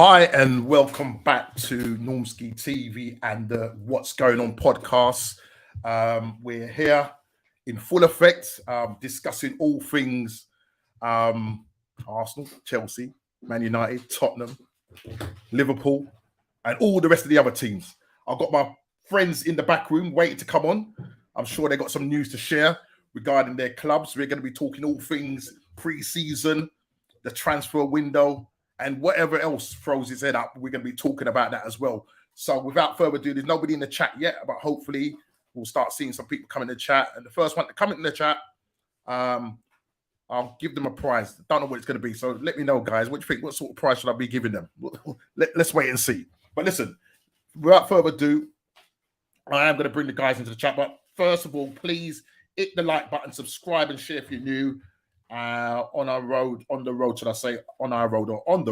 Hi and welcome back to Normski TV and the What's Going On podcast. We're here in full effect, discussing all things Arsenal, Chelsea, Man United, Tottenham, Liverpool, and all the rest of the other teams. I've got my friends in the back room waiting to come on. I'm sure they got some news to share regarding their clubs. We're going to be talking all things pre-season, the transfer window, and whatever else throws its head up, we're going to be talking about that as well. So without further ado, there's nobody in the chat yet, but hopefully we'll start seeing some people come in the chat. And the first one to come in the chat, I'll give them a prize. Don't know what it's going to be. So let me know, guys. What do you think? What sort of prize should I be giving them? Let's wait and see. But listen, without further ado, I am going to bring the guys into the chat. But first of all, please hit the like button, subscribe and share if you're new. On the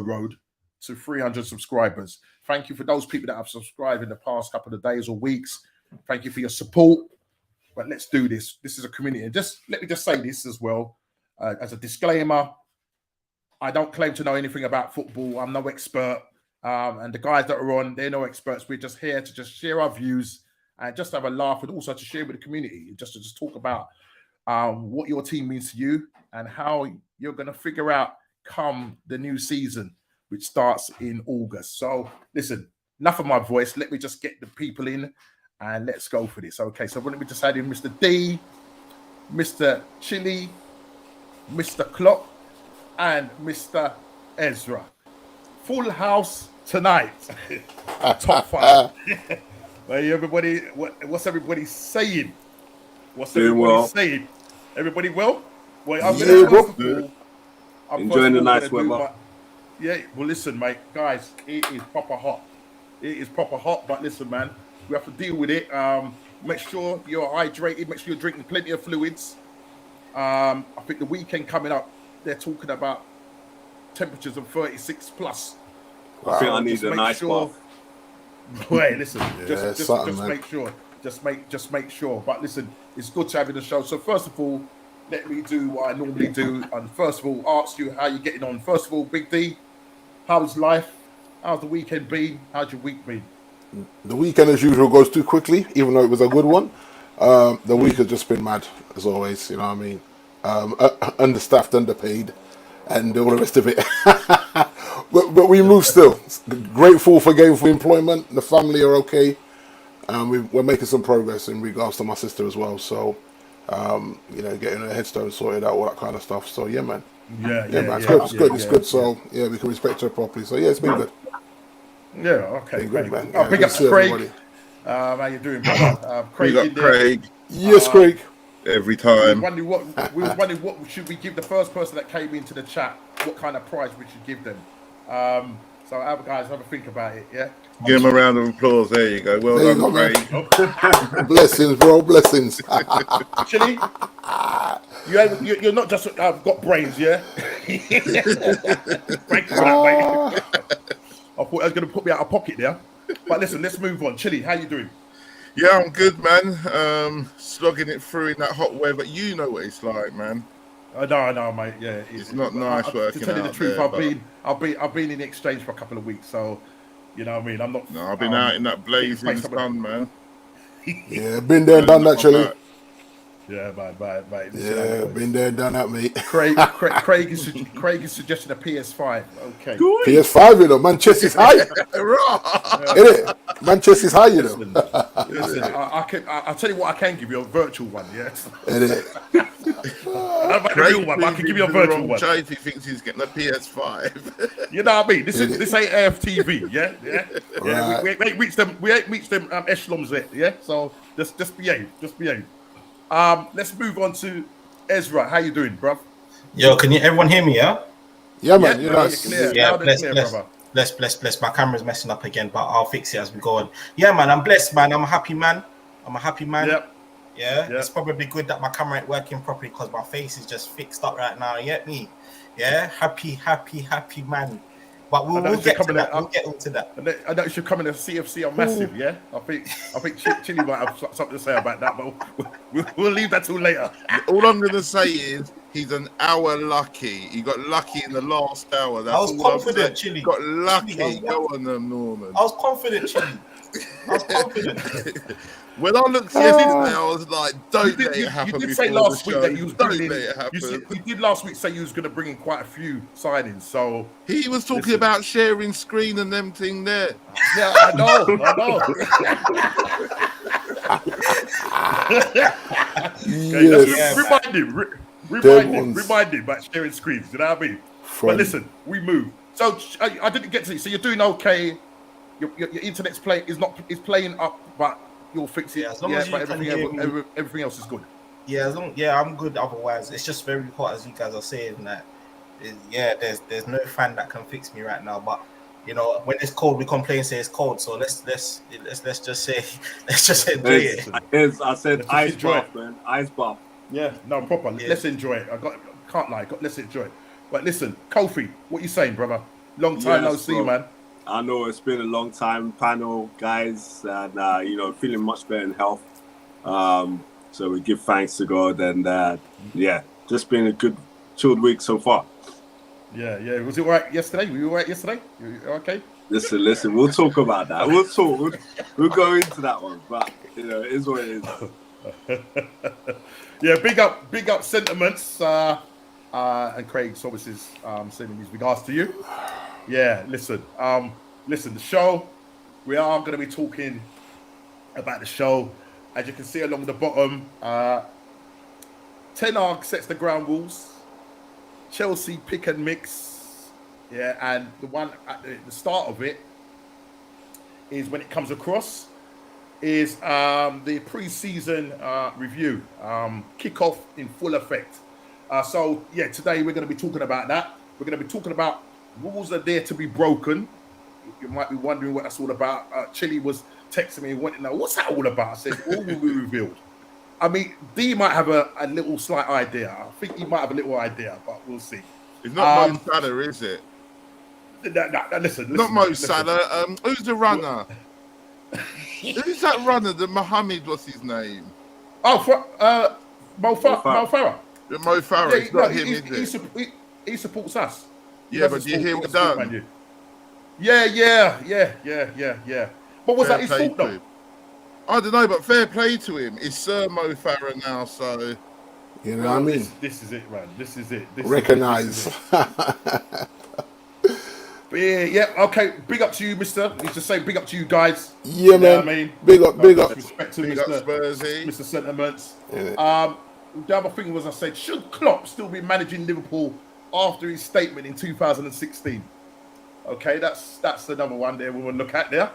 road to 300 subscribers. Thank you for those people that have subscribed in the past couple of days or weeks. Thank you for your support. But let's do this. This is a community. And let me just say this as well. As a disclaimer, I don't claim to know anything about football. I'm no expert. And the guys that are on, they're no experts. We're just here to just share our views and just have a laugh and also to share with the community. Just to talk about what your team means to you and how you're going to figure out come the new season, which starts in August. So listen, enough of my voice. Let me just get the people in and let's go for this. Okay, so let me just add in Mr. D, Mr. Chili, Mr. Clock, and Mr. Ezra. Full house tonight. Top five. Hey, everybody, what's everybody saying? What's everybody saying? Everybody well? Well, I'm enjoying the nice weather. Well, listen, mate, guys, it is proper hot. It is proper hot, but listen, man, we have to deal with it. Make sure you're hydrated. Make sure you're drinking plenty of fluids. I think the weekend coming up, they're talking about temperatures of 36 plus. Wow. I think I need a nice bath. Wait, listen, just make sure. Just make sure. But listen, it's good to have you on the show. So first of all, let me do what I normally do. And first of all, ask you how you're getting on. First of all, Big D, how's life? How's the weekend been? How's your week been? The weekend, as usual, goes too quickly, even though it was a good one. The week has just been mad, as always. You know what I mean? Understaffed, underpaid, and all the rest of it. but we move still. Grateful for gainful employment. The family are okay. We're making some progress in regards to my sister as well. So, getting her headstone sorted out, all that kind of stuff. So, yeah, man. Yeah, man. It's good. So, yeah, we can respect her properly. So, yeah, it's been good. Yeah, okay. Good, man. I'll pick up Craig. How you doing, brother? Craig, we got Craig. Yes, Craig. Every time. We was wondering what should we give the first person that came into the chat, what kind of prize we should give them. So, guys, have a think about it, yeah? Give him a round of applause. There you go. Well done, Craig. Blessings, bro. Blessings. Chili, you're not just got brains, yeah? Thank you for that, mate. I thought I was going to put me out of pocket there. But listen, let's move on. Chili, how you doing? Yeah, I'm good, man. Slogging it through in that hot weather. You know what it's like, man. No, mate. Yeah, it's not nice working. To tell you the truth, there, I've been in exchange for a couple of weeks, so you know what I mean. I'm not. No, I've been out in that blazing sun, man. Yeah, been there, done that, Chili. Yeah, mate. Yeah, been there, done that, mate. Craig is suggesting a PS5. Okay. PS5, you know, Manchester's high. Innit? Manchester's high, you know. Listen, I'll tell you what, I can give you a virtual one, yes. I real one, but I can give you a virtual one. He thinks he's getting a PS5. You know what I mean? This ain't AFTV, yeah. Right. We ain't reached them echelons yet, yeah. So just behave. Let's move on to Ezra. How you doing, bruv? Yo, can everyone hear me? Yeah. Yeah, man. You're nice. Yeah, bless. My camera's messing up again, but I'll fix it as we go on. Yeah, man. I'm blessed, man. I'm a happy man. Yep. Yeah. It's probably good that my camera ain't working properly because my face is just fixed up right now. You get me? Yeah. Happy man. But we'll get to that. We'll get into that. I know you should come in a CFC on Massive, yeah? I think Chili might have something to say about that, but we'll leave that till later. All I'm going to say is He's an hour lucky. He got lucky in the last hour. That's I was all I'm confident, saying. Chile. Got lucky. Chile, Go on them, Norman. I was confident, Chile. I was confident. When I looked yesterday, I was like, "Don't let it happen." You did say before last the week show. that you was Don't bringing let in. it happen. You did last week say you was going to bring in quite a few signings. So He was talking Listen. about sharing screen and them thing there. yeah, I know. Yes. Remind him about sharing screens. You know what I mean? Funny. But listen, we move. So I didn't get to it. So you're doing okay. Your internet's is playing up, but you'll fix it. Yeah, as long as you but can hear me. everything else is good. Yeah, I'm good. Otherwise, it's just very hot, as you guys are saying that. There's no fan that can fix me right now. But you know, when it's cold, we complain, say it's cold. So let's just say let's just enjoy it. I said Let's ice enjoy bath, man. Ice bath. Yeah, no, proper. Yeah. Let's enjoy it. Can't lie. Let's enjoy it. But listen, Kofi, what you saying, brother? Long time no Yes, see, bro. man. I know it's been a long time, panel guys, and feeling much better in health. So we give thanks to God, and just been a good chilled week so far. Yeah. Was it all right yesterday? Were you all right yesterday? You okay? Listen. We'll talk about that. We'll talk. We'll go into that one, but it is what it is. Yeah, big up sentiments. And Craig's obviously sending his regards to you. Yeah, listen, the show. We are going to be talking about the show. As you can see along the bottom, Ten Hag sets the ground rules. Chelsea pick and mix. Yeah, and the one at the start of it is when it comes across is the pre-season review, kickoff in full effect. So today we're going to be talking about that. We're going to be talking about rules are there to be broken. You might be wondering what that's all about. Chili was texting me and wanting to know what's that all about. I said all will be revealed. I mean, D might have a little slight idea. I think he might have a little idea, but we'll see. It's not Mo Salah, is it? Listen. Not Mo Salah. Who's the runner? Who's that runner? The Mohammed, what's his name? Oh, Mo Farah. Mo Farah. It's not him, is it? He supports us. Yeah, but do you hear what done? Yeah. But was that his fault though? Him. I don't know, but fair play to him. It's Sir Mo Farah now, so you know what I mean. This is it, man. This is it. Recognize. But yeah. Okay. Big up to you, Mister. He's just saying, big up to you guys. Yeah, man. I mean, big up. Respect to big up Spursy. Mr. Sentiments. Yeah. The other thing was, I said, should Klopp still be managing Liverpool after his statement in 2016? Okay, that's another one there we will look at there.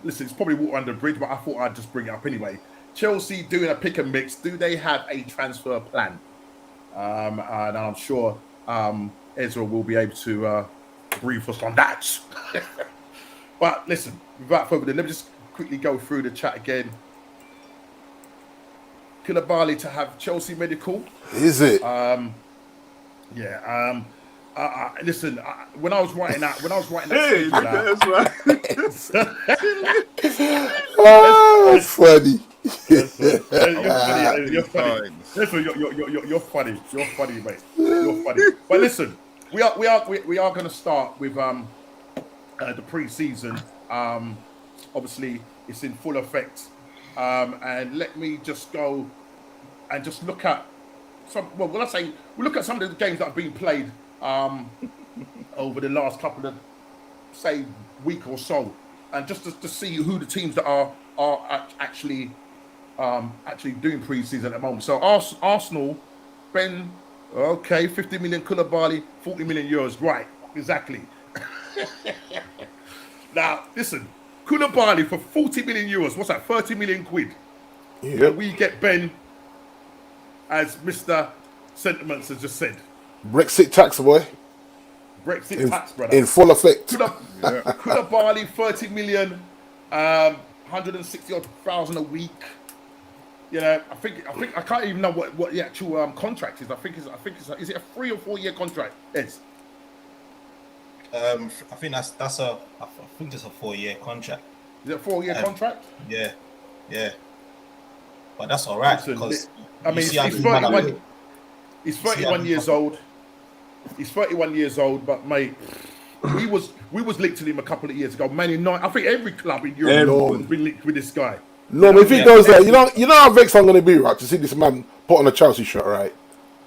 Listen, it's probably water under the bridge, but I thought I'd just bring it up anyway. Chelsea doing a pick and mix. Do they have a transfer plan? And I'm sure Ezra will be able to brief us on that. But listen, without further ado, let me just quickly go through the chat again. Koulibaly to have Chelsea medical. Is it? Listen, when I was writing that, Hey, statement out, Oh, funny. you're funny. Listen, you're funny. You're funny, mate. You're funny. But listen, we are going to start with the pre-season. Obviously, it's in full effect. And let me just go and just look at some. Well, when I say we look at some of the games that have been played over the last couple of, say, week or so, and just to see who the teams that are actually doing pre-season at the moment. So Arsenal, Ben, okay, 50 million Koulibaly, 40 million euros, right? Exactly. Now, listen, Koulibaly for 40 million euros. What's that? 30 million quid. Yeah. We get Ben, as Mr. Sentiments has just said. Brexit tax, boy. Brexit tax, brother. In full effect. Koulibaly, 30 million, 160 odd thousand a week. You know, I think I can't even know what the actual contract is. I think it's is it a 3 or 4 year contract? Yes. I think that's a 4-year contract. Is it a 4-year contract? Yeah. But that's all right because I mean, it's He's 31 years old. He's 31 years old, but mate, we was linked to him a couple of years ago. Man United, I think every club in Europe has been linked with this guy. No, if he goes there, you know how vexed I'm going to be, right? To see this man put on a Chelsea shirt, right?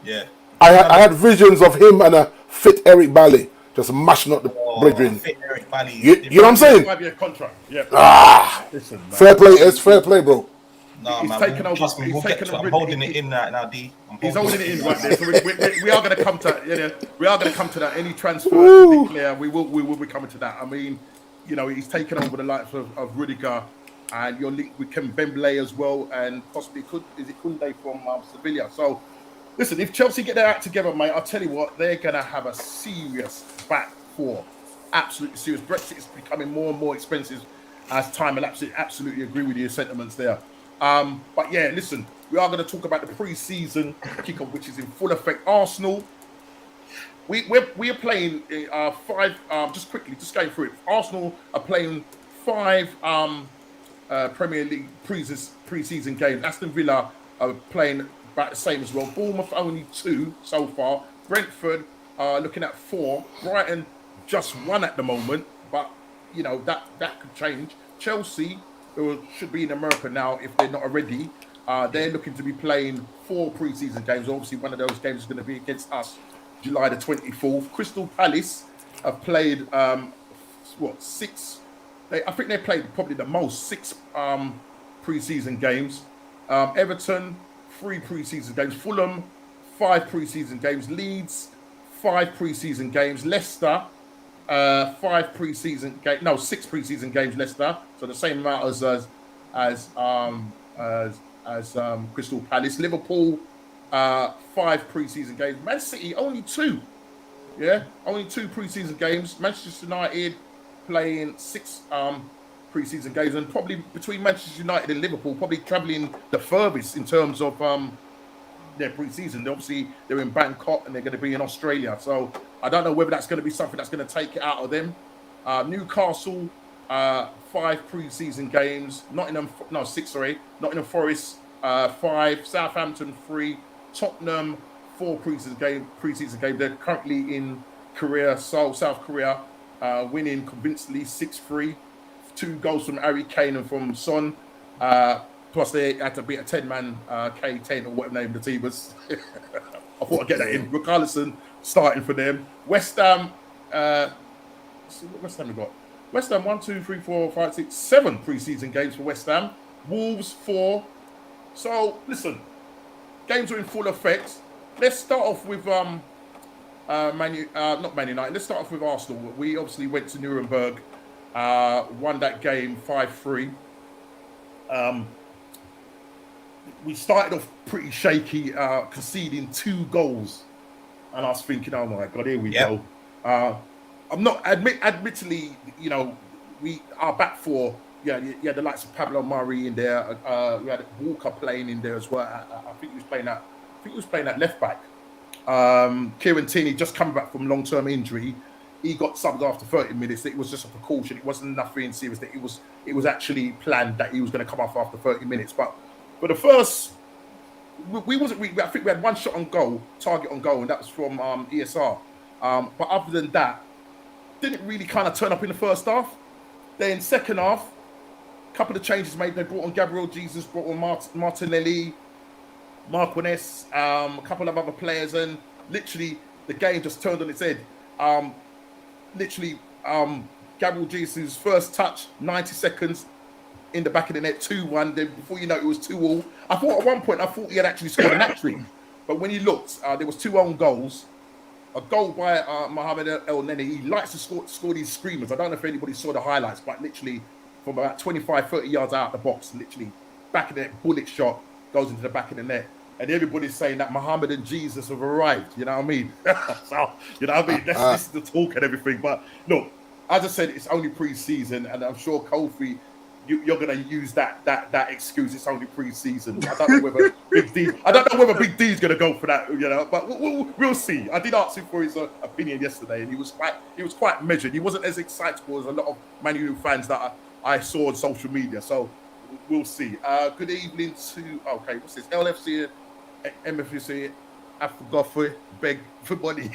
Yeah. I had visions of him and a fit Eric Bailly just mashing up the brethren. Fit Eric Bailly. You know what I'm saying? 5-year contract. Yeah. Listen, man. Fair play. It's fair play, bro. No, he's man, taken over. Trust me, we'll get to it. I'm holding it in right now, D. He's holding it in right there. So we are going to come to we are going to come to that. Any transfer to declare, we will be coming to that. I mean, you know, he's taken over the likes of Rudiger, and you're linked with Kevin Bembley as well, and possibly Koundé from Sevilla. So, listen, if Chelsea get their act together, mate, I'll tell you what, they're going to have a serious back four. Absolutely serious. Brexit is becoming more and more expensive as time elapses. Absolutely agree with your sentiments there. But yeah, listen, we are going to talk about the pre-season kickoff, which is in full effect. Arsenal, we are playing 5. Just quickly, just going through it. Arsenal are playing 5 Premier League pre-season games. Aston Villa are playing about the same as well. Bournemouth only 2 so far. Brentford are looking at 4. Brighton just 1 at the moment, but you know that could change. Chelsea, who should be in America now if they're not already, they're looking to be playing 4 pre-season games. Obviously, one of those games is going to be against us, July the 24th. Crystal Palace have played 6? I think they played probably the most 6 pre-season games. Everton 3 pre-season games. Fulham 5 pre-season games. Leeds 5 pre-season games. Leicester 5 pre-season games. No, 6 pre-season games. Leicester, so the same amount as Crystal Palace. Liverpool 5 pre-season games. Man City only 2. Yeah, only 2 pre-season games. Manchester United playing 6 pre-season games, and probably between Manchester United and Liverpool, probably travelling the furthest in terms of their pre-season. Obviously, they're in Bangkok and they're going to be in Australia. So I don't know whether that's going to be something that's going to take it out of them. Newcastle 5 pre-season games. 6. Sorry, Nottingham Forest 5. Southampton 3. Tottenham 4 pre-season game. They're currently in Korea, Seoul, South Korea, winning convincingly 6-3. 2 goals from Harry Kane and from Son. Plus they had to beat a 10-man K10 or whatever name the team was. I thought I'd get that in. Richarlison starting for them. West Ham. Let's see what West Ham we got. West Ham 1, 2, 3, 4, 5, 6, 7 pre-season games for West Ham. Wolves 4. So listen, games are in full effect. Let's start off with not Man United. Let's start off with Arsenal. We obviously went to Nuremberg, won that game 5-3. We started off pretty shaky, conceding 2 goals, and I was thinking, "Oh my God, here we go." I'm not admittedly, you know, our back four. Yeah, you had the likes of Pablo Murray in there. We had Walker playing in there as well. I think he was playing that. I think he was playing that left back. Kieran Tierney just coming back from long-term injury. He got subbed after 30 minutes. It was just a precaution. It wasn't nothing serious. That it was actually planned that he was going to come off after 30 minutes. But for the first, we wasn't. I think we had 1 shot on goal, target on goal, and that was from ESR. But other than that, didn't really kind of turn up in the first half. Then second half, a couple of changes made. They brought on Gabriel Jesus, brought on Martinelli, Marquinhos, a couple of other players, and literally the game just turned on its head. Gabriel Jesus' first touch, 90 seconds in the back of the net, 2-1. Then before you know it was 2-2. I thought at one point he had actually scored an hat-trick, but when you looked, there was 2 own goals. A goal by Mohamed El Neni. He likes to score these screamers. I don't know if anybody saw the highlights, but literally from about 25, 30 yards out of the box, literally back of the net, bullet shot, goes into the back of the net. And everybody's saying that Mohammed and Jesus have arrived. You know what I mean? So, you know what I mean? This is the talk and everything. But look, as I said, it's only pre-season, and I'm sure Kofi, you're going to use that excuse. It's only pre-season. I don't know whether Big D's going to go for that, you know. But we'll see. I did ask him for his opinion yesterday, and he was quite measured. He wasn't as excitable as a lot of Man U fans that I saw on social media. So we'll see. Good evening to what's this? LFC, MFC, I forgot for beg for money.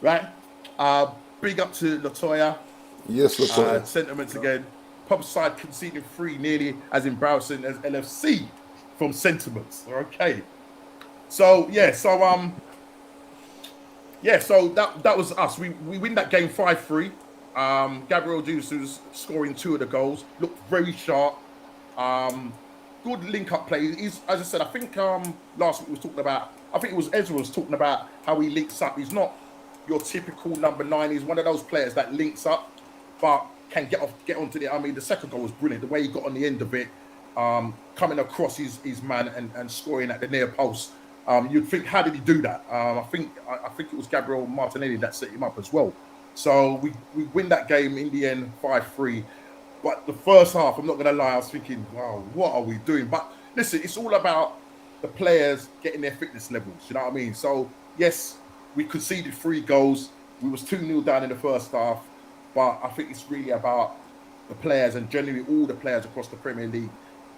Right? Big up to Latoya. Yes, Latoya. Sentiments again. Pub side conceding 3 nearly as embarrassing as LFC from sentiments. Okay. So that was us. We win that game 5-3. Gabriel Jesus scoring 2 of the goals. Looked very sharp. Good link-up play. He's, as I said, I think last week we was talking about, I think it was Ezra was talking about how he links up. He's not your typical number 9. He's one of those players that links up, but can get onto the. I mean, the second goal was brilliant. The way he got on the end of it, coming across his man and scoring at the near post. You'd think, how did he do that? I think it was Gabriel Martinelli that set him up as well. So we win that game in the end 5-3. But the first half, I'm not going to lie, I was thinking, wow, what are we doing? But listen, it's all about the players getting their fitness levels. You know what I mean? So yes, we conceded 3 goals. We was 2-0 down in the first half. But I think it's really about the players and generally all the players across the Premier League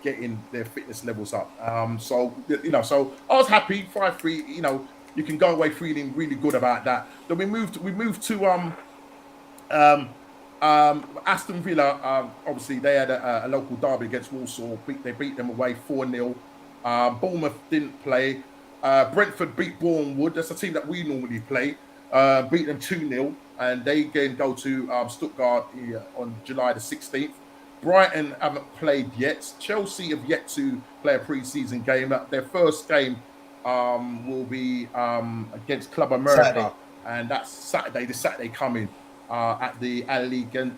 getting their fitness levels up. So I was happy, 5-3. You can go away feeling really good about that. Then we moved to Aston Villa. Obviously, they had a local derby against Walsall. They beat them away 4-0. Bournemouth didn't play. Brentford beat Bournemouth. That's a team that we normally play. Beat them 2-0. And they again go to Stuttgart on July the 16th. Brighton haven't played yet. Chelsea have yet to play a pre-season game. Their first game will be against Club America. Saturday. And that's Saturday. This Saturday coming at the Allegiant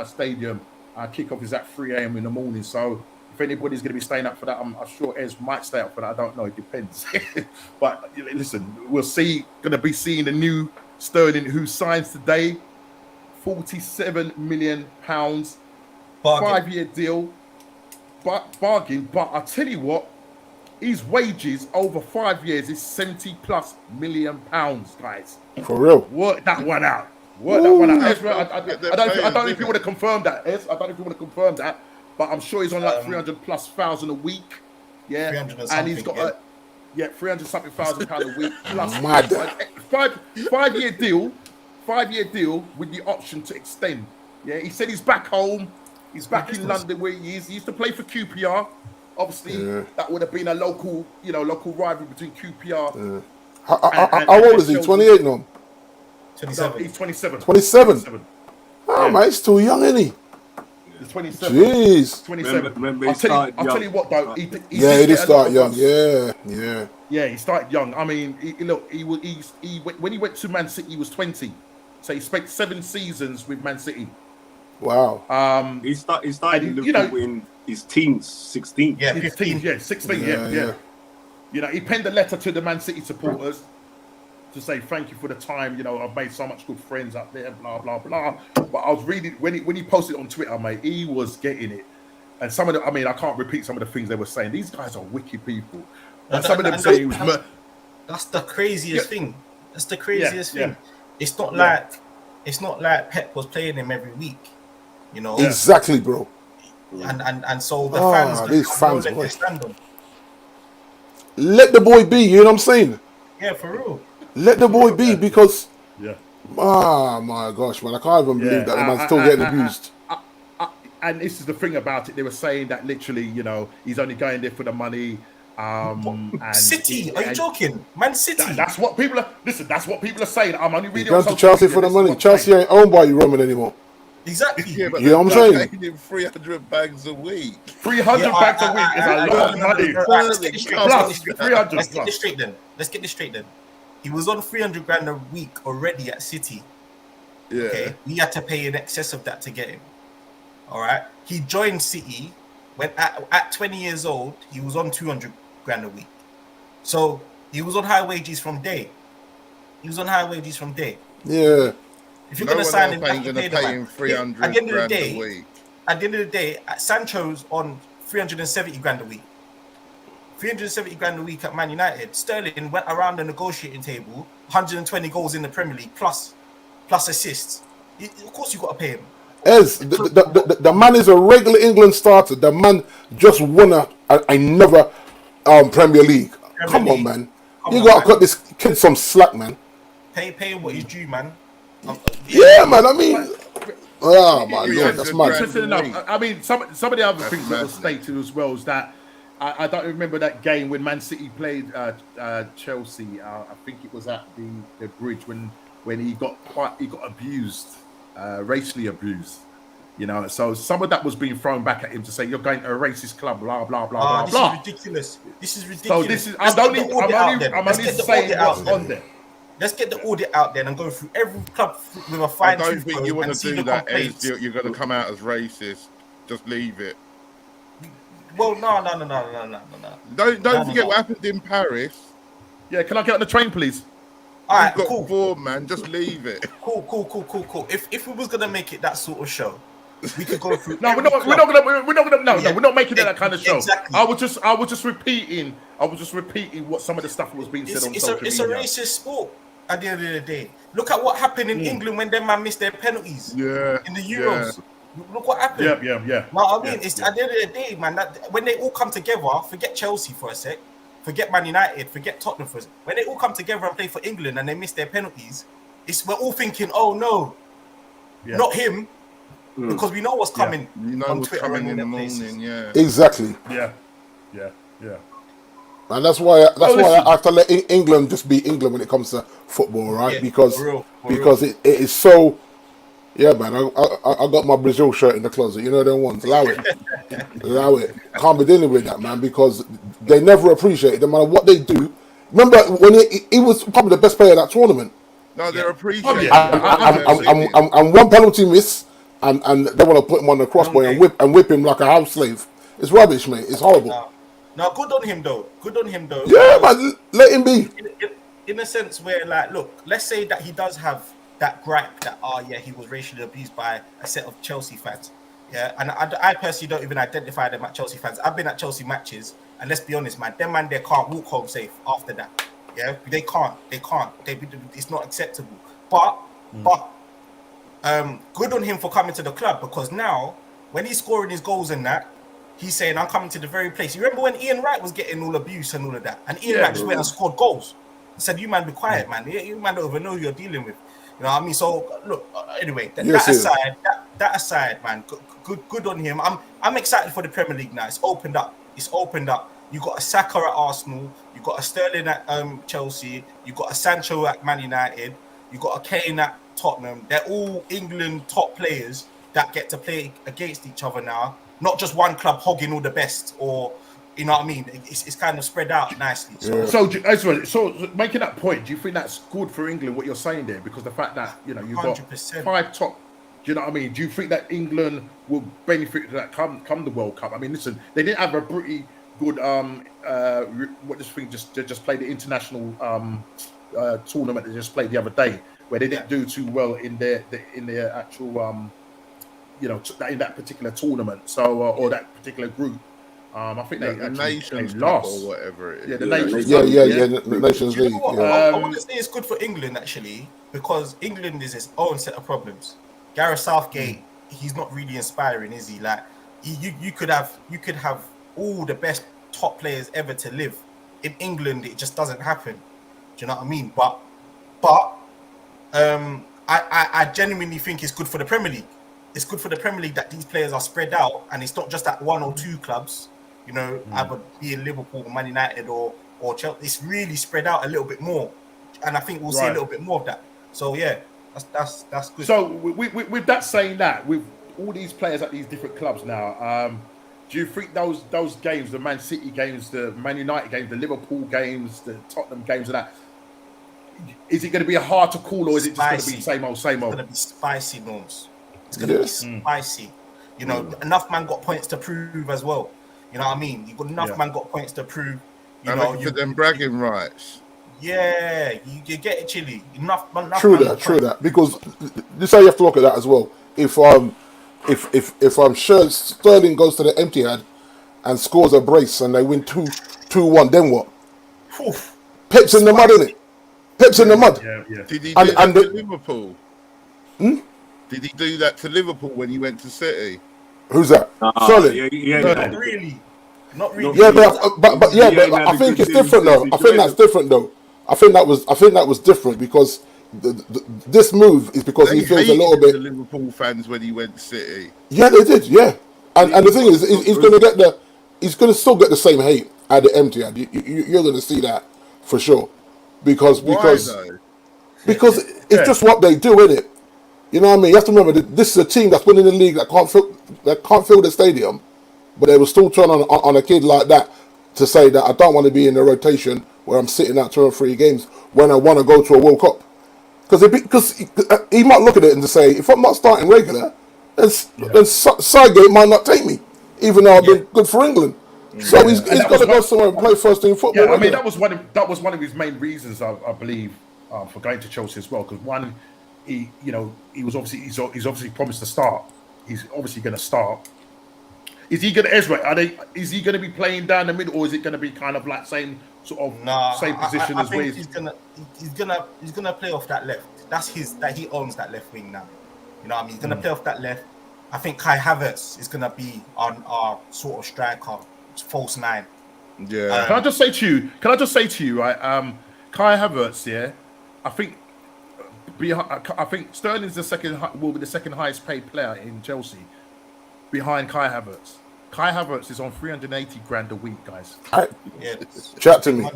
Stadium. Kickoff is at 3 a.m. in the morning. So if anybody's going to be staying up for that, I'm sure Ez might stay up for that. I don't know. It depends. But listen, we'll see. Going to be seeing the new Sterling who signs today. £47 million. Bargain. 5-year deal. Bargain. But I tell you what, his wages over 5 years is £70+ million, guys. For real. Work that one out. Work that one out. Ezra, I don't know if you want to confirm that, Ez. I don't know if you want to confirm that. But I'm sure he's on like 300,000+ a week. Yeah. 300 and he's got 300-something thousand pounds a week plus. Mad. 5-year deal. 5-year deal with the option to extend. Yeah, he said he's back home. He's back in London where he is. He used to play for QPR. Obviously, that would have been a local rivalry between QPR. How old is he? 28 now? 27. He's 27. 27? Oh, man, he's too young, isn't he? He's 27. Jeez. 27. Remember I'll tell you what, though. He did start young. Yeah. Yeah, he started young. I mean, when he went to Man City, he was 20. So he spent 7 seasons with Man City. Wow. He started in Liverpool in his teens, 16. Yeah, 15. 15. 16. Yeah. He penned a letter to the Man City supporters to say thank you for the time. I've made so much good friends up there, blah blah blah. But I was reading when he posted on Twitter, mate, he was getting it. And some of I can't repeat some of the things they were saying. These guys are wicked people. And some of them saying he was. That's the craziest thing. That's the craziest thing. Yeah. It's not like Pep was playing him every week. Exactly, bro. And so the fans, these fans, they stand on. Let the boy be. You know what I'm saying? Yeah, for real. Let the boy be because. Yeah. Oh my gosh, man! I can't even believe that the man's still getting abused. And this is the thing about it. They were saying that literally, he's only going there for the money. And City? Are you joking? Man City. That's what people are. Listen, that's what people are saying. I'm only reading. He's going to Chelsea for the money. Chelsea ain't owned by you, Roman, anymore. Exactly. Yeah, but you know what I'm saying? Paying him 300 bags a week. 300 bags a week is a lot of money. Let's get this straight. Plus 300. Let's get this straight then. He was on 300 grand a week already at City. Yeah. Okay. We had to pay in excess of that to get him. All right. He joined City when at 20 years old, he was on 200 grand a week. So he was on high wages from day. Yeah. If you're going to sign him, you have to going to pay him 300 at the end of the grand day, a week. At the end of the day, Sancho's on 370 grand a week. 370 grand a week at Man United. Sterling went around the negotiating table, 120 goals in the Premier League plus assists. Of course, you got to pay him. Ez, the man is a regular England starter. The man just won another Premier League. Come on, League. man. Come You on, got to man. cut this kid some slack, man. Pay him what he's due, man. Yeah, man. I mean, oh my Yeah, lord, that's the mad. grand- Interesting enough, I mean, some of the other That's things that were madness. stated as well is that I don't remember that game when Man City played Chelsea. I think it was at the bridge when he got abused, racially abused. You know, so some of that was being thrown back at him to say you're going to a racist club, blah blah blah blah This blah. is ridiculous. This is So ridiculous. this is Let's get the audit out then. I'm Let's only get the saying audit what's out then. on there. Let's get the audit out then and go through every club with a I fine don't tooth think comb you want and to see do the that. complaints. You're going to come out as racist. Just leave it. Well, no. Don't forget what happened in Paris. Yeah, can I get on the train, please? All right, You've got cool. form, man. Just leave it. Cool. If we was gonna make it that sort of show, we could go through. No, we're every not. club. We're not making it that kind of show. Exactly. I was just repeating what some of the stuff was being said on social It's a media. racist sport at the end of the day. Look at what happened in England when them man missed their penalties Yeah. in the Euros. Look what happened. Yeah. Know what I mean? It's at the end of the day, man. That when they all come together, forget Chelsea for a sec, forget Man United, forget Tottenham for a sec. When they all come together and play for England and they miss their penalties, we're all thinking, oh no, Yeah. not him, because we know what's coming. You know on what's Twitter coming and in the all them morning. places. Yeah. Exactly. Yeah. And that's why listen. I have to let England just be England when it comes to football, right? Yeah, because for real. it is so. Yeah, man. I got my Brazil shirt in the closet. You know them ones. Allow it. Can't be dealing with that, man, because they never appreciate it. No matter what they do. Remember when he was probably the best player of that tournament, No, they're Oh, appreciating. yeah. and one penalty miss, and they want to put him on the crossbar and whip him like a house slave. It's rubbish, mate. It's horrible. No, good on him though. Yeah, man. Let him be. In a sense where, like, look, let's say that he does have that gripe that, he was racially abused by a set of Chelsea fans. Yeah, and I personally don't even identify them at Chelsea fans. I've been at Chelsea matches, and let's be honest, man, them man, they can't walk home safe after that. Yeah, they can't. It's not acceptable. But good on him for coming to the club, because now when he's scoring his goals and that, he's saying, I'm coming to the very place. You remember when Ian Wright was getting all abuse and all of that, and Ian Wright just went and scored goals. He said, "You man, be quiet, man. You man don't even know who you're dealing with." You know what I mean? So look, anyway, that aside, man, good on him. I'm excited for the Premier League now. It's opened up. You got a Saka at Arsenal. You got a Sterling at Chelsea. You got a Sancho at Man United. You got a Kane at Tottenham. They're all England top players that get to play against each other now. Not just one club hogging all the best, or you know what I mean. It's kind of spread out nicely. So So making that point, do you think that's good for England? What you're saying there, because the fact that you've got 100%. 5 top. Do you know what I mean? Do you think that England will benefit from that come the World Cup? I mean, listen, they didn't have a pretty good they just played the international tournament they just played the other day, where they didn't do too well in their actual in that particular tournament, so or that particular group. I think The Nations they Cup lost. or whatever it is. Yeah, the Nations Yeah, Cup, the Nations You League. know what? Yeah. I want to say it's good for England actually, because England is its own set of problems. Gareth Southgate, he's not really inspiring, is he? Like you could have all the best top players ever to live in England. It just doesn't happen. Do you know what I mean? But I genuinely think it's good for the Premier League. It's good for the Premier League that these players are spread out, and it's not just at 1 or 2 clubs. You know, either be in Liverpool, Man United, or Chelsea. It's really spread out a little bit more, and I think we'll see a little bit more of that. So yeah, that's good. So with that saying that, with all these players at these different clubs now, do you think those games, the Man City games, the Man United games, the Liverpool games, the Tottenham games, and that, is it going to be hard to call, or is it just going to be same old? It's going to be spicy, Norms. It's going to be spicy. You know, enough man got points to prove as well. You know what I mean? You got enough man got points to prove. You know, for them bragging rights. Yeah, you get it chilly. Enough True man that. Because this is how you have to look at that as well. If I'm sure Sterling goes to the Etihad and scores a brace and they win 2-1, then what? Oof. Pep's in the mud, isn't it? Pep's in the mud. Yeah. Did he do And that to Liverpool? Hmm? Did he do that to Liverpool when he went to City? Who's that? Sterling. Yeah. Not really. Not really. Yeah, but He ain't had I a think good it's team different since though. he I think joined that's them. different though. I think that was different because this move is because They he feels a hated little the bit. Liverpool fans when he went to City. Yeah, they did. Yeah, and the thing is, he's going to Bruce. get he's going to still get the same hate at the Etihad. You're going to see that for sure, because Why though? because it's Yeah. just what they do, isn't it? You know what I mean? You have to remember that this is a team that's winning the league that can't fill the stadium, but they will still turn on a kid like that to say that I don't want to be in the rotation where I'm sitting out 2 or 3 games when I want to go to a World Cup. Because he might look at it and just say, if I'm not starting regular, then Sidegate might not take me, even though I've been good for England. So he's that got was to go what- somewhere and play first team football. Yeah, I mean regular. that was one of his main reasons, I believe, for going to Chelsea as well. Because one, he was obviously he's obviously promised to start. He's obviously going to start. Is he going to Ezra? Is he going to be playing down the middle, or is it going to be kind of like same sort of same position I as think Wiz? he's gonna play off that left. That's he owns that left wing now. You know what I mean? He's gonna play off that left. I think Kai Havertz is gonna be on our sort of striker, false 9. Yeah. Can I just say to you, right? Kai Havertz, yeah, I think Sterling's will be the second highest paid player in Chelsea, behind Kai Havertz. Kai Havertz is on 380 grand a week, guys. Yeah, Chat to me.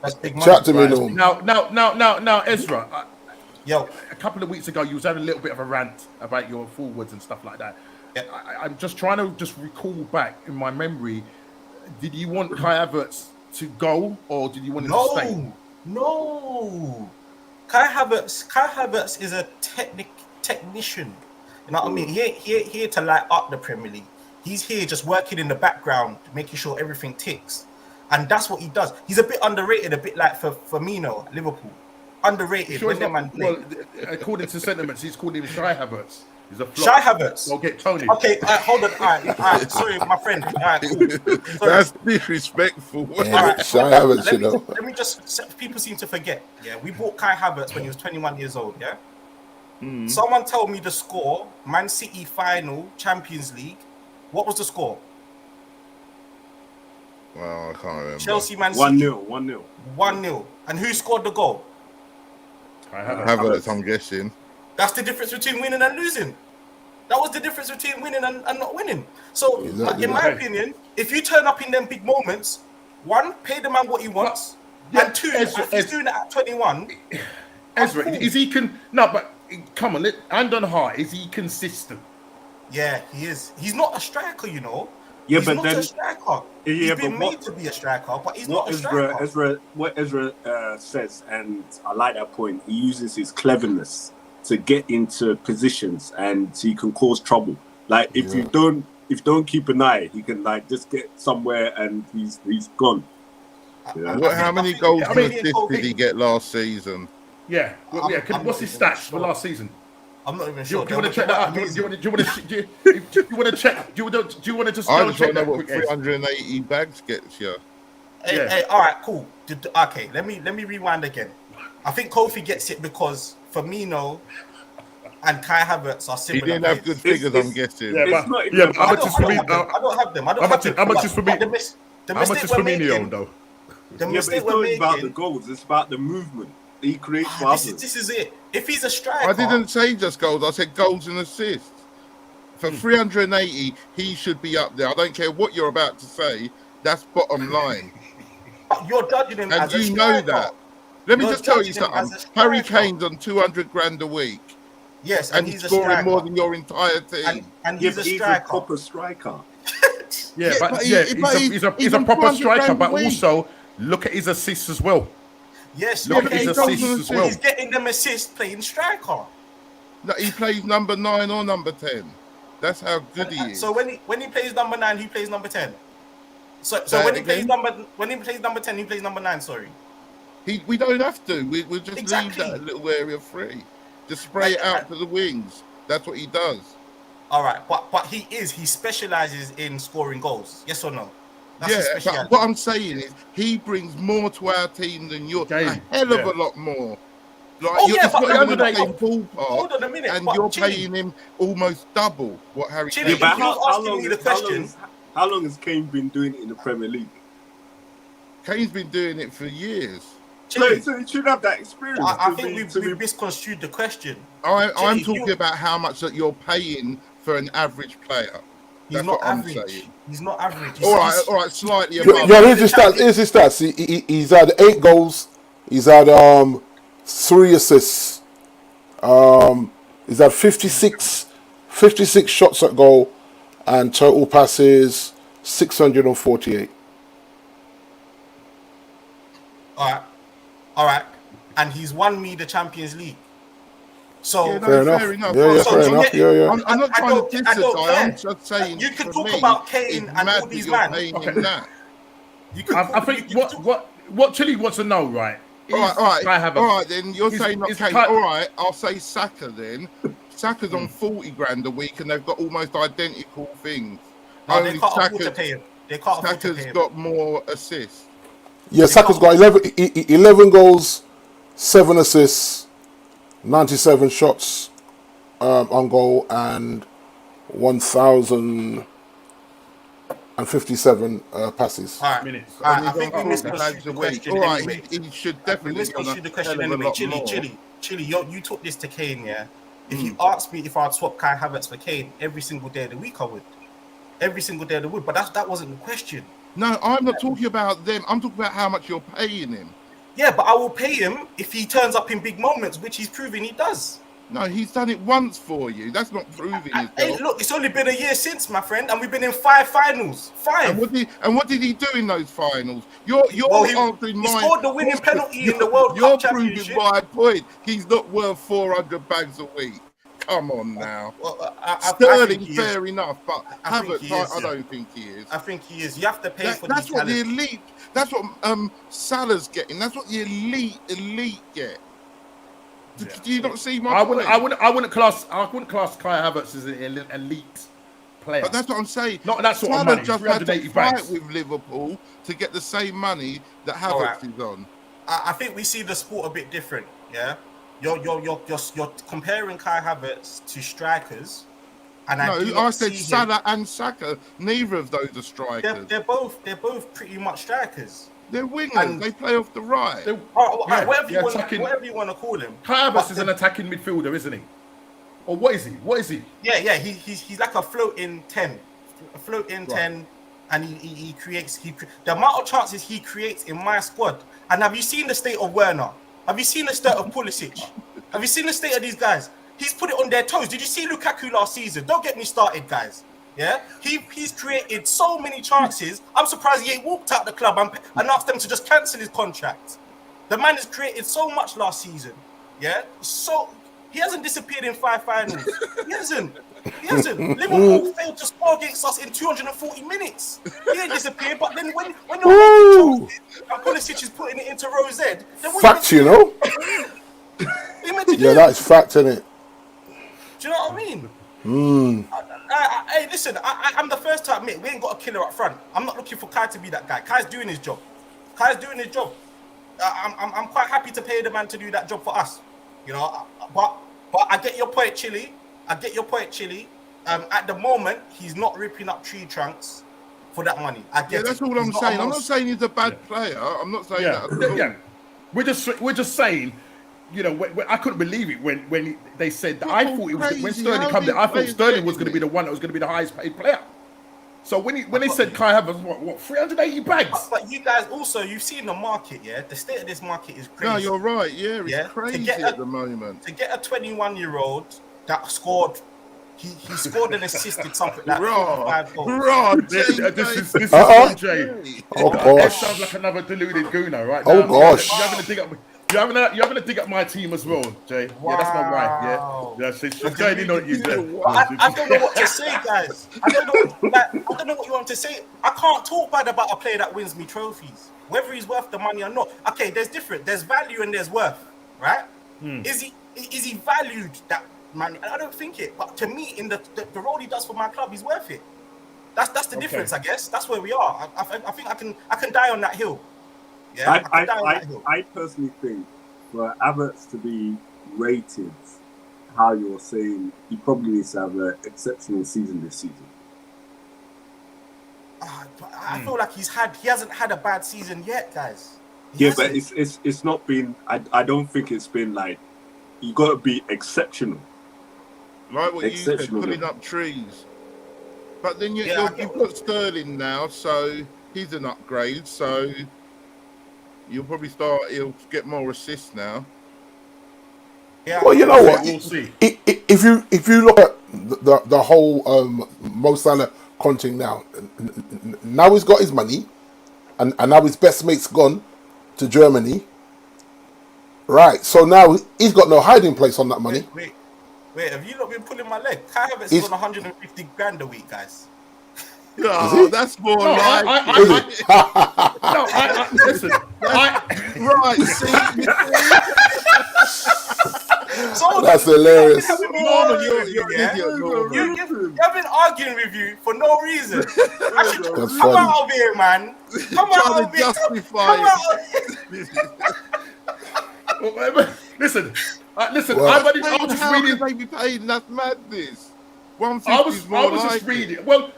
that's big money. Chat to me, Right. Norm. Now, Ezra. Yo, A couple of weeks ago, you was having a little bit of a rant about your forwards and stuff like that. Yeah. I'm just trying to recall back in my memory. Did you want Kai Havertz to go, or did you want him to stay? No. Kai Havertz is a technician. You know what I mean? Here to light up the Premier League. He's here just working in the background, making sure everything ticks. And that's what he does. He's a bit underrated, a bit like for Firmino at Liverpool. Underrated. Sure, when that man play. well, according to sentiments, he's called him Shy Havertz. He's a flop. Shy Havertz. I'll get Tony. Okay, hold on. All right. Sorry, my friend. All right, cool. Sorry. That's disrespectful. Yeah, Shy Havertz, you know. Let me just. People seem to forget. Yeah, we bought Kai Havertz when he was 21 years old. Yeah. Someone told me the score. Man City final, Champions League. What was the score? Well, I can't remember. Chelsea, Man City. 1-0. 1-0. And who scored the goal? Kai Havertz. Havertz, I'm guessing. That's the difference between winning and losing. That was the difference between winning and not winning. So, Exactly. in my opinion, if you turn up in them big moments, one, pay the man what he wants, Yeah, and two, Ezra- if he's doing it at 21, Ezra, cool. is he no? But come on, hand on heart, is he consistent? yeah, he is. He's not a striker, you know. Yeah, He's but not then a striker. Yeah, He's but been what- made to be a striker, but he's what not a striker. Ezra says, and I like that point. He uses his cleverness to get into positions, and he can cause trouble. Like if you don't keep an eye, he can like just get somewhere and he's gone. Yeah. How many goals I and mean, assists did he get last season? Yeah, well, yeah. I'm What's his not even stats for sure. last season? I'm not even Do sure. you want to check that out? Do you want to check? Do you want to just I go and just check want to that know what quick? Ez? 380 bags gets you. Hey, Yeah. hey, all right, cool. Okay, let me rewind again. I think Kofi gets it because Firmino and Kai Havertz are He similar. didn't have good players. figures, I'm guessing. Yeah, It's but not even yeah, about- how much is for me? I don't have them. I don't how have much- them. how much is for me? But the How much mistake is we're Firmino making, on though? the Yeah, but mistake it's we're not making. about the goals. It's about the movement he creates for This others. is it. If he's a striker, I didn't say just goals, I said goals and assists. For 380, he should be up there. I don't care what you're about to say, that's bottom line. You're judging him And as a you know striker. that. Let me You're just tell you judging him something. as a Harry striker. Kane's on 200 grand a week, Yes, and he's he's a scoring striker. more than your entire team. And Yeah, he's but a he's a striker. proper striker. Yeah, but but yeah, he's he's on a proper 200 striker. grand a But week. also look at his assists as well. Yes, Look okay, at his so assists he's, as well. he's getting them assists playing striker. No, he plays number 9 or number 10. That's how good he is. So when he plays number 9, he plays number 10. So Say when it he plays again? when he plays number 10, he plays number 9. Sorry. We don't have to. We'll just Exactly. leave that little area free. Just spray it out to the wings. That's what he does. All right, but he specializes in scoring goals. Yes or no? That's his Yeah, speciality. but what I'm saying is he brings more to our team than you. Game, A hell of yeah. a lot more. Like, Oh, yeah, it's but not even the hold same on, ballpark, hold on a minute. and but you're Chile, paying him almost double what Harry Chile, Kane if is. you was asking me the question, How long has Kane been doing it in the Premier League? Kane's been doing it for years. So he should have that experience. I think we've misconstrued the question. I'm Chilly, talking about how much that you're paying for an average player. He's That's not what I'm average. saying. He's not average. All right, slightly Yeah, above. here's his stats. Here's his stats. He's had 8 goals. He's had 3 assists. He's had 56 shots at goal, and total passes 648. All right, and he's won me the Champions League. So Yeah, no, Fair enough. fair enough. Yeah, So fair do you enough. get- Yeah. I'm not I trying don't- to diss I the don't guy. care. I'm just saying. You can for talk me, about Kane it's and mad all that these you're man. paying Okay. him that. You could, I think what Chile wants to know, right? All right, Kai Havertz. all right. Then you're He's- saying not he's Kane. Kai- All right, I'll say Saka then. Saka's on 40 grand a week, and they've got almost identical things. No, they Only can't afford to Saka's- pay him. They can't afford to pay Saka's him. got more assists. Yeah, Saka's got 11 goals, 7 assists, 97 shots on goal, and 1,057 passes. All right, Minutes. all right, And I he's think on we 40 misconstrued bags the a week. question All right, anyway. he should We definitely be on misconstrued the a question hell of a anyway. lot Chili, more. you took this to Kane, yeah? If you asked me if I'd swap Kai Havertz for Kane every single day of the week, I would. Every single day of the week, but that wasn't the question. No, I'm not talking about them. I'm talking about how much you're paying him. Yeah, but I will pay him if he turns up in big moments, which he's proving he does. No, he's done it once for you. That's not proving Hey, himself. look, it's only been a year since, my friend, and we've been in 5 finals. 5. And what did he do in those finals? You're Well, answering he my. scored the winning penalty in the World You're Cup proving Championship. my point. He's not worth 400 bags a week. Come on now. Well, I Sterling, think he is. fair enough, but I think Havertz, he is, I yeah. don't think he is. I think he is. You have to pay for That's these what the talents. elite. That's what Salah's getting. That's what the elite get. Do you not see my I point? wouldn't class Kai Havertz as an elite player. But that's what I'm saying. Not that sort of Salah money, just had to 380 fight bags. with Liverpool to get the same money that Havertz All right. is on. I think we see the sport a bit different. Yeah, you're comparing Kai Havertz to strikers, and I do No, not I said see him- Salah and Saka. Neither of those are strikers. They're both pretty much strikers. They're wingers. and- they play off the right. They- Whatever yeah, you attacking- want to call him. Kai Havertz But is an attacking midfielder, isn't he? Or what is he? What is he? Yeah. He's like a floating 10, and he creates. The amount of chances he creates in my squad. And have you seen the state of Werner? Have you seen the state of Pulisic? Have you seen the state of these guys? He's put it on their toes. Did you see Lukaku last season? Don't get me started, guys. Yeah, he's created so many chances. I'm surprised he ain't walked out the club and asked them to just cancel his contract. The man has created so much last season. Yeah, so he hasn't disappeared in 5 finals. He hasn't. Liverpool failed to score against us in 240 minutes. He ain't disappeared. But then when you're making chances and Pulisic is putting it into Rose, then what Fact, you know? you meant to do? Yeah, that is fact, isn't it? Do you know what I mean? Hey, listen, I'm the first to admit we ain't got a killer up front. I'm not looking for Kai to be that guy. Kai's doing his job. I'm quite happy to pay the man to do that job for us. You know, but I get your point, Chili. At the moment, he's not ripping up tree trunks for that money. I get Yeah, that's it. all He's I'm not saying. I'm not amongst- saying he's a bad player. I'm not saying Yeah, that at all. yeah. We're just saying. You know, when I couldn't believe it when they said that. I thought it was when Crazy. Sterling How come there. I these thought players Sterling was getting going to be it? the one that was going to be the highest paid player. So when they said Kai Havertz, what 380 bags? But you guys also, you've seen the market, yeah? The state of this market is crazy. No, you're right. Yeah, it's Yeah, to crazy get at the moment. To get a 21-year-old that scored, he scored and assisted something like Raw, 45 goals. raw. This is Uh-uh. Jay. Oh, Ed gosh. sounds like another deluded gooner right Oh, now. gosh. You're having to dig up my team as well, Jay. Yeah, that's my wife. Wow. Yeah, she's going in on you, Jay. I don't know what to say, guys. I don't know what you want to say. I can't talk bad about a player that wins me trophies, whether he's worth the money or not. Okay, there's value and there's worth, right? Is he valued that man? I don't think it, but to me, in the role he does for my club, he's worth it. That's the difference, I guess. That's where we are. I think I can die on that hill. Yeah, I can die on that hill. I personally think for Havertz to be rated how you're saying, he probably needs to have an exceptional season this season. I feel like he hasn't had a bad season yet, guys. Yeah, but it's not been. I don't think it's been like you got to be exceptional. Like what you said, Exceptional. pulling up trees. But then you've get got Sterling now, so he's an upgrade. So you'll probably he'll get more assists now. Yeah, Well, you know what? We'll see. If you look at the whole Mo Salah conting now, now he's got his money, and now his best mate's gone to Germany. Right, so now he's got no hiding place on that money. Wait, have you not been pulling my leg? Kai Havertz He's- is on 150 grand a week, guys. Oh, he? that's more No, like Is it? Listen. right. See, So That's hilarious. Norman, you're an idiot, Norman. I've been arguing with you for no reason. I should That's come funny. out of here, man. Come out Trying of to here. justify Come out of here. Listen. Well- I was just How reading. can they be paid? That's madness. 150 I was is more just like reading. Well,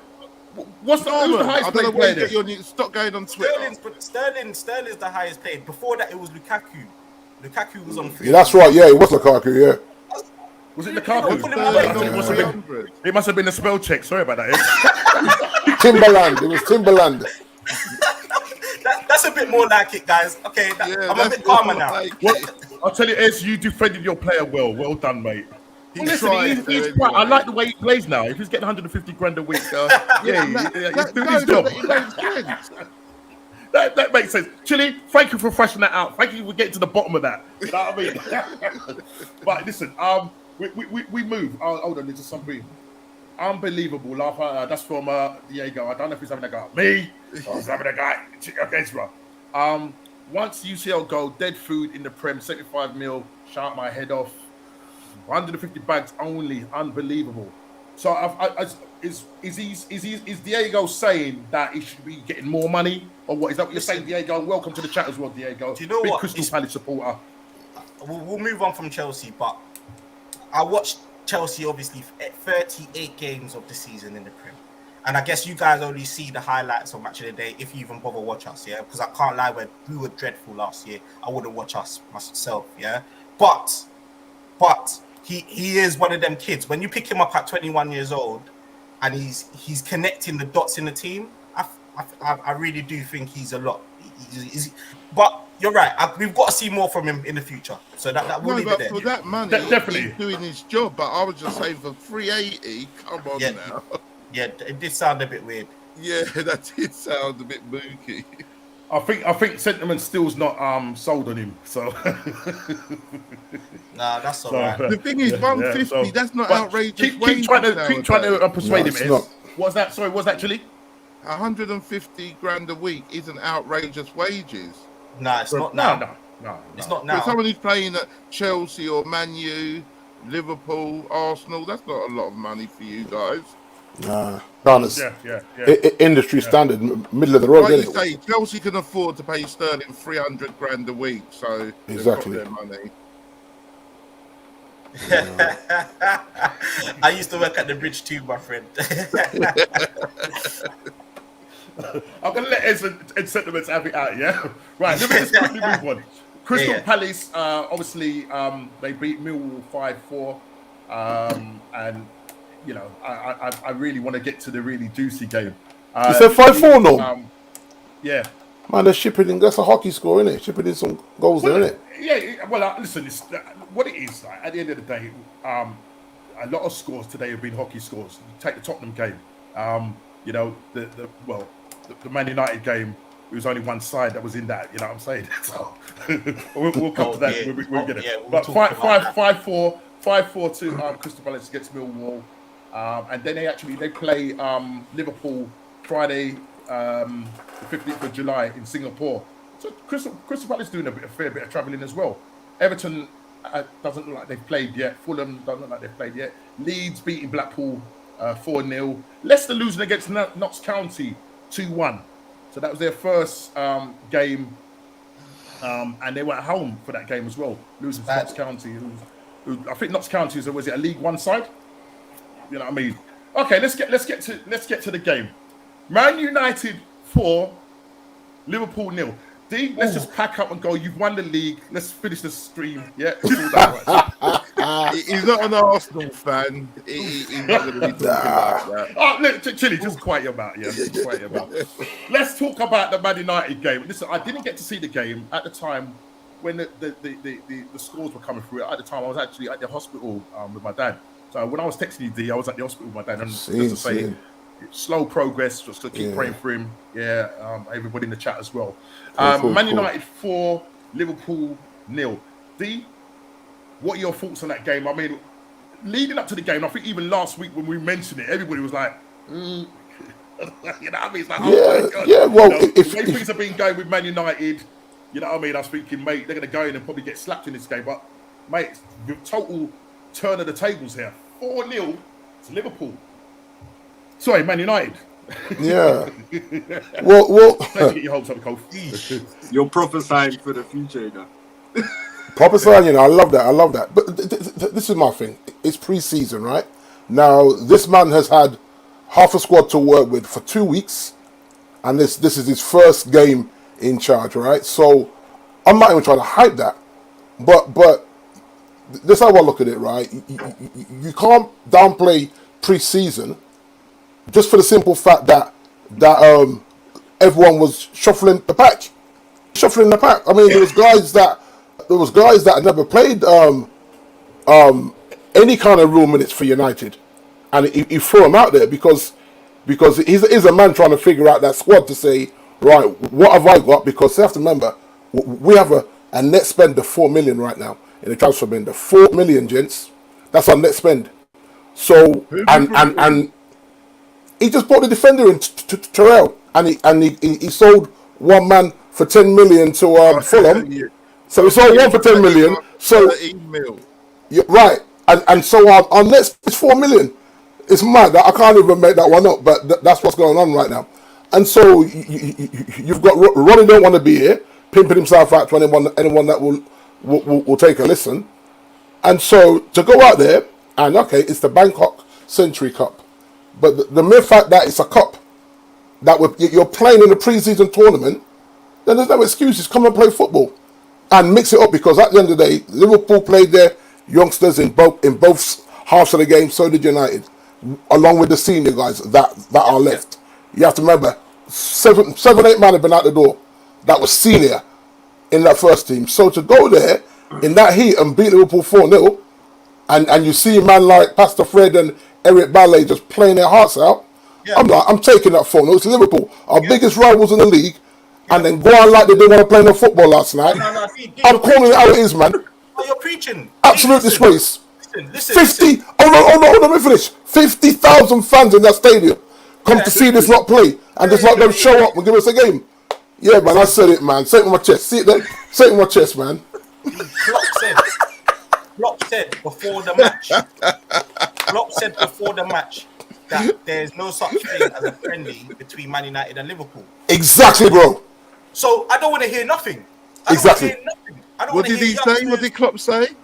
who's the Norman, I highest don't know paid where player? you get your stop going on Twitter. Sterling's the highest paid. Before that, it was Lukaku. Lukaku was on 3. Yeah, that's right. Yeah, it was Lukaku. Yeah. Was it You know, Lukaku? put him away. Sterling on 300. It must have been a spell check. Sorry about that. Timberland. It was Timberland. That's a bit more like it, guys. Okay, Yeah, I'm a that's bit calmer more now. like Well, it. I'll tell you, Ez, you defended your player well. Well done, mate. He Well, listen, tried he's to quite, I anyway. like the way he plays now. If he's getting 150 grand a week, he's doing his job. It makes sense. That makes sense. Chili, thank you for fleshing that out. Thank you for getting to the bottom of that. You know what I mean? But listen, we move. Hold on, there's just something unbelievable. Laugh. That's from Diego. I don't know if he's having a go at me or he's having a go at Ezra. Once UCL go, dead food in the Prem, 75 mil, shout my head off. 150 bags only, unbelievable. So is Diego saying that he should be getting more money, or what? Is that what you're saying, Diego? Welcome to the chat as well, Diego. Do you know Big what? Crystal Palace supporter. We'll move on from Chelsea, but I watched Chelsea obviously 38 games of the season in the Prem, and I guess you guys only see the highlights of Match of the Day if you even bother watch us, yeah. Because I can't lie, we were dreadful last year. I wouldn't watch us myself, yeah. But he is one of them kids. When you pick him up at 21 years old, and he's connecting the dots in the team, I really do think he's a lot. But you're right. We've got to see more from him in the future. So that will No, leave it but there. for that money, Definitely. he's doing his job. But I was just saying for 380, come on Yeah. now. Yeah, it did sound a bit weird. Yeah, that did sound a bit mooky. I think sentiment still's not sold on him. So Nah, that's all So, right. The thing is, Yeah, 150, so- that's not but outrageous. keep trying to persuade No, him. it's Ez. not. What's that? Sorry, what's that, Chili? 150 grand a week isn't outrageous wages. Nah, it's not No, now. no. It's not For now. someone who's playing at Chelsea or Man U, Liverpool, Arsenal, that's not a lot of money for you guys. Honest. Yeah. Industry standard, middle of the road. Like Isn't you it? say, Chelsea can afford to pay Sterling 300 grand a week, so they've Exactly. got their money. I used to work at the bridge too, my friend. I'm gonna let Ed sentiments have it out, yeah. Right, let me just quickly move on. Crystal Yeah. Palace, obviously, they beat Millwall 5-4, and you know, I really want to get to the really juicy game. You said 5-4, no? Yeah. Man, they're shipping in. That's a hockey score, isn't it? Shipping in some goals there, isn't it? Yeah. Well, listen, it's, what it is. Like, at the end of the day, a lot of scores today have been hockey scores. Take the Tottenham game. You know, the Man United game. It was only one side that was in that. You know what I'm saying? So we'll come to that. Yeah. We'll get it. Yeah, we'll But talk about that. 5-4 to Crystal Palace against Millwall, and then they play Liverpool Friday, the 15th of July in Singapore. So Crystal Palace doing a fair bit of travelling as well. Everton doesn't look like they've played yet. Fulham doesn't look like they've played yet. Leeds beating Blackpool 4-0. Leicester losing against Notts County 2-1. So that was their first game, and they were at home for that game as well, losing to Notts County. Who I think Notts County was it a League One side? You know what I mean? Okay, let's get to the game. Man United 4, Liverpool 0. D, let's just pack up and go. You've won the league. Let's finish the stream. Yeah, it's all that right. He's not an Arsenal fan. He's not going to be talking about that. Oh, look, Chili, just quiet your mouth. Yeah, just quiet your mouth. Let's talk about the Man United game. Listen, I didn't get to see the game at the time when the scores were coming through. At the time, I was actually at the hospital with my dad. So when I was texting you, D, I was at the hospital with my dad. And just to say, slow progress, just to keep praying for him. Yeah, everybody in the chat as well. Man United 4, Liverpool 0. D, what are your thoughts on that game? I mean, leading up to the game, I think even last week when we mentioned it, everybody was like, you know what I mean? It's like, oh my God. Yeah, well, the way things have been going with Man United, you know what I mean? I was thinking, mate, they're going to go in and probably get slapped in this game. But, mate, the total turn of the tables here. 4-0 to Liverpool. Sorry, Man United. Yeah. well. Let's get your hopes up, Cole. You're prophesying for the future, you know. Proper sign, I love that. But this is my thing. It's pre-season, right? Now, this man has had half a squad to work with for 2 weeks, and this is his first game in charge, right? So, I'm not even trying to hype that, but this is how I look at it, right? You can't downplay pre-season just for the simple fact that everyone was shuffling the pack. I mean, there was guys that had never played any kind of real minutes for United, and he threw them out there because he's a man trying to figure out that squad to say, right, what have I got? Because you have to remember, we have a net spend of 4 million right now in the transfer window. 4 million, gents. That's our net spend. So and he just bought the defender in Terrell, and he sold one man for 10 million to Fulham. So we sold one for 10 million. So yeah, right, and so our net is 4 million. It's mad. I can't even make that one up, but that's what's going on right now. And so you've got Ronnie don't want to be here, pimping himself out to anyone that will take a listen. And so to go out there and it's the Bangkok Century Cup, but the mere fact that it's a cup that you're playing in a pre-season tournament, then there's no excuses. Come and play football and mix it up, because at the end of the day, Liverpool played their youngsters in both halves of the game. So did United, along with the senior guys that are left. You have to remember, 7-8 men have been out the door that was senior in that first team. So to go there in that heat and beat Liverpool 4-0, and you see a man like Pastor Fred and Eric Ballet just playing their hearts out, I'm taking that 4-0. It's Liverpool, our biggest rivals in the league, and then go on like they didn't want to play no football last night. I'm calling it how it is, man. Oh, you're preaching. Absolute disgrace. Listen. 50. Oh no, let me finish. 50,000 fans in that stadium come to see this lot play, and just let them show up and give us a game. Yeah, man, I said it, man. Say it with my chest. See it there? Say it with my chest, man. Klopp said before the match. That there's no such thing as a friendly between Man United and Liverpool. Exactly, bro. So I don't want to hear nothing. Exactly. What did he say? What did Klopp say?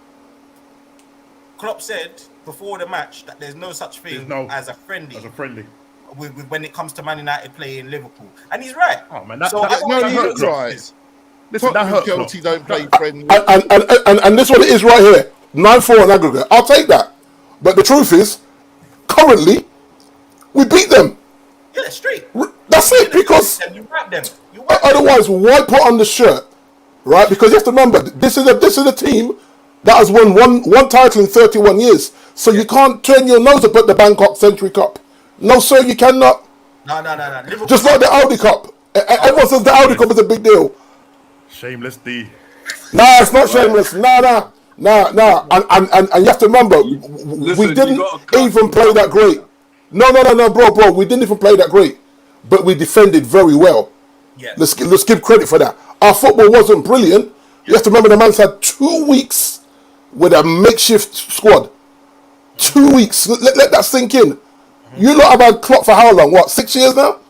Klopp said before the match that there's no such thing as a friendly. With when it comes to Man United playing Liverpool, and he's right. Oh man, he's right. Listen, that hurt. Chelsea don't play friendly. And this is what it is right here. 9-4 on aggregate. I'll take that. But the truth is, currently, we beat them. Yeah, straight. That's it, because you wrap them. Otherwise, why put on the shirt, right? Because you have to remember, this is a team that has won one title in 31 years. So you can't turn your nose up at the Bangkok Century Cup. No, sir, you cannot. No. Just like the Audi Cup. Everyone says the Audi Cup is a big deal. Shameless D. Nah, it's not shameless. Nah. And you have to remember, we didn't even play that great. No, bro. We didn't even play that great, but we defended very well. Yeah. Let's give credit for that. Our football wasn't brilliant. You have to remember, the man's had 2 weeks with a makeshift squad. 2 weeks. Let that sink in. You lot have had Klopp for how long? What, 6 years now?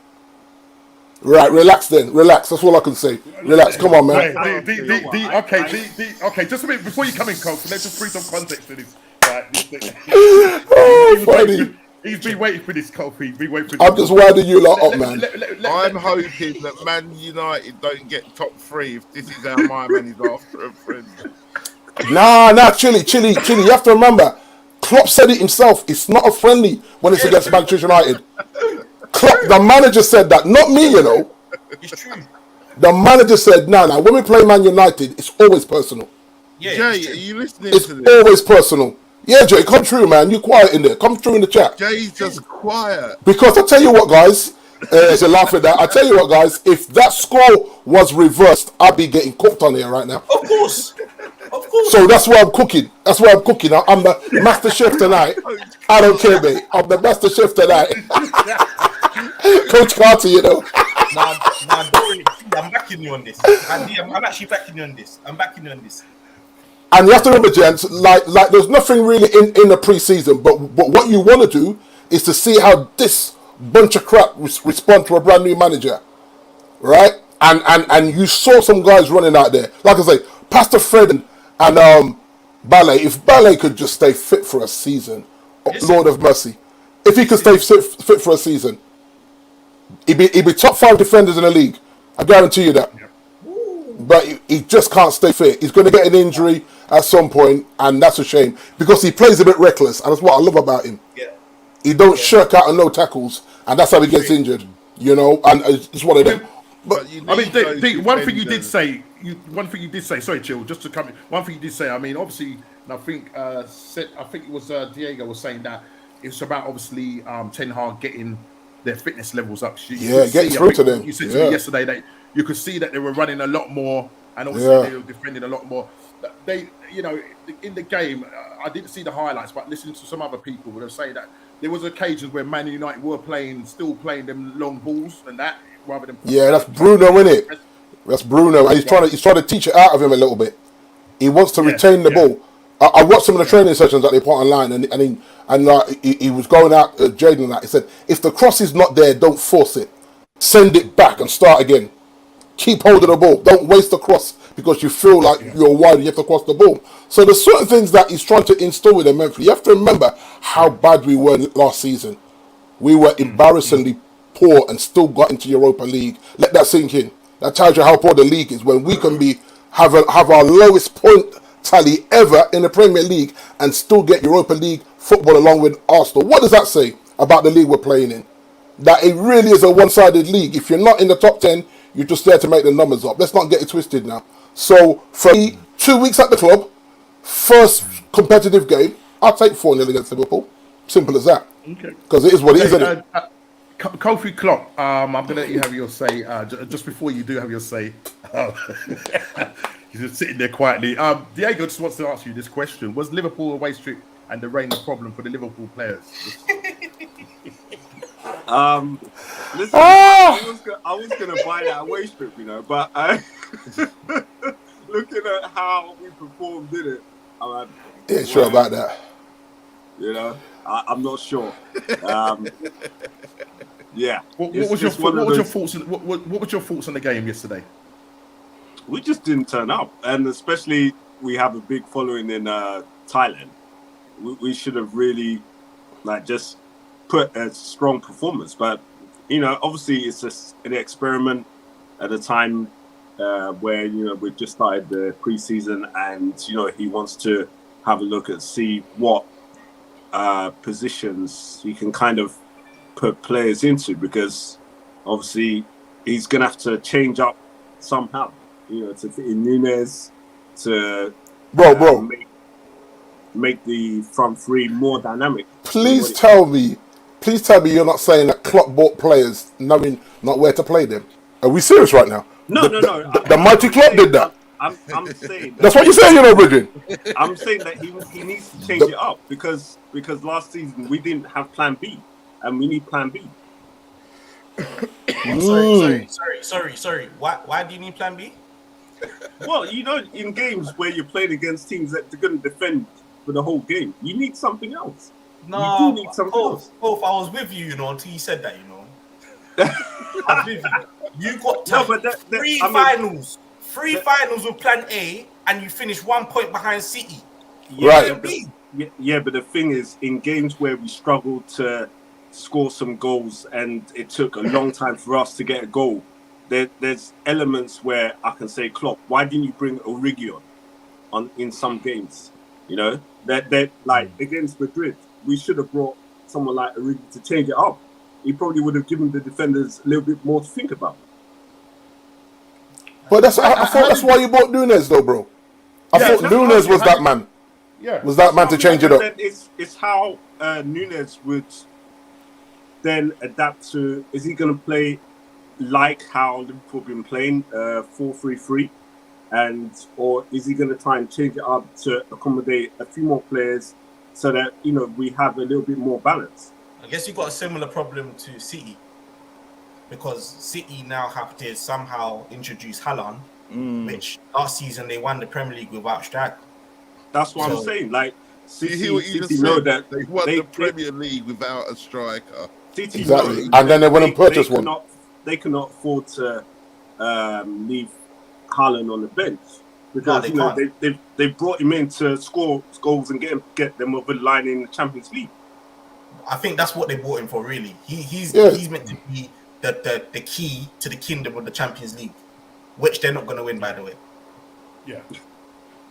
Right, relax then. Relax. That's all I can say. Relax. Come on, man. Okay. Just a minute before you come in, Coach. Let's just bring some context to this. Right. Oh, funny. He's been waiting for this, Kofi. He's been waiting for this. I'm just winding you lot up, man. I'm hoping that Man United don't get top 3 if this is how my man is after a friend. Nah, Chili. You have to remember, Klopp said it himself. It's not a friendly when it's against Manchester United. Klopp, the manager said that, not me, you know. It's true. The manager said, no, when we play Man United, it's always personal. Yeah, Jay, it's are true. you listening It's to this? always personal. Yeah, Jay, come through, man. You quiet in there. Come through in the chat. Jay's just quiet. Because I tell you what, guys, as you laugh at that, I tell you what, guys, if that score was reversed, I'd be getting cooked on here right now. Of course. So that's why I'm cooking. That's why I'm cooking. I'm the master chef tonight. I don't care, mate. I'm the master chef tonight. Coach Carter, you know. Nah, don't worry. I'm backing you on this. I'm actually backing you on this. I'm backing you on this. And you have to remember, gents, like there's nothing really in the pre-season, but what you want to do is to see how this bunch of crap respond to a brand new manager, right? And you saw some guys running out there. Like I say, Pastor Fred and Ballet. If Ballet could just stay fit for a season, Lord of mercy. If he could stay fit for a season, he'd be top 5 defenders in the league. I guarantee you that. But he just can't stay fit. He's going to get an injury at some point, and that's a shame because he plays a bit reckless, and that's what I love about him. Yeah. He don't shirk out on no tackles, and that's how he gets injured. You know, and it's one of them. But I mean, one thing you did say. Sorry, Chill. Just to come. One thing you did say. I mean, obviously, and I think it was Diego was saying that it's about obviously Ten Hag getting their fitness levels up. Getting through to them. You said to me yesterday that you could see that they were running a lot more, and obviously they were defending a lot more. They, you know, in the game, I didn't see the highlights, but listening to some other people would have said that there was occasions where Man United were still playing them long balls and that rather than. Yeah, that's Bruno, isn't it? That's Bruno, and he's trying to teach it out of him a little bit. He wants to retain the ball. I watched some of the training sessions that they put online, and he was going out Jaden and that. He said, if the cross is not there, don't force it. Send it back and start again. Keep hold of the ball. Don't waste the cross because you feel like you're wide and you have to cross the ball. So there's certain things that he's trying to instill with them. You have to remember how bad we were last season. We were embarrassingly poor and still got into Europa League. Let that sink in. That tells you how poor the league is when we can have our lowest point tally ever in the Premier League and still get Europa League football along with Arsenal. What does that say about the league we're playing in? That it really is a one-sided league. If you're not in the top 10, you're just there to make the numbers up. Let's not get it twisted now. So for me, 2 weeks at the club, first competitive game, I'll take 4-0 against Liverpool. Simple as that. Okay. Because it is what it is, isn't it? Kofi Klopp, I'm going to let you have your say. Just before you do have your say, he's just sitting there quietly. Diego just wants to ask you this question. Was Liverpool away trip and the rain a problem for the Liverpool players? Listen, I was gonna buy that away strip, you know, but looking at how we performed in it, I'm like, yeah, sure about that. You know, I'm not sure. Yeah. What was your thoughts? What was your thoughts on the game yesterday? We just didn't turn up, and especially we have a big following in Thailand. We should have really just put a strong performance, but you know, obviously it's just an experiment at a time where we've just started the pre-season, and he wants to have a look at see what positions he can kind of put players into, because obviously he's gonna have to change up somehow, to fit in Nunes, to make the front three more dynamic. Please tell me you're not saying that Klopp bought players knowing not where to play them. Are we serious right now? No. The mighty Klopp did that. I'm saying that's what you're saying, Bridget. I'm saying that he needs to change it up because last season we didn't have Plan B, and we need Plan B. Sorry. Why do you need Plan B? Well, in games where you're playing against teams that are going to defend for the whole game, you need something else. No, you do need something else. I was with you, until you said that, I was with you. You got three finals with Plan A, and you finished 1 point behind City. Right. But the thing is, in games where we struggled to score some goals and it took a long time for us to get a goal, there's elements where I can say, Klopp, why didn't you bring Origi on in some games? You know, that like against Madrid, we should have brought someone like Origi to change it up. He probably would have given the defenders a little bit more to think about. But I thought that's why you bought Nunes, though, bro. I thought Nunes was that man. Yeah. Was that man to change it up? It's how Nunes would then adapt to. Is he going to play like how Liverpool been playing 4-3-3, or is he going to try and change it up to accommodate a few more players so that we have a little bit more balance? I guess you've got a similar problem to City, because City now have to somehow introduce Haaland, which last season they won the Premier League without striker. That's what I'm saying. Like, You hear what you City just know said? that They won the Premier League without a striker. City Exactly. know And then they went and purchased one. They cannot afford to leave Haaland on the bench because No, they they've brought him in to score goals and get them over the line in the Champions League. I think that's what they bought him for, really. He's meant to be the key to the kingdom of the Champions League, which they're not going to win, by the way. Yeah.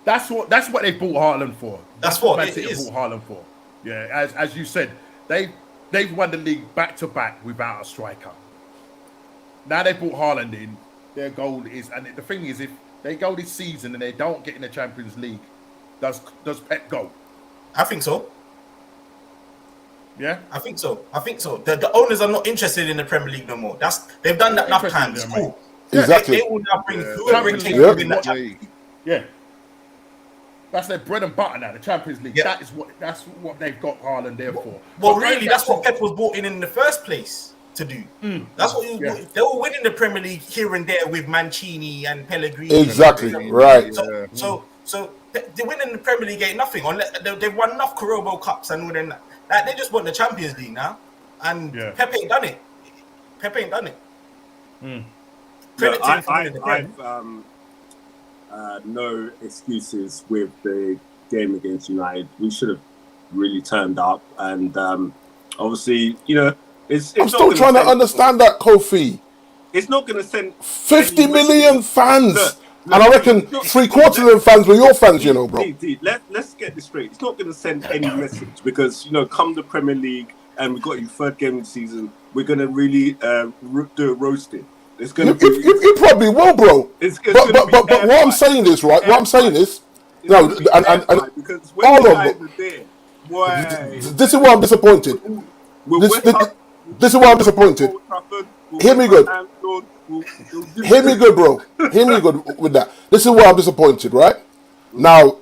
That's what they bought Haaland for. That's what Man it City is. bought Haaland for. Yeah, as you said, they've won the league back to back without a striker. Now they brought Haaland in. Their goal is, and the thing is, if they go this season and they don't get in the Champions League, does Pep go? I think so. Yeah, I think so. The owners are not interested in the Premier League no more. They've done that enough Interested in times. them, Cool. Exactly. They will now bring whoever it Champions takes League. to win that Champions League. yeah. That's their bread and butter now. The Champions League. Yeah. That's what they've got Haaland there for. Well, But really, that's what Pep was brought in the first place to do. That's what they were winning the Premier League here and there with Mancini and Pellegrini. Exactly. Right. So they're winning the Premier League ain't nothing. They've won enough Carabao Cups and all that. Like, they just want the Champions League now, and Pep ain't done it. Credit to him for winning the Premier. I've no excuses with the game against United. We should have really turned up, and obviously, it's. I'm still trying to understand that, Kofi. It's not going to send 50 million fans. Look, And I reckon 3/4 of them fans were your fans, bro. Let's get this straight. It's not going to send any message because, come the Premier League and we've got your third game of the season, we're going to really do a roasting. It's going to be. You probably will, bro. But what I'm saying is, right? What I'm saying is, no, and because when hold the on, guys bro. are there, why? This is why I'm disappointed. This is why I'm disappointed. Hear me good. Hear me good, bro. Hear me good with that. This is why I'm disappointed, right? Now,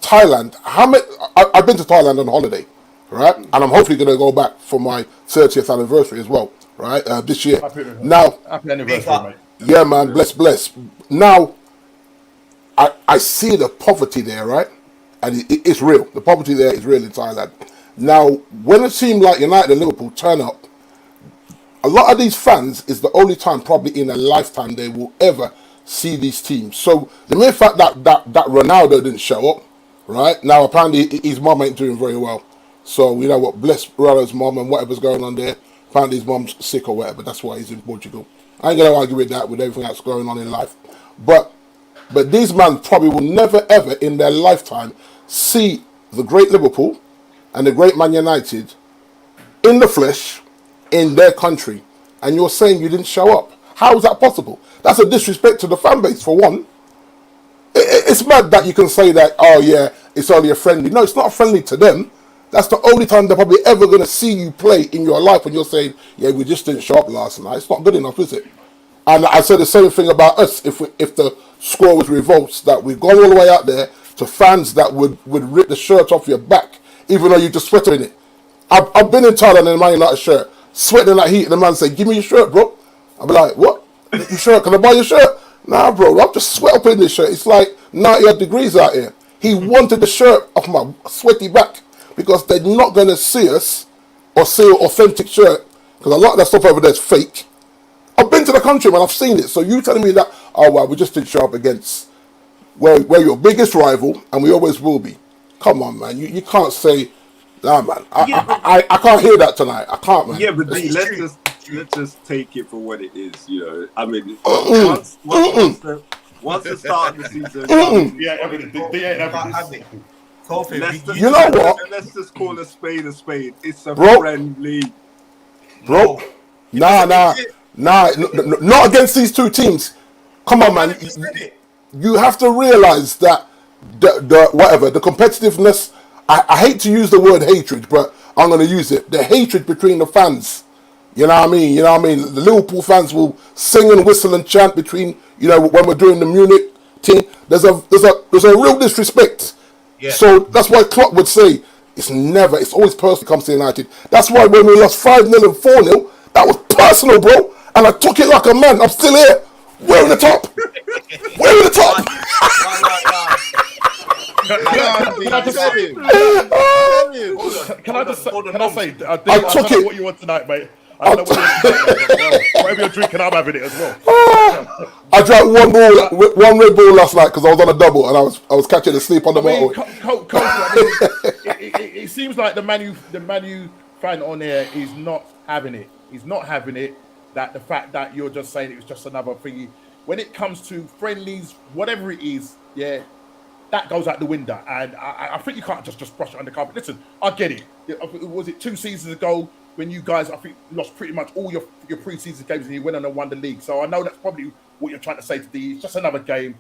Thailand. I've been to Thailand on holiday, right? And I'm hopefully going to go back for my 30th anniversary as well, right? This year. Now, happy anniversary, mate. yeah, man. Bless. Now, I see the poverty there, right? And it's real. The poverty there is real in Thailand. Now, when a team like United and Liverpool turn up, a lot of these fans is the only time probably in a lifetime they will ever see these teams. So the mere fact that Ronaldo didn't show up, right? Now apparently his mum ain't doing very well. So you know what, bless Ronaldo's mum and whatever's going on there. Apparently his mum's sick or whatever. That's why he's in Portugal. I ain't gonna argue with that with everything that's going on in life. But these men probably will never ever in their lifetime see the great Liverpool and the great Man United in the flesh in their country, and you're saying you didn't show up. How is that possible? That's a disrespect to the fan base, for one. It's mad that you can say that, oh yeah, it's only a friendly. No, it's not friendly to them. That's the only time they're probably ever going to see you play in your life when you're saying, yeah, we just didn't show up last night. It's not good enough, is it? And I said the same thing about us. If the score was revolts, that we've gone all the way out there to fans that would rip the shirt off your back, even though you just sweater in it. I've been in Thailand in a Man United shirt, sweating in that heat, and the man say, give me your shirt, bro. I'll be like, what? Your shirt? Can I buy your shirt? Nah, bro, I'm just sweat up in this shirt. It's like 90 odd degrees out here. He wanted the shirt off my sweaty back because they're not going to see us or see an authentic shirt because a lot of that stuff over there is fake. I've been to the country, man. I've seen it. So you telling me that, oh, well, we just didn't show up against where your biggest rival, and we always will be. Come on, man. You can't say, nah, man. I can't hear that tonight. I can't, man. Yeah, but It's let's true. just take it for what it is. You know, I mean, once the start of the season comes, Yeah, evidence. They ain't Can't have evidence. it. Kofi, You know what? Let's just call a spade a spade. It's a Bro. friendly. Bro. Nah. Not against these two teams. Come on, man. You have to realize that the competitiveness. I hate to use the word hatred, but I'm going to use it. The hatred between the fans. You know what I mean? The Liverpool fans will sing and whistle and chant between. When we're doing the Munich team. There's a real disrespect. Yeah. So that's why Klopp would say it's always personal comes to United. That's why when we lost 5-0 and 4-0, that was personal, bro. And I took it like a man. I'm still here. We're in the top. We're in the top. Can I just say, Hold on. can I say, I took don't know it. what you want tonight, mate. I don't know what you want tonight, as well. Whatever you're drinking, I'm having it as well. I drank one Red Bull last night because I was on a double and I was catching a sleep on the I mean, motorway. it seems like the Man U fan on there is not having it. He's not having it. That the fact that you're just saying it was just another thingy. When it comes to friendlies, whatever it is, yeah, that goes out the window. And I think you can't just brush it under the carpet. Listen, I get it. Was it 2 seasons ago when you guys, I think, lost pretty much all your pre-season games and you went on and won the league? So I know that's probably what you're trying to say to D. It's just another game.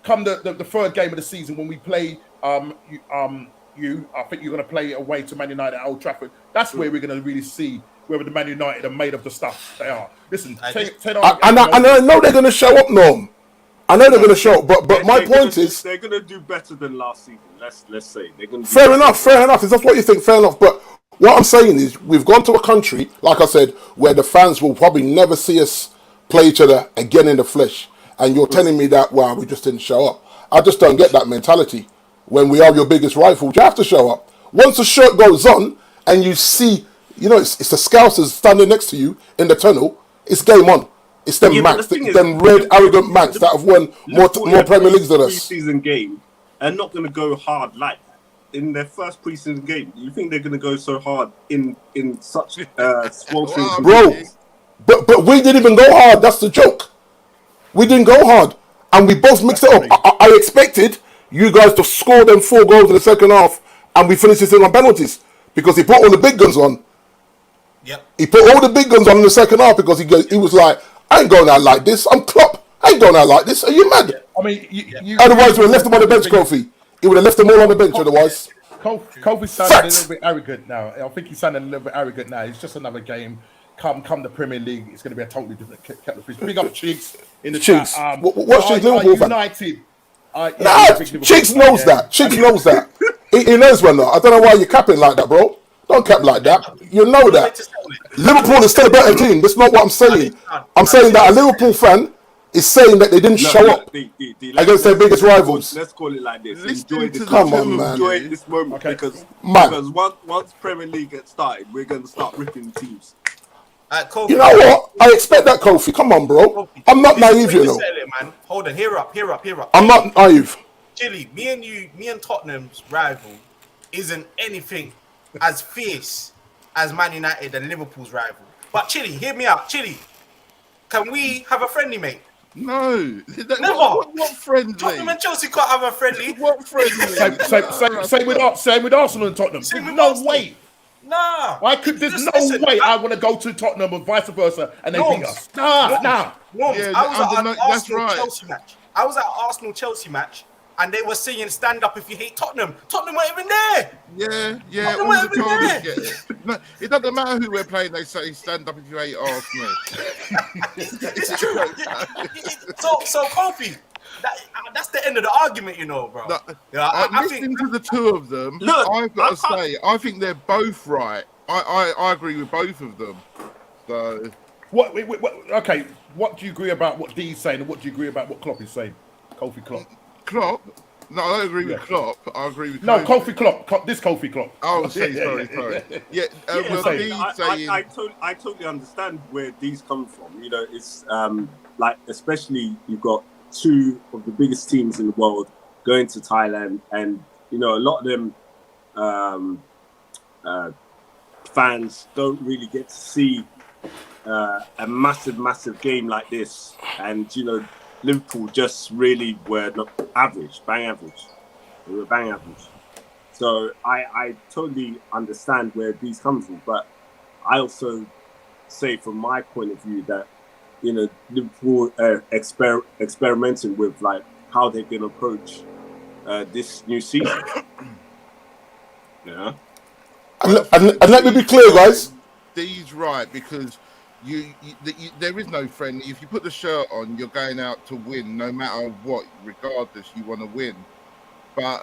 Come the third game of the season when we play I think you're going to play away to Man United at Old Trafford. That's where we're going to really see whether the Man United are made of the stuff they are. Listen, I know they're going to show up, Norm. I know they're going to show up, but my point is they're going to do better than last season. Let's say they're going to. Fair enough. If that's what you think, fair enough. But what I'm saying is, we've gone to a country, like I said, where the fans will probably never see us play each other again in the flesh. And you're telling me that, well, we just didn't show up. I just don't get that mentality. When we are your biggest rival, you have to show up. Once the shirt goes on and you see, it's the Scousers standing next to you in the tunnel, it's game on. It's them Max, them red, arrogant Max that have won more Premier Leagues than us. Pre-season game are not going to go hard like that. In their first pre-season game, you think they're going to go so hard in such sweltering bro? But we didn't even go hard. That's the joke. We didn't go hard, and we both mixed it up. I expected you guys to score them 4 goals in the second half, and we finished this thing on penalties because he put all the big guns on. Yep. He put all the big guns on in the second half because he was like, I ain't going out like this. I'm Klopp. I ain't going out like this. Are you mad? I mean, otherwise, we would have left him on the bench, Kofi. He would have left them all on the bench otherwise. Kofi's sounding a little bit arrogant now. I think he's sounding a little bit arrogant now. It's just another game. Come the Premier League, it's going to be a totally different kettle of fish. Big up Cheeks in the Cheeks. chat. What's Cheeks Liverpool fan? United. Cheeks knows that. Cheeks knows that. He knows we're not. I don't know why you're capping like that, bro. Don't cap like that. You know that. Liverpool is still a better team. That's not what I'm saying. I'm saying that a Liverpool fan is saying that they didn't show up against their biggest rivals. Let's call it like this. Enjoy this moment because once Premier League gets started, we're going to start ripping teams. You know what? I expect that, Kofi. Come on, bro. I'm not naive, you know. Man. Hold on, hear up. I'm not naive. Chilly, me and Tottenham's rival isn't anything as fierce as Man United and Liverpool's rival. But Chilly, hear me out. Chilly, can we have a friendly, mate? No. Never. What friendly? Tottenham and Chelsea can't have a friendly. What friendly? Same with Arsenal and Tottenham. No way. Nah. There's no way I want to go to Tottenham and vice versa and they beat us. Nah. Yeah, I was at an Arsenal-Chelsea match. I was at an Arsenal-Chelsea match and they were singing "Stand Up If You Hate Tottenham." Tottenham weren't even there. Yeah. All the time get it. No, it doesn't matter who we're playing. They say "Stand up if you hate Arsenal." It's true. So Kofi, that's the end of the argument, you know, bro. No, I listening think to the two of them, I've got to say, I think they're both right. I agree with both of them. So, okay, what do you agree about what D's saying, and what do you agree about what Klopp is saying? Kofi Klopp. Klopp? No, I don't agree with Klopp. I agree with Kofi Klopp. This Kofi Klopp. Oh, sorry. Yeah, I totally understand where D's come from. You know, it's like especially you've got 2 of the biggest teams in the world going to Thailand, and you know a lot of them fans don't really get to see a massive game like this, and Liverpool just really were not average, bang average. They were bang average. So I totally understand where these come from, but I also say from my point of view that Liverpool experimenting with like how they're going to approach this new season. Yeah. And let me be clear, guys. Dee's right, because there is no friendly. If you put the shirt on, you're going out to win, no matter what. Regardless, you want to win. But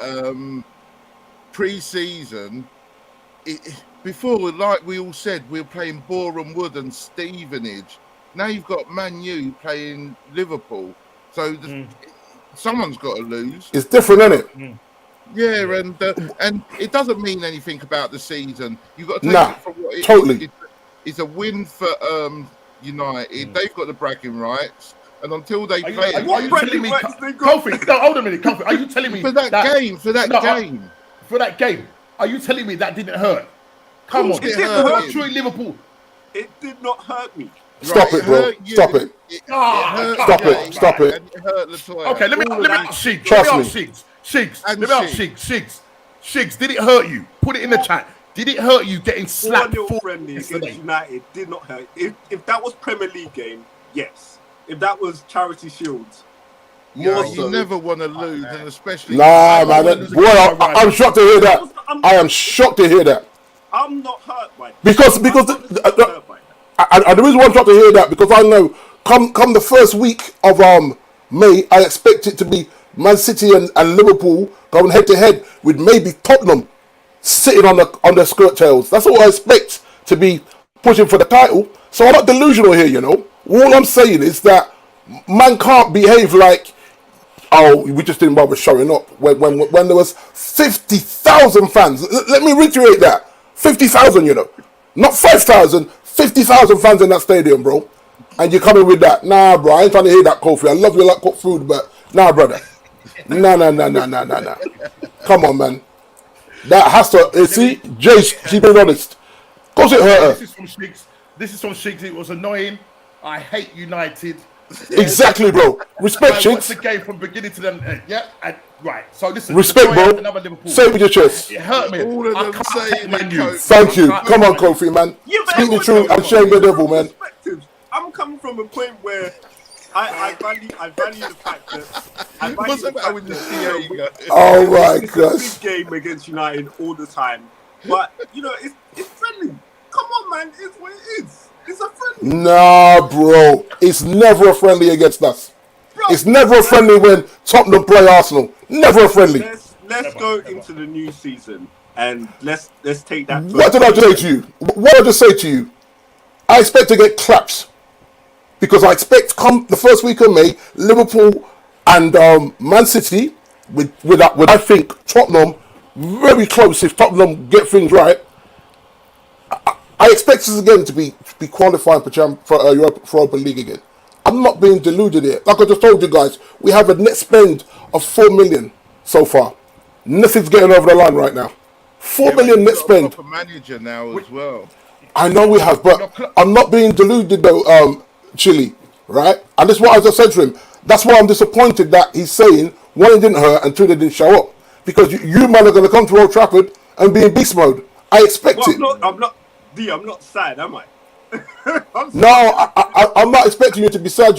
pre-season, before, like we all said, we were playing Boreham Wood and Stevenage. Now you've got Man U playing Liverpool, so someone's got to lose. It's different, isn't it? Yeah, and it doesn't mean anything about the season. You've got to take it for what it totally. is. It's a win for United. They've got the bragging rights, and until they play, are you telling me, Kofi? No, hold a minute, Kofi. Are you telling me for that game? Are you telling me that didn't hurt? Come on, it didn't hurt you. Liverpool. It did not hurt me. Stop it, bro. Stop it. Stop it. And it hurt Latoya. Okay, let me ask Shiggs. Trust me. Shiggs, did it hurt you? Put it in the chat. Did it hurt you getting slapped? 4-0 friendly against United did not hurt. If that was Premier League game, yes. If that was Charity Shields, more so. You never want to lose, and especially man. Boy, I'm shocked to hear that. I am shocked to hear that. I'm not hurt by that. Because and the reason why I'm shocked to hear that, because I know come the first week of May, I expect it to be Man City and Liverpool going head to head with maybe Tottenham sitting on their skirt tails. That's what I expect to be pushing for the title. So I'm not delusional here, All I'm saying is that man can't behave like, we just didn't bother showing up when there was 50,000 fans. Let me reiterate that. 50,000, not 5,000, 50,000 fans in that stadium, bro. And you're coming with that. Nah, bro, I ain't trying to hear that, Kofi. I love you like cooked food, but nah, brother. Nah. Come on, man. That has to, see, Jace, she's being honest. Of course it hurt her. This is from Shiggs. It was annoying. I hate United. Exactly, bro. Respect, Shiggs. Watch the game from beginning to them. Right. So listen. Respect, bro. Say it with your chest. It hurt me. All of them saying Thank you. Come on, Kofi, man. Speak the truth and shame the devil, man. I'm coming from a point where I value the fact that oh my gosh. It's a big game against United all the time, but it's friendly. Come on, man, it's what it is. It's a friendly. Nah, bro, it's never a friendly against us. Bro, it's never a friendly when Tottenham play Arsenal. Never a friendly. Let's go into the new season and let's take that. What did I just say to you? What did I just say to you? I expect to get claps. Because I expect come the first week of May, Liverpool and Man City with I think Tottenham very close if Tottenham get things right. I expect us again to be qualifying for Europa League again. I'm not being deluded here. Like I just told you guys, we have a net spend of 4 million so far. Nothing's getting over the line right now. 4 million net spend. A manager now as well. I know we have, but I'm not being deluded though. Chile, right? And that's what I just said to him. That's why I'm disappointed that he's saying one, it didn't hurt, and two, they didn't show up. Because you man are going to come to Old Trafford and be in beast mode. I expect it. I'm not sad, am I? No, I'm not expecting you to be sad,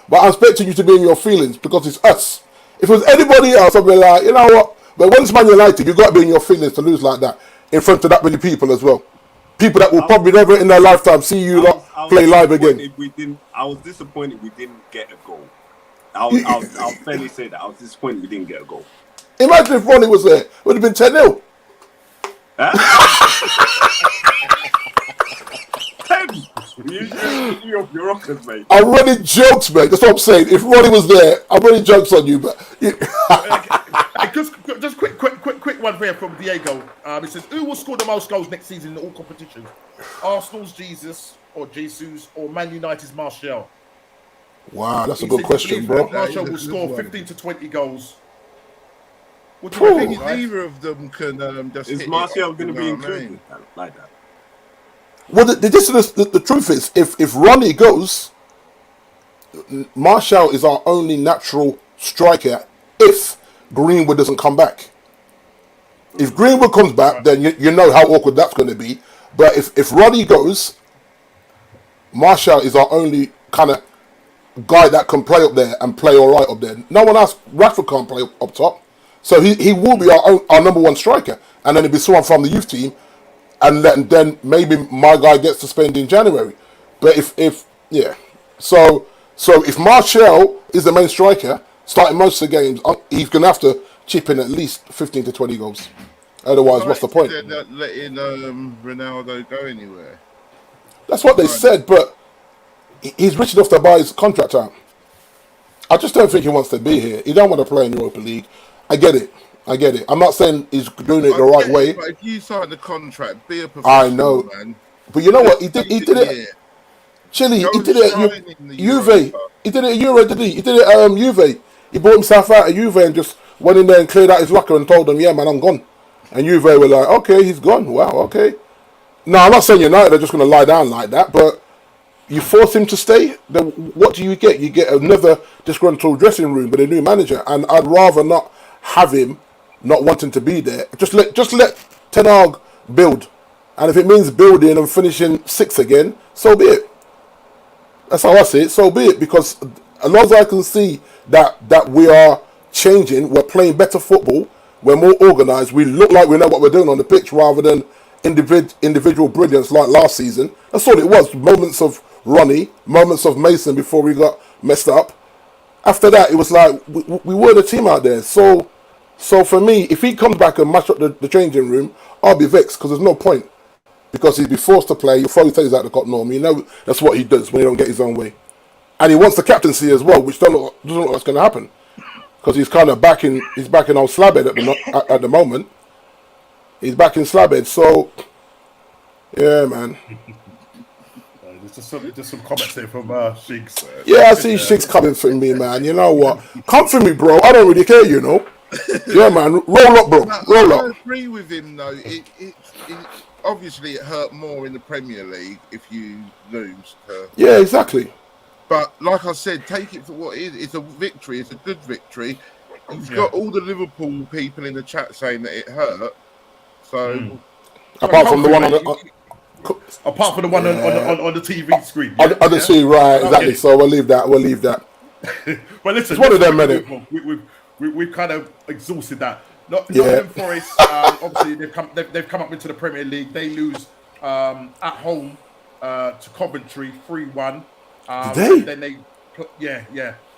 but I'm expecting you to be in your feelings because it's us. If it was anybody else, I'd be like, you know what? But when it's Man United, you've got to be in your feelings to lose like that in front of that many people as well. People that will probably never in their lifetime see you play live again. I was disappointed we didn't get a goal. I'll fairly say that. I was disappointed we didn't get a goal. Imagine if Ronnie was there. It would have been 10-0. 10? You're rockers, mate. I'm running jokes, mate. That's what I'm saying. If Ronnie was there, I'm running jokes on you. But just quick one here from Diego. It says, who will score the most goals next season in all competitions? Arsenal's Jesus or Man United's Martial? Wow, that's a good question, bro. Martial will score 15 to 20 goals. What do you I think, think guys? neither of them can just. Is hit it Martial off, going to you be know what I included mean? like that? Well, the truth is, if Ronnie goes, Martial is our only natural striker if Greenwood doesn't come back. If Greenwood comes back, then you know how awkward that's going to be. But if Ronnie goes, Martial is our only kind of guy that can play up there and play all right up there. No one else. Rashford can't play up top, so he will be our number one striker, and then it'll be someone from the youth team, and then maybe my guy gets suspended in January. But if if Martial is the main striker starting most of the games, he's gonna have to chip in at least 15 to 20 goals. Otherwise, what's the point? They're not letting Ronaldo go anywhere. That's what they said, but he's rich enough to buy his contract out. I just don't think he wants to be here. He don't want to play in Europa League. I get it. I'm not saying he's doing it the right way. But if you sign the contract, be a professional. I know. Man. But you know what? He did it. Chile, he did it at Juve. He did it at Euro, did he? He did it at Juve. He bought himself out of Juve and just went in there and cleared out his locker and told them, yeah, man, I'm gone. And Juve were like, okay, he's gone. Wow, okay. No, I'm not saying United are just going to lie down like that, but you force him to stay, then what do you get? You get another disgruntled dressing room with a new manager, and I'd rather not have him not wanting to be there. Just let Ten Hag build, and if it means building and finishing sixth again, so be it. That's how I see it. So be it, because as long as I can see that we are changing, we're playing better football, we're more organised, we look like we know what we're doing on the pitch rather than individual brilliance like last season. That's all it was. Moments of Ronnie, moments of Mason before we got messed up. After that, it was like we were the team out there. So for me, if he comes back and mash up the changing room, I'll be vexed because there's no point. Because he'd be forced to play. He'll throw his out the cop norm. You know that's what he does when he don't get his own way. And he wants the captaincy as well, which doesn't look like what's going to happen. Because he's kind of backing on Slabhead at the moment. He's backing Slabhead. So, yeah, man. Just some comments there from Shigs. Yeah, I see Shigs coming for me, man. You know what? Come for me, bro. I don't really care, you know. Yeah, man. Roll up, bro. Roll I up. agree with him, though. Obviously, it hurt more in the Premier League if you lose. Yeah, exactly. But like I said, take it for what it is. It's a victory. It's a good victory. You've got all the Liverpool people in the chat saying that it hurt. So, Apart from the one on the... Apart from the one on the TV screen. On the TV, right, exactly. So we'll leave that. But listen, it's one of them, innit? We've kind of exhausted that. Nottingham Forest, obviously they've come up into the Premier League. They lose at home to Coventry 3-1. Then they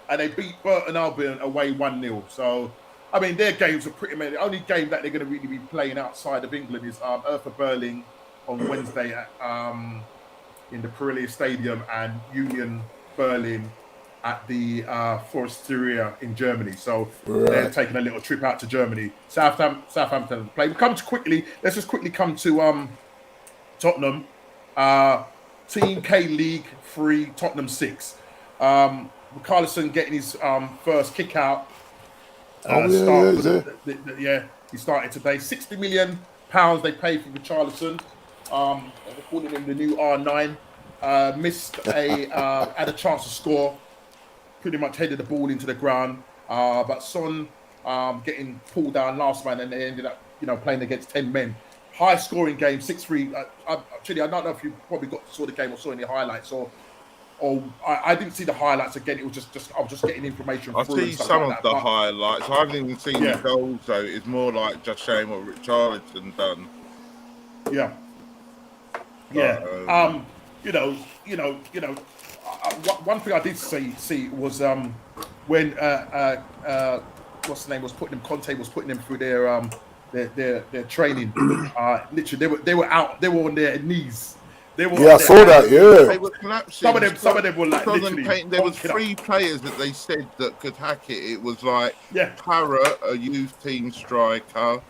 and they beat Burton Albion away 1-0. So I mean their games are pretty much the only game that they're going to really be playing outside of England is Hertha Berlin on Wednesday in the Pirelli Stadium and Union Berlin at the Foresteria in Germany. So they're taking a little trip out to Germany. Southampton play. Let's just quickly come to Tottenham. Team K League 3, Tottenham 6. Carlson getting his first kick out. He started today. £60 million they paid for Richarlison. They're calling him the new R9. Had a chance to score. Pretty much headed the ball into the ground. But Son getting pulled down last man, and they ended up, playing against 10 men. High scoring game, 6-3. Actually, I don't know if you probably saw the game or saw any highlights or I didn't see the highlights again. It was just I was just getting information. I see some of the highlights. I haven't even seen the goals though. It's more like just showing what Richarlison done. Yeah. One thing I did see was when what's the name was putting them. Conte was putting them through their training. Literally, they were out. They were on their knees. I saw that. Yeah, they were collapsing. Some of them were like literally. There was 3 players that they said that could hack it. It was like Parrott, a youth team striker.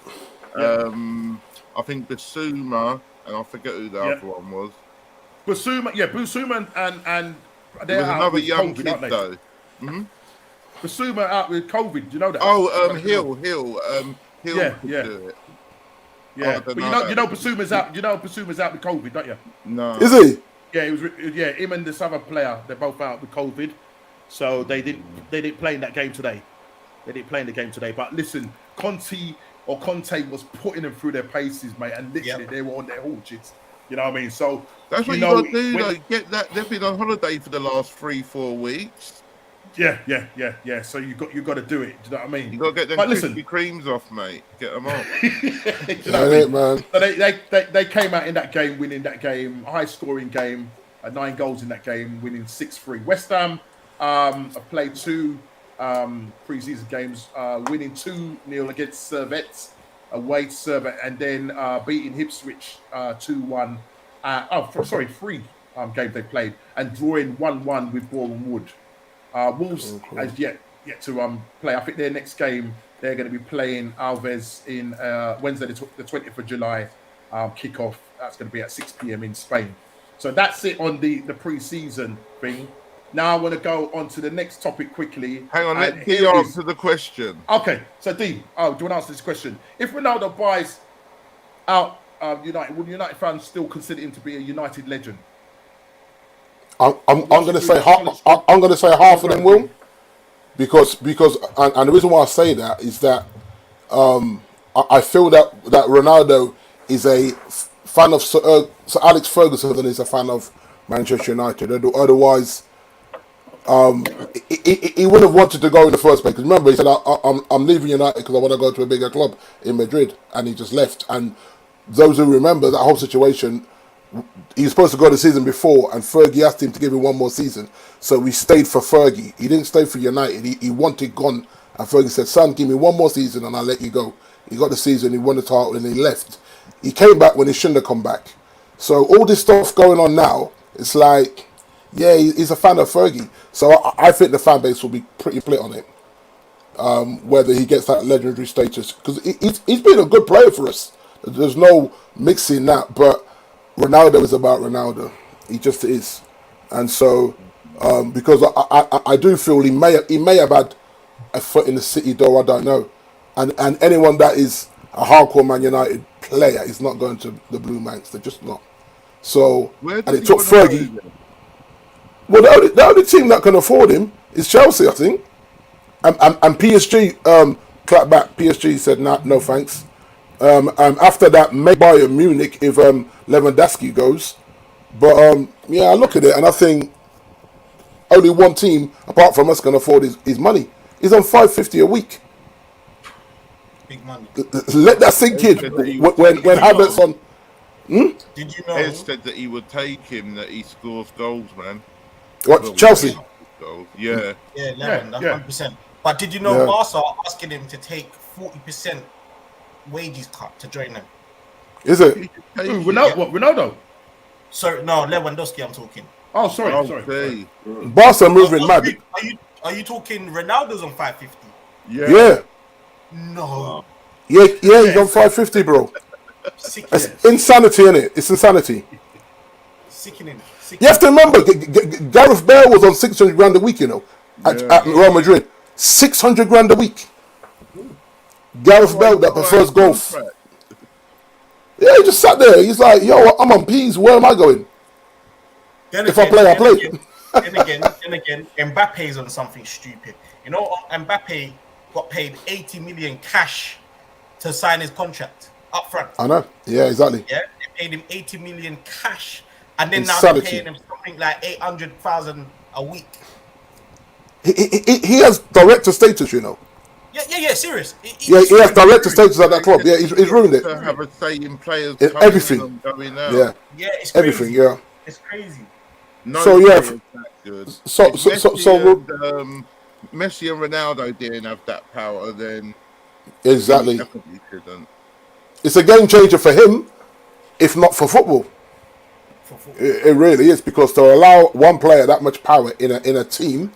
I think Basuma, and I forget who the other one was. Basuma, and There was another young COVID, kid though. Basuma out with COVID. Do you know that? Oh, Hill. Hill Yeah, could yeah. do it. Yeah, I don't but know you know, about Basuma's out. You know, Basuma's out with COVID, don't you? No. Is he? Yeah, it was. Yeah, him and this other player, they're both out with COVID, so they didn't play in that game today. They didn't play in the game today. But listen, Conte was putting them through their paces, mate, and literally they were on their haunches. You know what I mean? So That's what you got to do, though. Get that. They've been on holiday for the last 3-4 weeks. Yeah. So you got to do it. Do you know what I mean? You got to get them But listen, Krispy Kremes off, mate. Get them off. Do you know That what I mean? it, man. So they came out in that game, winning that game, high scoring game, 9 goals in that game, winning 6-3. West Ham have played 2 pre-season games, winning 2-0 against Servette, away to Servette, and then beating Ipswich 2-1. 3 games they played, and drawing 1-1 with Boreham Wood. Wolves has yet to play. I think their next game they're going to be playing Alves in Wednesday, the 20th of July, kickoff. That's going to be at 6 p.m. in Spain. So that's it on the pre-season thing. Now I want to go on to the next topic quickly. Hang on, And let D here is- answer the question. Okay, so D, do you want to answer this question? If Ronaldo buys out United, would United fans still consider him to be a United legend? I'm going to say half. I'm going to say half of them will, because and the reason why I say that is that I feel that Ronaldo is a fan of Sir Alex Ferguson than is a fan of Manchester United. Otherwise, he wouldn't have wanted to go in the first place. Because remember, he said, "I'm leaving United because I want to go to a bigger club in Madrid," and he just left. And those who remember that whole situation, he was supposed to go the season before, and Fergie asked him to give him one more season. So he stayed for Fergie. He didn't stay for United. He wanted gone, and Fergie said, "Son, give me one more season, and I'll let you go." He got the season, he won the title, and he left. He came back when he shouldn't have come back. So all this stuff going on now, it's like, yeah, he's a fan of Fergie. So I think the fan base will be pretty split on it, whether he gets that legendary status. Because he's been a good player for us. There's no mixing that, but Ronaldo is about Ronaldo. He just is. And so, because I do feel he may have had a foot in the city door, I don't know. And anyone that is a hardcore Man United player is not going to the Blue Manx. They're just not. So, Where and does it he took wanna go Fergie. then? Well, the only team that can afford him is Chelsea, I think. And PSG clapped back. PSG said, nah, no thanks. After that, maybe Bayern Munich if Lewandowski goes. But yeah, I look at it and I think only one team apart from us can afford his money. He's on $550 a week. Big money. Let that sink in. When Havertz on. Did you know? Ed said that he would take him, that he scores goals, man. What, Chelsea? Goals. Yeah. Yeah, 11, Yeah. 100%. But did you know Yeah. Barca are asking him to take 40% wages cut to join them? Is it? Who, Ronaldo? What, Ronaldo? Sorry, no, Lewandowski. I'm talking. Oh, sorry. Okay. Barca moving mad. Are you talking Ronaldo's on 550? Yeah. No. Yeah, he's on 550, bro. Sickening. It's insanity, innit? It's insanity. Sickening. You have to remember, Gareth Bale was on 600 grand a week, you know, at Real Madrid. 600 grand a week. Gareth Bale that prefers golf. Yeah, he just sat there. He's like, yo, I'm on peas. Where am I going? If I play, I play. Then again, Mbappe's on something stupid. You know, Mbappe got paid 80 million cash to sign his contract up front. I know. Yeah, exactly. Yeah, they paid him 80 million cash, and then now Insanity. they're paying him something like 800,000 a week. He has director status, you know. Yeah, serious. He has director status at that club. Yeah, he's ruined it. To have a say in players In coming everything. and going out. Yeah, Yeah, it's crazy. everything. Yeah. It's crazy. No So, yeah, player's that good. So If Messi and Ronaldo didn't have that power, then exactly. he definitely couldn't. It's a game changer for him, if not for football. It really is, because to allow one player that much power in a team,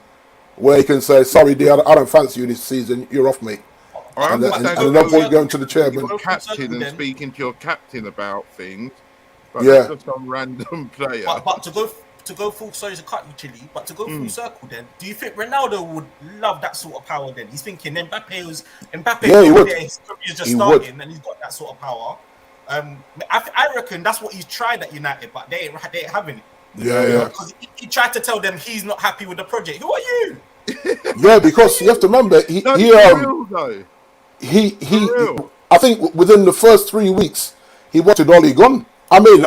where he can say, "Sorry, D, I don't fancy you this season. You're off, mate." I And understand at no point going to the chairman. you're captain and speaking to your captain about things, but Yeah. that's just some random player. But to go full, sorry to cut you, Chili, but to go full circle, then do you think Ronaldo would love that sort of power? Then he's thinking Mbappe Yeah, he would. His career is just He would. starting, and he's got that sort of power. I reckon that's what he's tried at United, but they ain't having it. Yeah. Because he tried to tell them he's not happy with the project. Who are you? Yeah, because you have to remember, he No, for real, though. real. I think within the first 3 weeks, he wanted Oli gone. I mean,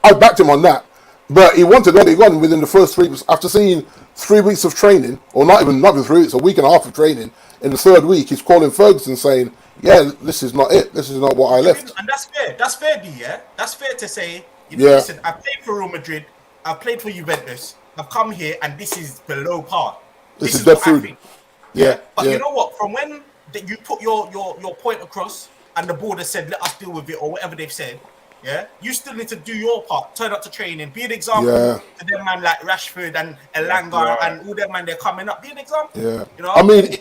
I backed him on that, but he wanted Oli gone within the first 3 weeks. After seeing 3 weeks of training, or not even 3 weeks, a week and a half of training, in the third week, he's calling Ferguson saying, yeah, this is not it. This is not what I left. And that's fair. That's fair, D, yeah? That's fair to say, Yeah. listen, I played for Real Madrid, I played for Juventus, I've come here, and this is below par. This is dead what I food. think. Yeah, But yeah. you know what? From when you put your point across and the board has said, let us deal with it, or whatever they've said, yeah, you still need to do your part. Turn up to training. Be an example Yeah. to them man like Rashford and Elanga and all them man they're coming up. Be an example. Yeah. You know? I mean,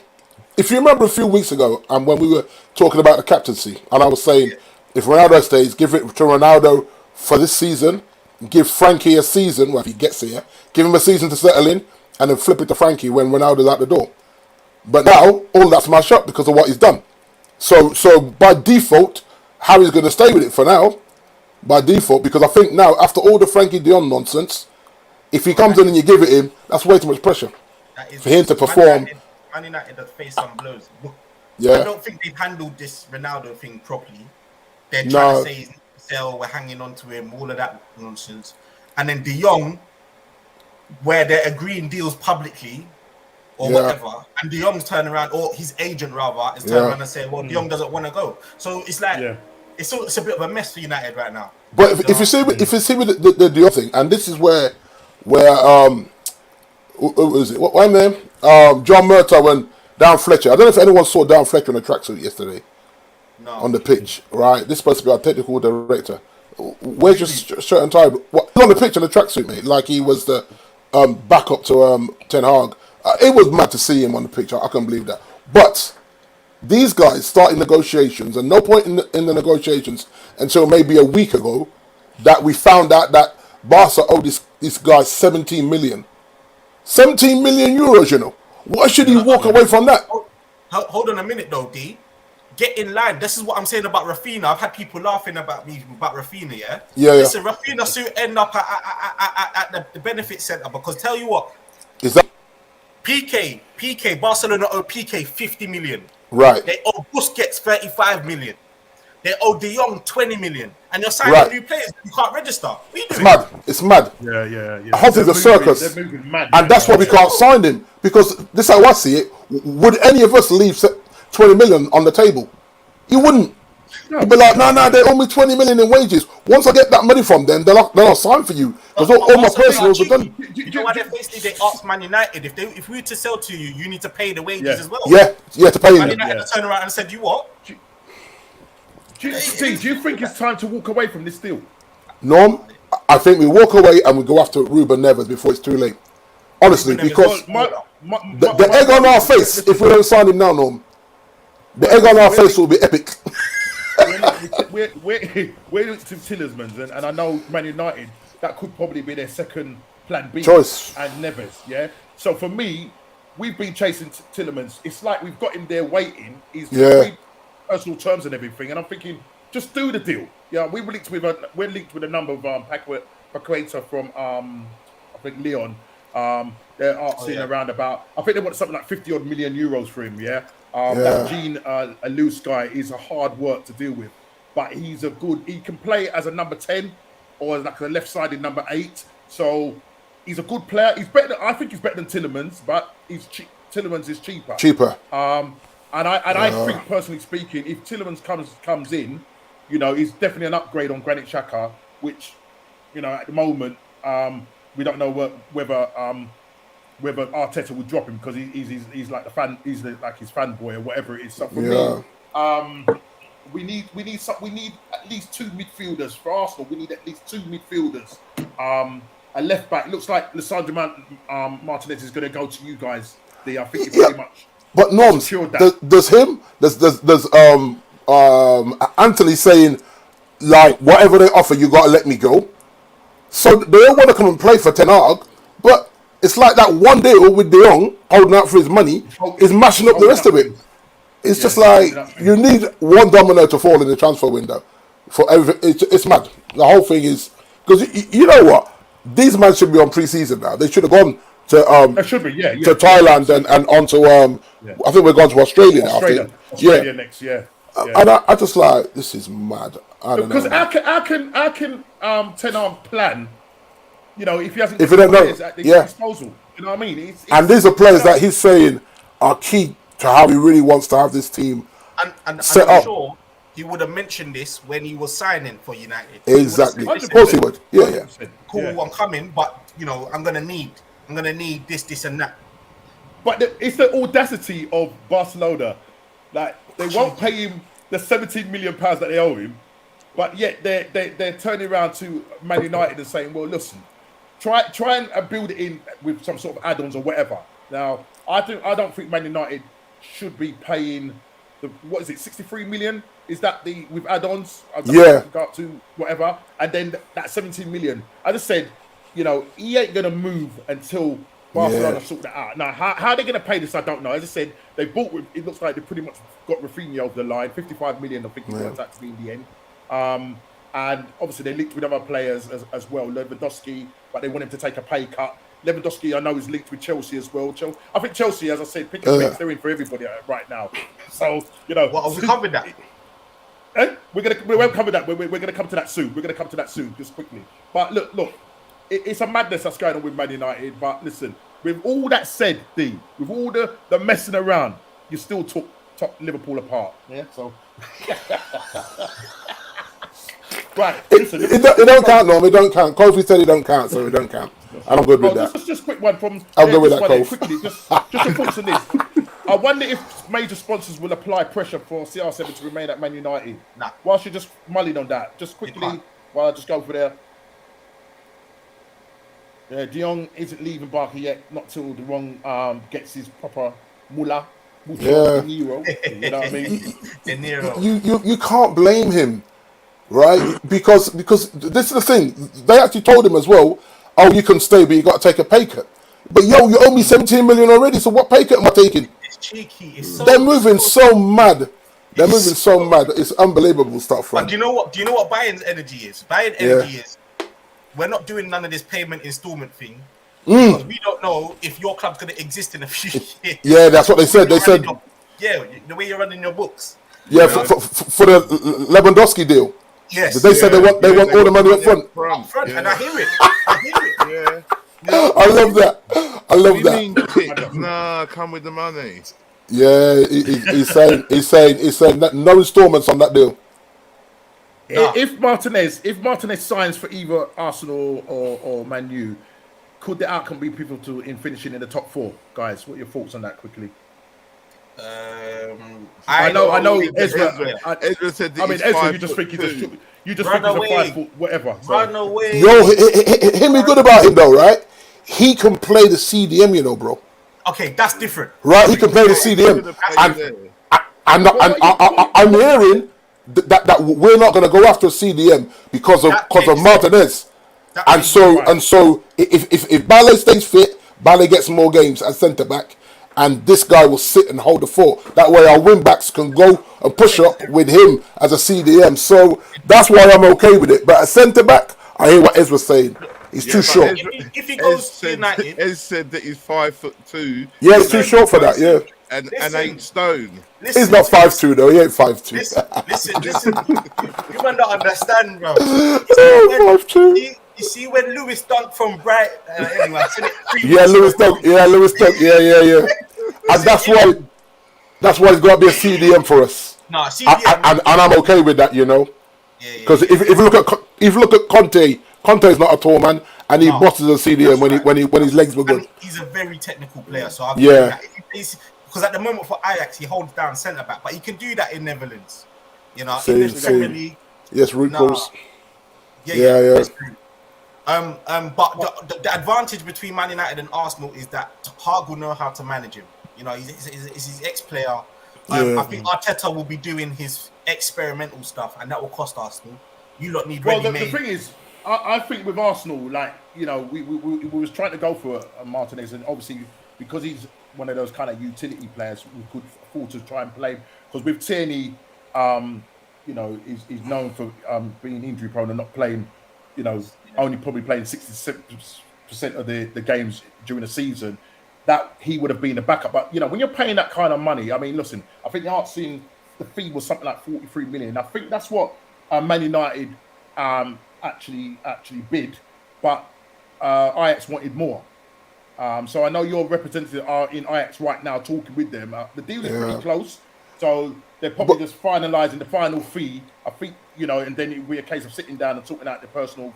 if you remember a few weeks ago, and when we were talking about the captaincy, and I was saying, if Ronaldo stays, give it to Ronaldo for this season, give Frankie a season, well, if he gets here, give him a season to settle in, and then flip it to Frankie when Ronaldo's out the door. But now, all that's my shot because of what he's done. So by default, Harry's going to stay with it for now, by default, because I think now, after all the Frankie de Jong nonsense, if he comes in and you give it him, that's way too much pressure That is for him to perform. Man United have faced some blows. I Yeah, don't think they've handled this Ronaldo thing properly. They're trying No. to say he's sell, we're hanging on to him, all of that nonsense. And then De Jong, where they're agreeing deals publicly or Yeah. whatever, and De Jong's turning around, or his agent rather, is turning Yeah. around and saying, well, De Jong doesn't want to go. So it's like, Yeah. it's a bit of a mess for United right now. but if you see with the other thing, and this is where who was it? What name? John Murtaugh and Dan Fletcher. I don't know if anyone saw Dan Fletcher in a tracksuit yesterday No. on the pitch. Right, this is supposed to be our technical director. Where's your shirt and tie? What, he's on the pitch in a tracksuit, mate, like he was the backup to Ten Hag. It was mad to see him on the pitch. I can't believe that. But these guys started negotiations, and no point in the negotiations until maybe a week ago that we found out that Barca owed this guy 17 million. 17 million euros, you know. Why should he walk away from that? Hold on a minute though, D. Get in line. This is what I'm saying about Rafinha. I've had people laughing about me about Rafinha, yeah? Yeah. Listen, Rafinha soon end up at the benefit centre, because tell you what, Is that PK, Barcelona owe PK 50 million. right? They owe Busquets 35 million. They owe De Jong 20 million. And you're signing Right. new players. You can't register. What are you It's doing? mad. It's mad. Yeah. I hope it's a circus. They're moving mad. And that's why we can't sign him. Because this is how I see it. Would any of us leave 20 million on the table? You wouldn't. You'd be like, no, they owe me 20 million in wages. Once I get that money from them, they'll not sign for you. Because all my personals are done. You know why they asked Man United, if we were to sell to you, you need to pay the wages Yeah. as well. Yeah, to pay Man him. United turned around and said, you what? Do you think it's time to walk away from this deal? Norm, I think we walk away and we go after Ruben Neves before it's too late. Honestly, Ruben Neves. because the egg on our face, Listen, if we don't sign him now, Norm, the egg on our face will be epic. we're linked to Tielemans, and I know Man United, that could probably be their second plan B Choice. and Neves. Yeah. So for me, we've been chasing Tielemans. It's like we've got him there waiting. He's agreed personal terms and everything, and I'm thinking, just do the deal. Yeah, we're linked with a number of Paqueta from I think Leon. They're asking around about. I think they want something like 50 odd million euros for him. Yeah. That Gene a loose guy is a hard work to deal with, but he's a good. He can play as a number 10 or like a left-sided number 8. So he's a good player. He's better. I think he's better than Tielemans, but Tielemans is cheaper. And I think, personally speaking, if Tielemans comes in, you know, he's definitely an upgrade on Granit Xhaka, which, you know, at the moment, we don't know whether Arteta would drop him because he's like like his fanboy or whatever it is. So for me, we need at least 2 midfielders for Arsenal. We need at least 2 midfielders. A left back. It looks like Lisandro Martinez is going to go to you guys. I think it's pretty much. But Norms, does Anthony saying, like, whatever they offer, you got to let me go, So they all want to come and play for Ten Hag, but it's like that one deal with De Jong holding out for his money is mashing up the rest of it. It's just like you need one domino to fall in the transfer window for everything. It's mad. The whole thing is because you know what? These men should be on pre-season now. They should have gone to It should be, to Thailand and on to I think we're going to Australia now. Australia next, yeah. And I just like this is mad. I don't know. Because how can Ten Hag plan? You know, if he hasn't If you don't know, at his disposal, you know what I mean? And these are players that he's saying are key to how he really wants to have this team And set I'm up. sure he would have mentioned this when he was signing for United. Exactly. He would have Of said, course he would. Yeah. cool, I'm coming, but you know, I'm gonna need this, and that. But it's the audacity of Barcelona. Like, they won't pay him the 17 million pounds that they owe him, but yet they're turning around to Man United and saying, well, listen, try and build it in with some sort of add-ons or whatever. Now, I don't think Man United should be paying what is it, 63 million? Is that the with add-ons? Yeah. Go up to whatever, and then that 17 million. I just said, you know, he ain't gonna move until Barcelona sort that out. Now, how they're gonna pay this, I don't know. As I said, they bought. It looks like they pretty much got Rafinha over the line. 55 million, I think it worked out to be in the end. And obviously they linked with other players as well, Lewandowski, but they want him to take a pay cut. Lewandowski, I know, is linked with Chelsea as well. I think Chelsea, as I said, picking picks, they're in for everybody right now. So, you know, Well, we covered that. We won't cover that. We're gonna come to that soon. We're gonna come to that soon, just quickly. But look, it's a madness that's going on with Man United. But listen, with all that said, D, with all the messing around, you still took Liverpool apart. Yeah. So. Right. Listen, It don't count, no. It don't count. Kofi said it don't count, so it don't count. And I'm good with that. Just a quick one from. I'm good with that, Kofi. Kof. Quickly, just a thoughts on this. I wonder if major sponsors will apply pressure for CR7 to remain at Man United. Nah. Whilst you're just mulling on that, just quickly, while I just go for there. De Jong isn't leaving Barca yet, not till the wrong gets his proper mullah. Yeah. De Niro, you know what I mean? De Niro. You can't blame him, right? Because this is the thing. They actually told him as well, oh, you can stay, but you got to take a pay cut. But you owe me 17 million already, so what pay cut am I taking? It's cheeky. It's so, They're moving so mad. They're moving so mad. It's unbelievable stuff, But man. do you know what? Do you know what Bayern's energy is? Bayern energy is we're not doing none of this payment installment thing because we don't know if your club's going to exist in a few years. Yeah, that's what they said. They said, The way you're running your books. yeah, for the Lewandowski deal. Yes. They said they want all the money up front. Up front, and I hear it. I love that. I love You that. mean kick? Nah, come with the money. Yeah, he's saying that no installments on that deal. If Martinez signs for either Arsenal or Man U, could the outcome be pivotal in finishing in the top four? Guys, what are your thoughts on that quickly? I know. Ezra. Ezra said I mean, Ezra, you just think he's a 5 foot whatever. So. Run away. Yo, hear me good about him though, right? He can play the CDM, you know, bro. Okay, that's different. Right? He can play the CDM. And I'm hearing that we're not going to go after CDM because of Martinez. And so if Bale stays fit, Bale gets more games as centre back, and this guy will sit and hold the fort. That way our wing backs can go and push up with him as a CDM. So that's why I'm okay with it. But as centre back, I hear what Ezra's saying. He's too short. If he goes to United, Ez said that he's 5'2". Yeah, he's too short for that. Yeah, and 8 stone. he's not 5'2" though. He ain't 5'2". Listen. You might not understand, bro. Oh, 5'2". You see when Lewis dunked from Bright? Anyway, I said it 3 Yeah, weeks Lewis ago. Dunk. Yeah, Lewis Dunk. Yeah. And that's why it's got to be a CDM for us. No, CDM. And I'm okay with that, you know. Yeah. Because if you look at Conte is not a tall man, and he bosses a CDM when his legs were good. And he's a very technical player, so I'll Yeah. because at the moment for Ajax he holds down centre back, but he can do that in Netherlands. You know, Same, in the Premier same. League. Yes, root cause. Yeah. Yeah. But the advantage between Man United and Arsenal is that Hag will know how to manage him. You know, he's his ex-player. I think Arteta will be doing his experimental stuff, and that will cost Arsenal. You lot need Well, ready-made. the thing is, I think with Arsenal, like, you know, we was trying to go for a Martinez, and obviously because he's one of those kind of utility players, we could afford to try and play. Because with Tierney, you know, he's known for being injury prone and not playing, you know, only probably playing 67% of the games during the season. That he would have been a backup. But you know, when you're paying that kind of money, I mean, listen, I think the fee was something like 43 million. I think that's what Man United actually bid, but Ajax wanted more. So I know your representatives are in Ajax right now talking with them. The deal is pretty close, so they're probably just finalising the final fee. I think, you know, and then it'll be a case of sitting down and sorting out the personal,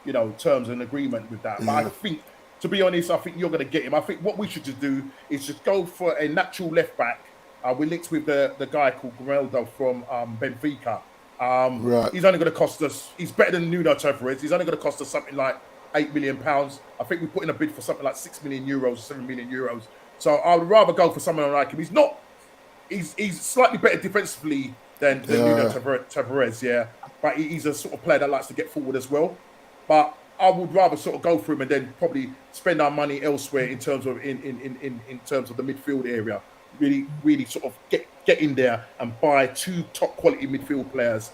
you know, terms and agreement with that. But I think, to be honest, I think you're going to get him. I think what we should just do is just go for a natural left back. We're linked with the guy called Grimaldo from Benfica. He's only going to cost us. He's better than Nuno Tavares. He's only going to cost us something like £8 million. I think we put in a bid for something like €6 million, €7 million. So I would rather go for someone like him. He's slightly better defensively than Nuno Tavares, yeah. But he's a sort of player that likes to get forward as well. But I would rather sort of go for him and then probably spend our money elsewhere in terms of in terms of the midfield area. Really sort of get in there and buy 2 top quality midfield players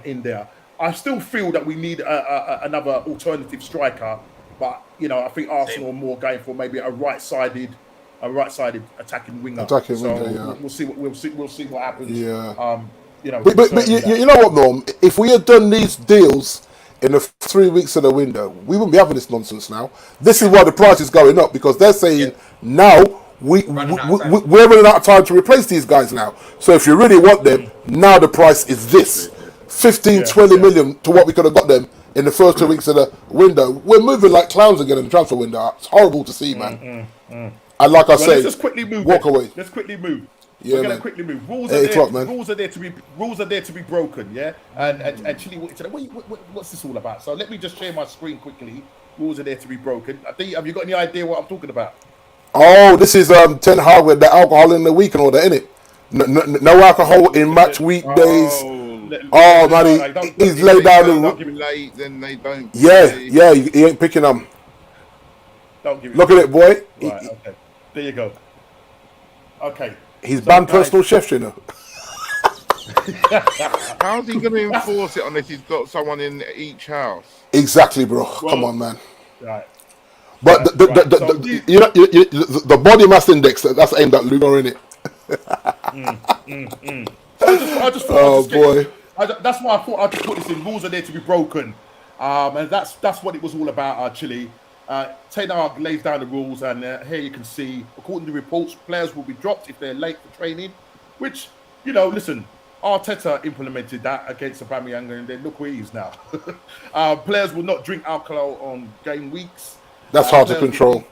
in there. I still feel that we need another alternative striker, but you know, I think Arsenal are more going for maybe a right-sided attacking winger. We'll see what happens. Yeah. You know, but you know what, Norm? If we had done these deals in the 3 weeks of the window, we wouldn't be having this nonsense now. This is why the price is going up, because they're saying now we're running out of time to replace these guys now. So if you really want them, now the price is this. 20 million to what we could have got them in the first 2 weeks of the window. We're moving like clowns again in the transfer window. It's horrible to see, man. And like I say, let's just quickly move. Walk away. Let's quickly move. Yeah, We're going man. to quickly move. 8 o'clock, man. Rules are there to be broken. Yeah, and actually, what's this all about? So let me just share my screen quickly. Rules are there to be broken. Have you got any idea what I'm talking about? Oh, this is Ten Hag with the alcohol in the week and all that, innit? No alcohol in match weekdays. Man, he's laid down the late, then they don't. Yeah, he ain't picking them. Don't give it. Look at it, boy. Right, okay. There you go. Okay. He's banned personal chefs, you know. How's he going to enforce it unless he's got someone in each house? Exactly, bro. Come on, man. Right. But the body mass index, that's aimed at Lugo, innit? I just thought. Oh boy. That's why I thought I'd just put this in. Rules are there to be broken, and that's what it was all about actually. Ten Hag lays down the rules, and here you can see, according to reports, players will be dropped if they're late for training. Which, you know, listen, Arteta implemented that against Aubameyang, and then look where he is now. Players will not drink alcohol on game weeks. That's hard to control.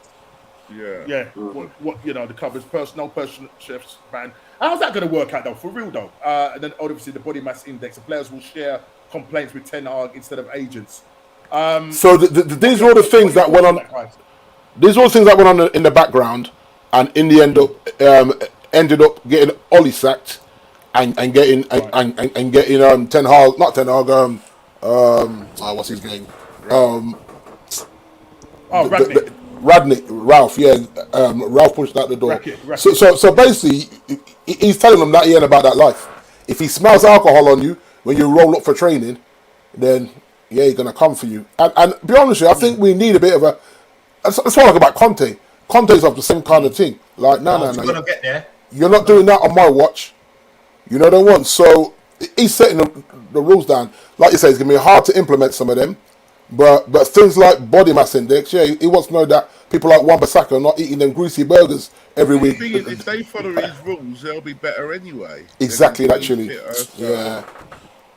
Yeah. What you know, the club is no personal chefs ban. How's that going to work out though? For real though. And then obviously the body mass index. The players will share complaints with Ten Hag instead of agents. So these are all the things that went on. These are all things that went on in the background, and in the end, ended up getting Ollie sacked, and getting and getting Ten Hag, not Ten Hag. What's his name? Ralph. Yeah, Ralph pushed out the door. Racket. So basically, he's telling them that he ain't about that life. If he smells alcohol on you when you roll up for training, then yeah, he's gonna come for you. And be honest with you, I think we need a bit of a. That's what I like about Conte. Conte's of the same kind of thing. Like, no. Gonna get there. You're not doing that on my watch. You know what I want? So he's setting the rules down. Like you say, it's gonna be hard to implement some of them. But things like body mass index, yeah, he wants to know that people like Wan-Bissaka are not eating them greasy burgers every week. The thing is, if they follow his rules, they'll be better anyway. Exactly, actually. Yeah.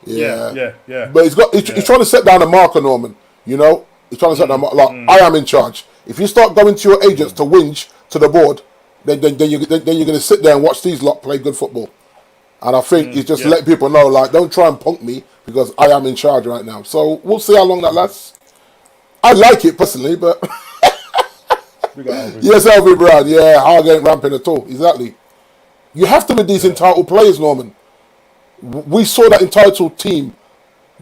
But he's trying to set down a marker, Norman. You know, he's trying to set down I am in charge. If you start going to your agents to whinge to the board, then you're going to sit there and watch these lot play good football. And I think he's just letting people know, like, don't try and punk me because I am in charge right now. So we'll see how long that lasts. I like it personally, but yes, Elvie Brown, yeah, Hag ain't ramping at all. Exactly. You have to be these entitled players, Norman. We saw that entitled team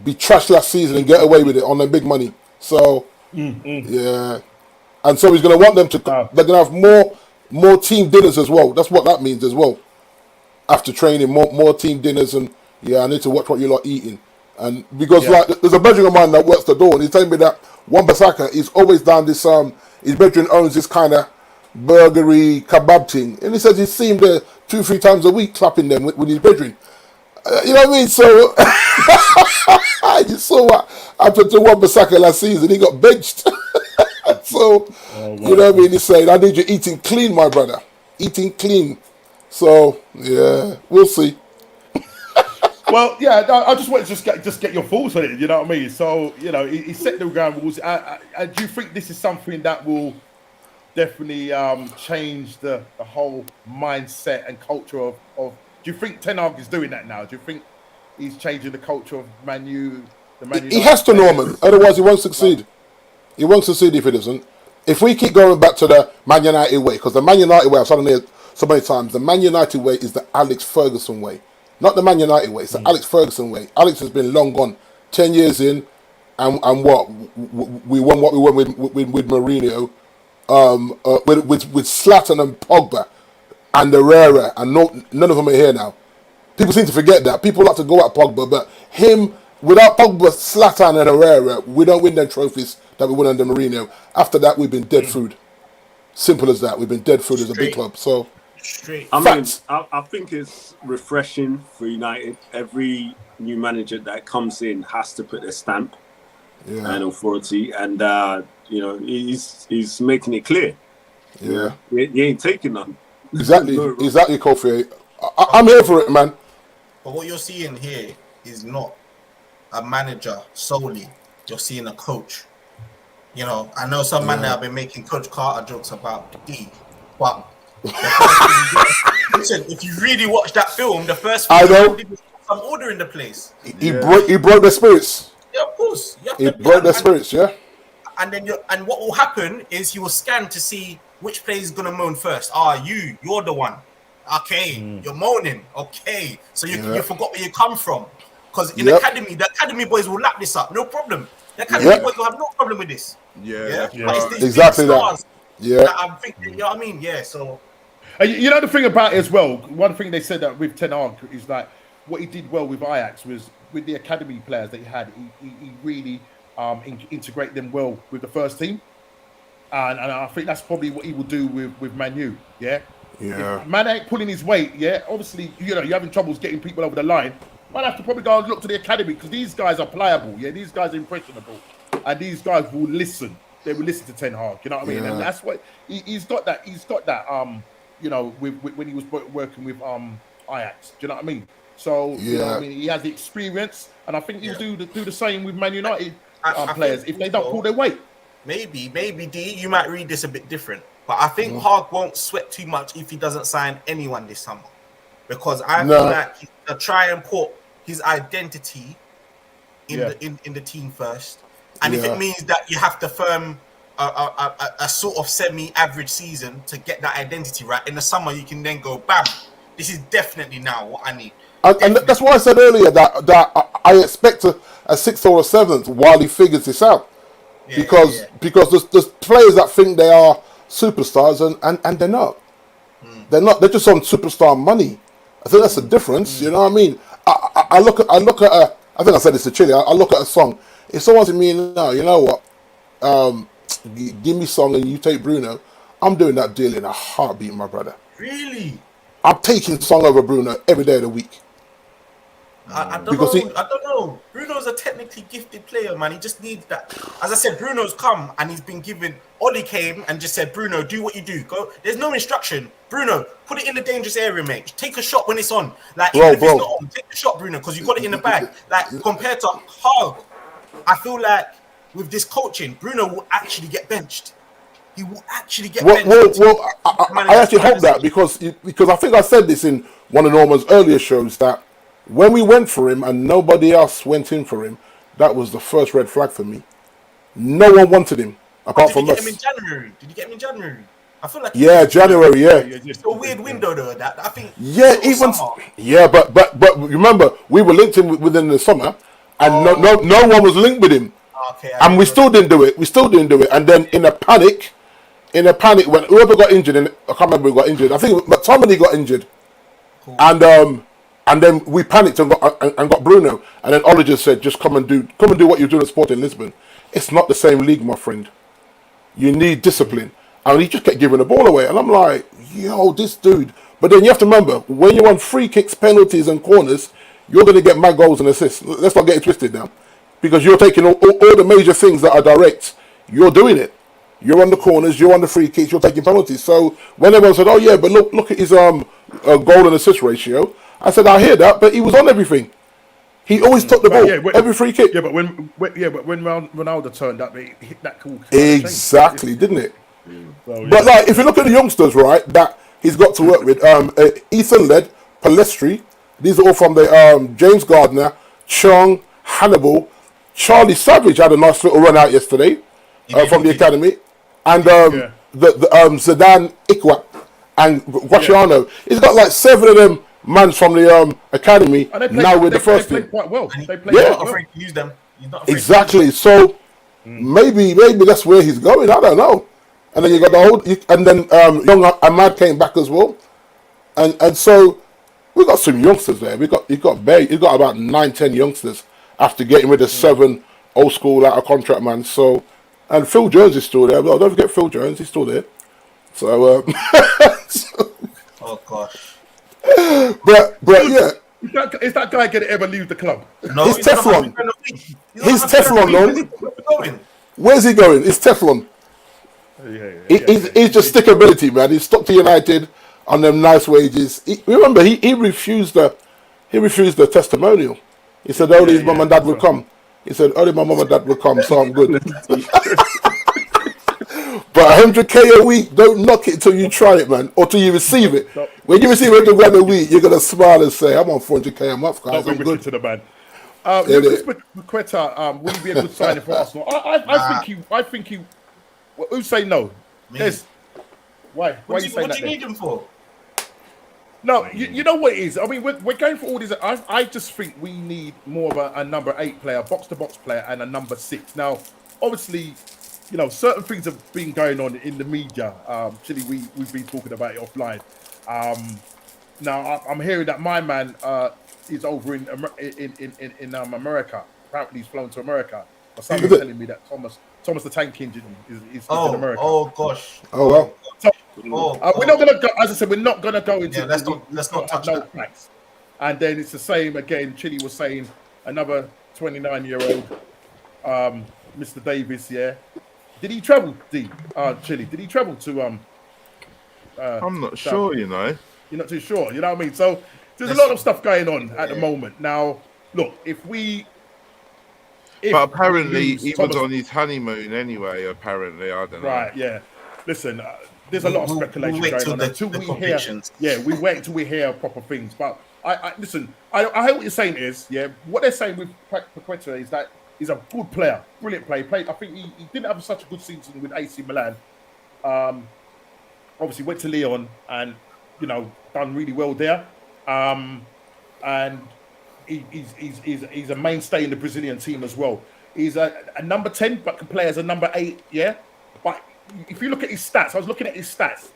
be trashed last season and get away with it on the big money. So yeah, and so he's going to want them to. They're going to have more team dinners as well. That's what that means as well. After training, more team dinners, and yeah, I need to watch what you're lot eating. And because like there's a bedroom of mine that works the door, and he's telling me that Wan-Bissaka is always down this his bedroom owns this kind of burgery kebab thing, and he says he's seen him there 2-3 times a week clapping them with his bedroom. You know what I mean? So you saw what happened to Wan-Bissaka last season. He got benched. So you know what I mean? He's saying, I need you eating clean, my brother. Eating clean. So yeah, we'll see. Well, yeah, I just want to just get your thoughts on it. You know what I mean? So you know, he set the ground rules. Do you think this is something that will definitely change the whole mindset and culture of? Do you think Ten Hag is doing that now? Do you think he's changing the culture of Man U? He has to, Norman. Otherwise, he won't succeed. He won't succeed if he doesn't. If we keep going back to the Man United way, because the Man United way, I've said it so many times, the Man United way is the Alex Ferguson way. Not the Man United way, it's the Alex Ferguson way. Alex has been long gone. 10 years in, and what? We won what we won with Mourinho, with Zlatan and Pogba and Herrera, and none of them are here now. People seem to forget that. People like to go at Pogba, but him, without Pogba, Zlatan and Herrera, we don't win them trophies that we won under Mourinho. After that, we've been dead food. Simple as that. We've been dead food as a big club. So, I think it's refreshing for United. Every new manager that comes in has to put their stamp and authority, and you know, he's making it clear. Yeah, he ain't taking none. Exactly, exactly, Kofi. I'm here for it, man. But what you're seeing here is not a manager solely. You're seeing a coach. You know, I know some man that have been making Coach Carter jokes about D, but listen, if you really watch that film, the first thing he did was put some order in the place. He broke their spirits. Yeah, of course. He broke their spirits. Yeah. And then what will happen is he will scan to see which player is gonna moan first. You're the one. Okay, you're moaning. Okay, so you forgot where you come from. Because in the academy boys will lap this up, no problem. The academy boys will have no problem with this. Yeah. But it's these exactly big stars that I'm thinking, you know what I mean? Yeah. So you know the thing about it as well. One thing they said that with Ten Hag is like what he did well with Ajax was with the academy players that he had. He really integrate them well with the first team, and I think that's probably what he will do with Man U. Yeah. If man ain't pulling his weight. Yeah. Obviously, you know you're having troubles getting people over the line. Might have to probably go and look to the academy because these guys are pliable. Yeah, these guys are impressionable, and these guys will listen. They will listen to Ten Hag. You know what I mean? And that's what he's got. That he's got that. You know, when he was working with Ajax. Do you know what I mean? So you know what I mean, he has the experience, and I think he'll do the same with Man United players if they don't pull their weight. Maybe D, you might read this a bit different, but I think Hag won't sweat too much if he doesn't sign anyone this summer, because I feel like he's gonna try and put his identity in the team first, and if it means that you have to firm a sort of semi-average season to get that identity right, in the summer you can then go, bam, this is definitely now what I need. And that's why I said earlier that I expect a sixth or a seventh while he figures this out, because there's players that think they are superstars and they're not. They're not. They're just on superstar money. I think that's the difference. You know what I mean? I look at I think I said this to Chile. I look at a song. If someone to me now, you know what? Give me Song and you take Bruno. I'm doing that deal in a heartbeat, my brother. Really? I'm taking Song over Bruno every day of the week. I don't know. Bruno's a technically gifted player, man. He just needs that. As I said, Bruno's come and he's been given. Oli came and just said, "Bruno, do what you do. Go." There's no instruction. Bruno, put it in the dangerous area, mate. Take a shot when it's on. Like even if it's not on, take the shot, Bruno, because you got it in the bag. Like compared to Hag, I feel like with this coaching, Bruno will actually get benched. He will actually get benched. I actually hope that because I think I said this in one of Norman's earlier shows that when we went for him and nobody else went in for him, that was the first red flag for me. No one wanted him apart from us. Did you get him in January? Did you get him in January? I feel like January. It's a weird window though. That I think. But remember we were linked in within the summer, and no one was linked with him, Okay. and we still didn't do it. And then in a panic, when whoever got injured, and I can't remember who got injured. I think McTominay got injured, Cool. and then we panicked and got Bruno, and then Ollie just said, "Just come and do what you're doing at Sporting Lisbon. It's not the same league, my friend. You need discipline." And he just kept giving the ball away, and I'm like, "Yo, this dude." But then you have to remember, when you're on free kicks, penalties, and corners, you're going to get mad goals and assists. Let's not get it twisted now, because you're taking all the major things that are direct. You're doing it. You're on the corners, you're on the free kicks, you're taking penalties. So when everyone said, "Oh yeah, but look at his goal and assist ratio," I said, "I hear that, but he was on everything. He always took the ball, every free kick." Yeah, but when Ronaldo turned up, it hit that cool. Exactly, didn't it? So, yeah. But like, if you look at the youngsters, right, that he's got to work with, Ethan Led, Palestri, these are all from the James Gardner, Chung, Hannibal, Charlie Savage had a nice little run out yesterday from the academy, and the Zidane Ikwak and Guasciano. He's got like 7 of them man from the academy now with the first team. They played quite well. They played He's quite not well. afraid to use them. He's not afraid Exactly. So maybe that's where he's going. I don't know. And then you got the whole, and then young Ahmad came back as well, and so we got some youngsters there. You got about 9-10 youngsters after getting rid of 7 old school out of contract man. So, and Phil Jones is still there. Well, don't forget Phil Jones, he's still there. So, Oh gosh. but yeah. Is that guy going to ever leave the club? No, He's he's not Teflon. having penalty. He's Teflon, no? Going. Where's he going? It's Teflon. He's just stickability, man. He stuck to United on them nice wages. Remember, he refused the testimonial. He said only his mum and dad would come. He said only my mum and dad would come, so I'm good. But 100k a week, don't knock it until you try it, man, or till you receive it. When you receive 100 grand a week, you're gonna smile and say, "I'm on 400k a month, guys. I'm good." To the man. Lucas Paqueta, would he be a good signing for Arsenal? I think he. Well, who say no? There's, why? Why are you saying What that? do you need him for? No, you know what it is. I mean, we're going for all these. I just think we need more of a number 8 player, box to box player, and a number 6. Now, obviously, you know, certain things have been going on in the media. Actually, we've been talking about it offline. Now I'm hearing that my man is over in America. Apparently, he's flown to America. But someone's telling me that Thomas the Tank Engine is in America. Oh gosh. Oh well. So, we're not gonna go. As I said, we're not gonna go into. Yeah, let's not touch that. Facts. And then it's the same again. Chile was saying another 29-year-old, Mr. Davis. Yeah, did he travel? Chile? Did he travel to? I'm not sure. You know. You're not too sure. You know what I mean? So there's a lot of stuff going on at the moment. Now, look, But apparently he Thomas, was on his honeymoon anyway. Apparently, I don't know. Right? Yeah. Listen, there's a lot of speculation going on until we hear. Yeah, we wait until we hear proper things. But I listen. I hear what you're saying is, yeah. What they're saying with Paqueta is that he's a good player, brilliant player. I think he didn't have such a good season with AC Milan. Obviously went to Lyon and done really well there. And he's a mainstay in the Brazilian team as well. He's a number 10, but can play as a number 8. Yeah, but if you look at his stats, I was looking at his stats.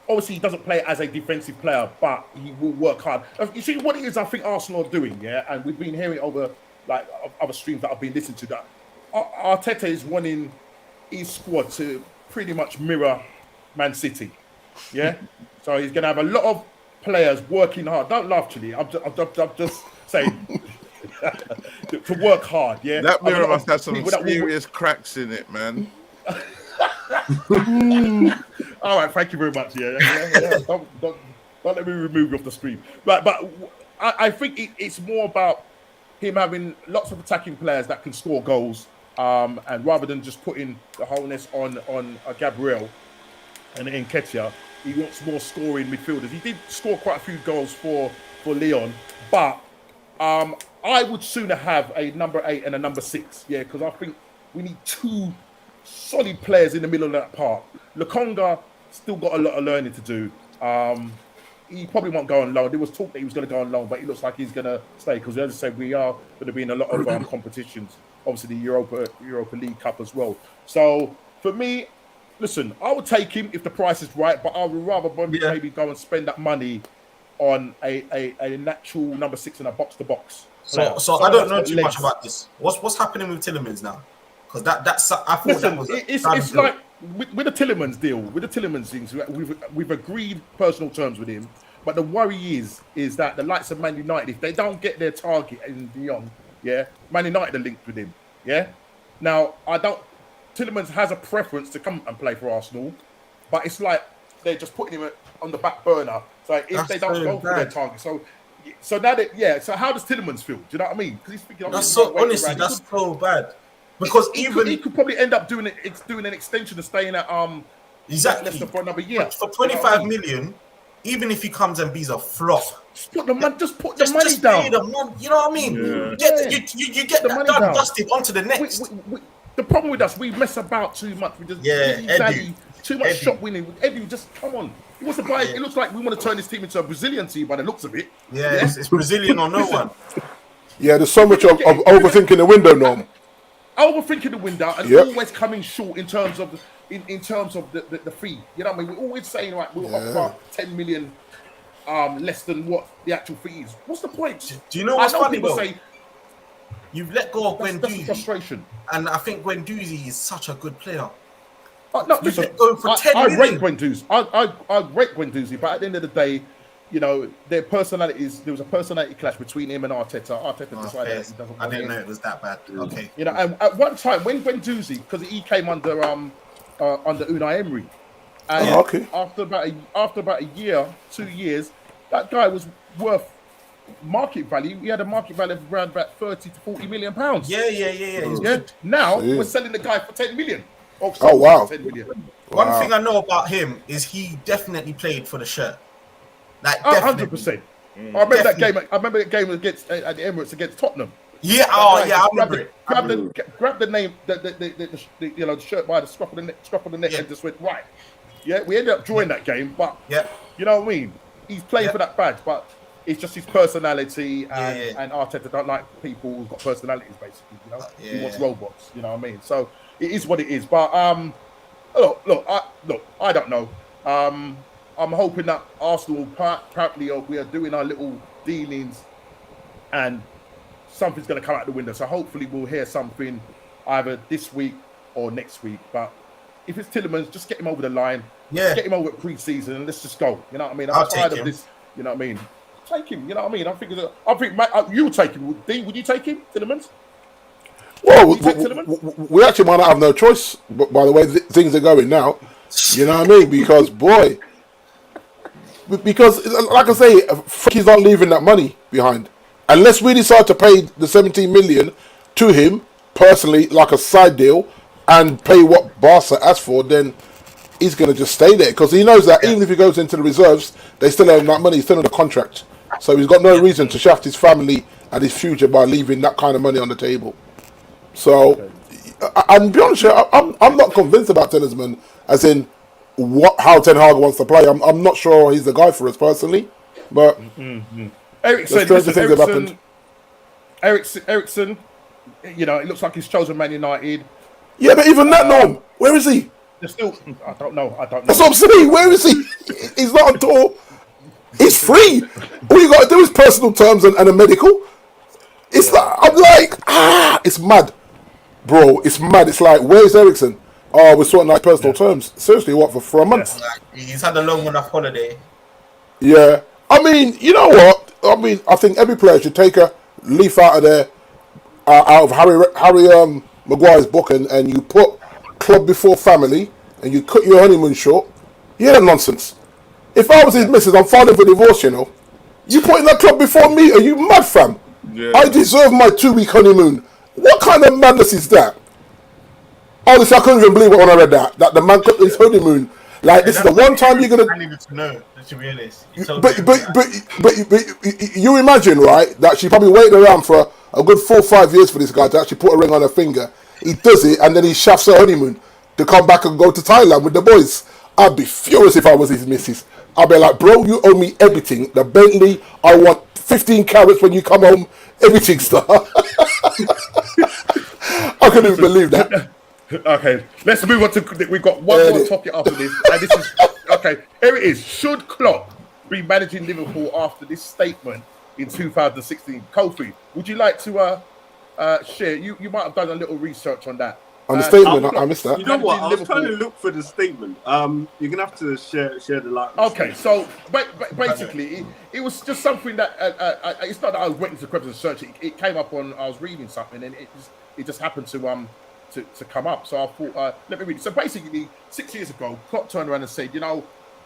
Obviously, he doesn't play as a defensive player, but he will work hard. You see what it is? I think Arsenal are doing, yeah, and we've been hearing over like other streams that I've been listening to that Arteta is wanting his squad to pretty much mirror Man City, yeah. So he's going to have a lot of players working hard. Don't laugh, Chile. I'm just saying to work hard. Yeah, that mirror must have some serious cracks in it, man. All right, thank you very much. Yeah. Don't let me remove you off the screen. But I think it's more about him having lots of attacking players that can score goals, and rather than just putting the wholeness on Gabriel and Nketiah, he wants more scoring midfielders. He did score quite a few goals for Lyon, but I would sooner have a number 8 and a number 6. Yeah, because I think we need 2 solid players in the middle of that park. Lokonga still got a lot of learning to do. he probably won't go on loan. There was talk that he was going to go on loan, but it looks like he's going to stay because, as I said, we are going to be in a lot of competitions. Obviously, the Europa League Cup as well. So for me, listen, I would take him if the price is right, but I would rather maybe go and spend that money on a natural number 6 in a box-to-box. So I don't know too much about this. What's happening with Tielemans now? Because that's I thought Listen, that was it's like with the Tielemans deal, with the Tielemans things, we've agreed personal terms with him. But the worry is that the likes of Man United, if they don't get their target in De Jong, Man United are linked with him. Now Tielemans has a preference to come and play for Arsenal, but it's like they're just putting him on the back burner. So if they don't go for their target, so now so how does Tielemans feel? Do you know what I mean? Because he's thinking, that's so honestly, that's so bad. Because he could probably end up doing an extension and staying at exactly Leicester for another year. For 25 million, even if he comes and be a flop, just put the money down. You know what I mean? You get that done, dusted onto the next. The problem with us, we mess about too much. We just too much shot winning. Eddie, just come on. He wants to buy. It looks like we want to turn this team into a Brazilian team by the looks of it. Yeah, it's Brazilian or no one. Yeah, there's so much of overthinking the window, Norm. Overthinking the window and always coming short in terms of the fee. You know what I mean? We're always saying like we'll offer 10 million less than what the actual fee is. What's the point? Do you know what's funny people though? Say, you've let go of Guendouzi. Frustration. And I think Guendouzi is such a good player. No, listen, I rate Guendouzi. I rate Guendouzi, but at the end of the day, you know, their personalities. There was a personality clash between him and Arteta. Arteta decided that he doesn't. I didn't know it was that bad. Okay. You know, and at one time when Guendouzi, because he came under Unai Emery, and after about a year, 2 years, that guy was worth market value. He had a market value of around about 30 to 40 million pounds. Yeah. Now we're selling the guy for 10 million. Oh wow! 10 million. One thing I know about him is he definitely played for the shirt. Like 100%. I remember that game. I remember that game against at the Emirates against Tottenham. Yeah. I remember it. Grab the name, the shirt by the scruff of the neck, and just went right. Yeah, we ended up drawing that game, but you know what I mean. He's playing for that badge, but it's just his personality, and Arteta don't like people who've got personalities. Basically, you know, he wants robots. You know what I mean? So it is what it is. But look, I don't know. I'm hoping that Arsenal, apparently, we are doing our little dealings, and something's going to come out the window. So hopefully, we'll hear something either this week or next week. But if it's Tielemans, just get him over the line. Yeah, get him over at pre-season, and let's just go. You know what I mean? I'm tired of this. You know what I mean? Take him. You know what I mean? I think you would take him. Would you take him, Tielemans? Well, we actually might not have no choice. But by the way, things are going now. You know what I mean? Because like I say, Frankie's not leaving that money behind. Unless we decide to pay the 17 million to him personally, like a side deal, and pay what Barca asked for, then he's going to just stay there. Because he knows that even if he goes into the reserves, they still owe him that money. He's still on the contract. So he's got no reason to shaft his family and his future by leaving that kind of money on the table. So, and be honest, I'm not convinced about Tielemans, as in how Ten Hag wants to play. I'm not sure he's the guy for us personally, but Eriksen, you know, it looks like he's chosen Man United. Yeah, but even that, Norm, where is he? Still, I don't know. That's what I'm saying. Where is he? He's not on tour. He's free. All you got to do is personal terms and a medical. It's like, I'm like, it's mad, bro. It's mad. It's like, where's Eriksen? Oh, we're sorting out personal terms. Seriously, what, for a month? He's had a long enough holiday. Yeah. I mean, you know what? I mean, I think every player should take a leaf out of there, out of Harry Maguire's book, and you put club before family, and you cut your honeymoon short. Yeah, nonsense. If I was his missus, I'm filing for divorce, you know. You putting that club before me? Are you mad, fam? Yeah. I deserve my 2-week honeymoon. What kind of madness is that? Honestly, I couldn't even believe it when I read that the man cut his honeymoon. Like, this is the one time you're gonna. I needed to know, to be honest. But you imagine, right, that she probably waited around for a good 4 or 5 years for this guy to actually put a ring on her finger. He does it, and then he shafts her honeymoon to come back and go to Thailand with the boys. I'd be furious if I was his missus. I'd be like, bro, you owe me everything. The Bentley, I want 15 carats when you come home. Everything, star. I couldn't even believe that. Okay, let's move on to. We've got one more topic after this, and this is okay. Here it is. Should Klopp be managing Liverpool after this statement in 2016? Kofi, would you like to share? You might have done a little research on that. On the statement, I missed that. You know what? I was Liverpool. trying to look for the statement. You're gonna have to share the light. Okay, so basically, it was just something that it's not that I was waiting to grab and search it. It came up on. I was reading something, and it just happened to come up. So I thought, let me read it. So basically, 6 years ago, Klopp turned around and said,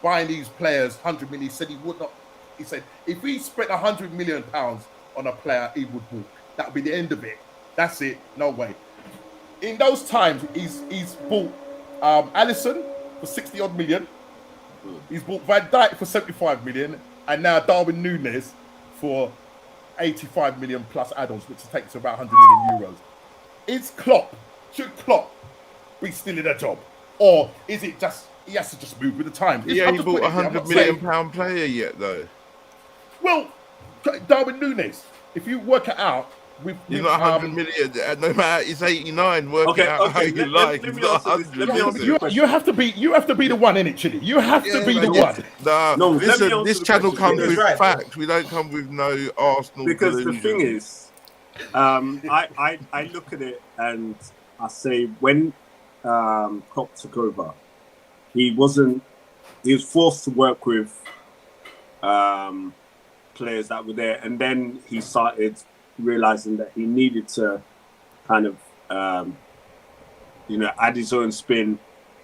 buying these players, 100 million. He said he would not. He said if he spent 100 million pounds on a player, he would walk. That would be the end of it. That's it. No way. In those times, he's bought Alisson for 60 odd million. He's bought Van Dijk for 75 million, and now Darwin Núñez for 85 million plus add-ons, which takes to about 100 million euros. Is Klopp? Should Klopp be still in a job, or is it just he has to just move with the times? He ain't bought £100 million player yet, though. Well, Darwin Núñez, if you work it out. He's not 100 million. No matter, it's 89. Work it out how you like. It's not 100. You have to be the one in it, Chili. You have to be the one. No, listen. This channel comes with facts. We don't come with no Arsenal. Because delusion. the thing is, I look at it and I say when Klopp took over, he was forced to work with players that were there, and then he started realizing that he needed to kind of add his own spin,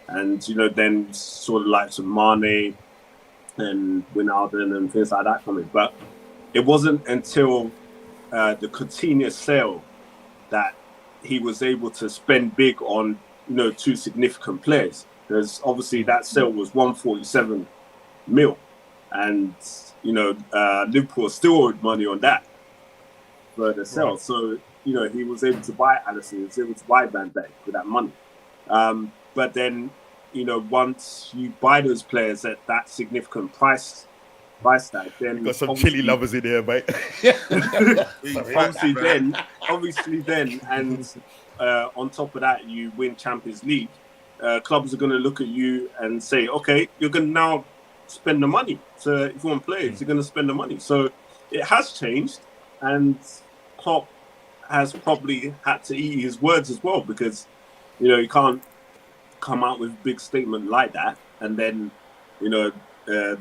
and then sort of like some Mane and Wijnaldum and things like that coming. But it wasn't until the Coutinho sale that he was able to spend big on two significant players, because obviously that sale was 147 mil, and Liverpool still owed money on that for the sale. Right. So he was able to buy Alisson, he was able to buy Van Dijk with that money. But then once you buy those players at that significant price tag, then you've got some chili lovers in here, mate. obviously then, and on top of that, you win Champions League. Clubs are going to look at you and say, okay, you're going to now spend the money. So if you want players, you're going to spend the money. So it has changed, and Klopp has probably had to eat his words as well, because you can't come out with a big statement like that and then the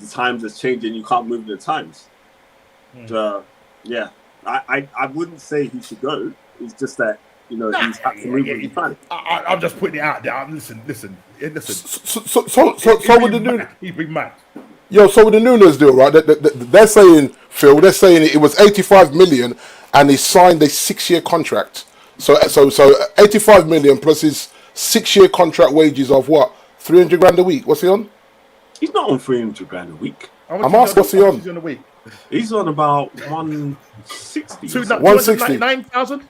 times is changing, you can't move with the times. So yeah, I wouldn't say he should go. It's just that he's had to move with the time. I'm just putting it out there. Listen. So with the new, he'd be mad. So with the Núñez deal, right? They're saying, Phil, it was 85 million, and he signed a 6-year contract. So 85 million plus his 6-year contract wages of what? 300 grand a week. What's he on? He's not on 300 grand a week. I'm asking, what's he on? A week? He's on about 160. 169,000.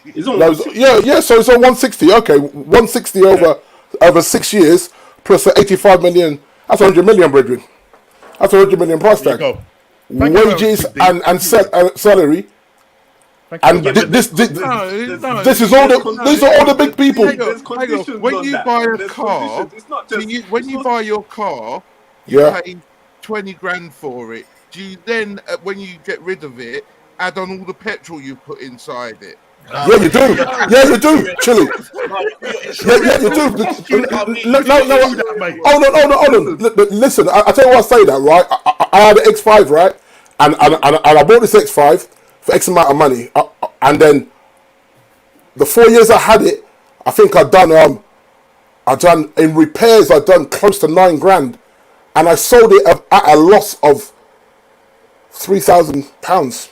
He's on yeah. So it's on 160. Okay, 160 over 6 years plus the 85 million. That's 100 million, brethren. That's 100 million price tag. Wages and salary. And this is all these are all the big people. When you buy a car, when you buy your car, you pay 20 grand for it. Do you then, when you get rid of it, add on all the petrol you put inside it? Yeah, you do. Chili. Yeah, you do. Hold on. Listen, I tell you why I say that, right? I had an X5, right? And I bought this X5 for X amount of money. And then the 4 years I had it, I think I'd done in repairs, I'd done close to 9 grand. And I sold it at a loss of £3,000.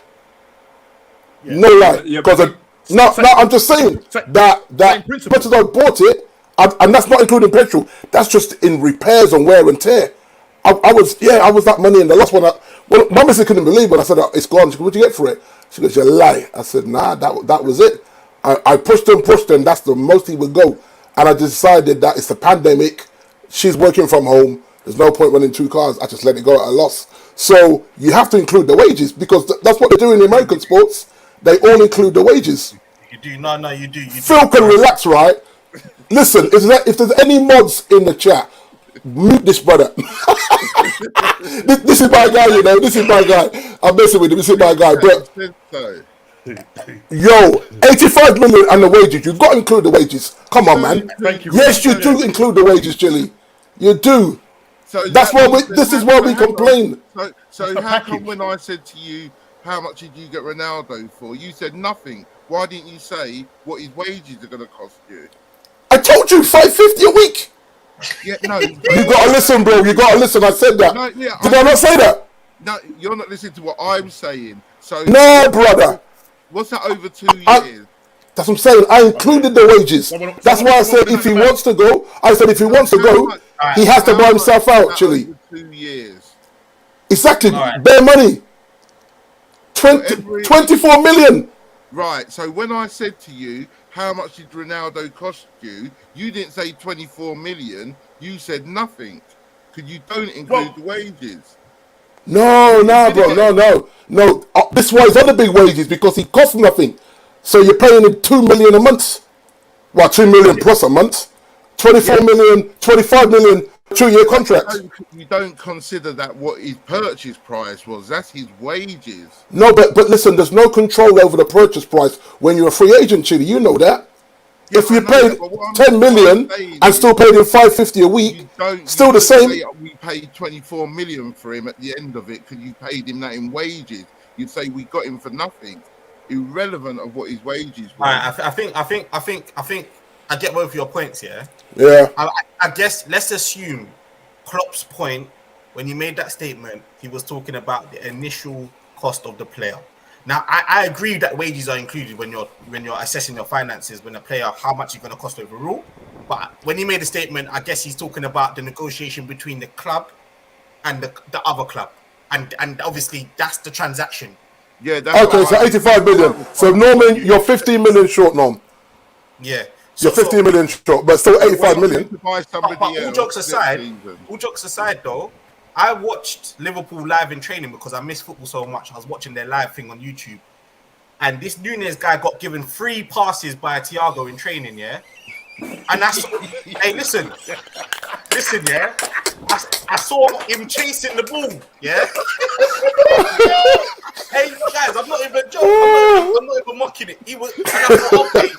Yeah. No lie. Because I'm just saying that because I bought it, and that's not including petrol. That's just in repairs and wear and tear. I was that money in the last one. Well, my missus couldn't believe when I said it's gone. She goes, "What'd you get for it?" She goes, "You lie." I said, "Nah, that was it." I pushed and that's the most he would go, and I decided that it's the pandemic. she's working from home. There's no point running 2 cars. I just let it go at a loss. So you have to include the wages because that's what they do in the American sports. They all include the wages. You do. No, you do. Phil can relax, right? Listen, if there's any mods in the chat, mute this brother. this is my guy, you know. This is my guy. I'm messing with him. This is my guy. But yo, 85 million and the wages. You've got to include the wages. Come on, man. Thank you. Yes, you do include the wages, Chili. You do. So That's why this is why we complain. So how come when I said to you, how much did you get Ronaldo for? You said nothing. Why didn't you say what his wages are going to cost you? I told you 550 a week. Yeah, no. You got to listen, bro. You got to listen. I said that. No, yeah, Did I not say that? No, you're not listening to what I'm saying. So No, brother. what's that over 2 years? That's what I'm saying. I included the wages. That's why I said if he wants to go, I said if he wants to go, he has to buy himself out, Chili. Over 2 years. Exactly. Right. Bare money. 24 million. Right. So when I said to you, how much did Ronaldo cost you? You didn't say 24 million. You said nothing. Because you don't include the wages. No, bro. No. This is why he's on the big wages because he costs nothing. So you're paying him 2 million a month. Well, 2 million plus a month. 24 million, 25 million, 2-year contract. You don't consider that what his purchase price was. That's his wages. No, but listen, there's no control over the purchase price when you're a free agent, Chili. You know that. Yeah, if you I know paid that, but what 10 million and still paid him 550 a week, still the same. Say, we paid 24 million for him at the end of it because you paid him that in wages. You'd say we got him for nothing, irrelevant of what his wages were. Right, I think I get both of your points. Yeah. Yeah. I guess let's assume Klopp's point when he made that statement, he was talking about the initial cost of the player. Now, I agree that wages are included when you're assessing your finances when a player how much it's going to cost overall. But when he made a statement, I guess he's talking about the negotiation between the club and the other club, and obviously that's the transaction. Yeah. That's Okay, so 85 million. So Norman, you're 15 million short, Norm. Yeah. You're 15 million short, but still 85 million. But all jokes aside, though, I watched Liverpool live in training because I miss football so much. I was watching their live thing on YouTube, and this Nunez guy got given 3 passes by Thiago in training, yeah. And that's hey, listen, yeah. I saw him chasing the ball, yeah. Hey guys, I'm not even joking. I'm not even mocking it. He was. And I thought, okay,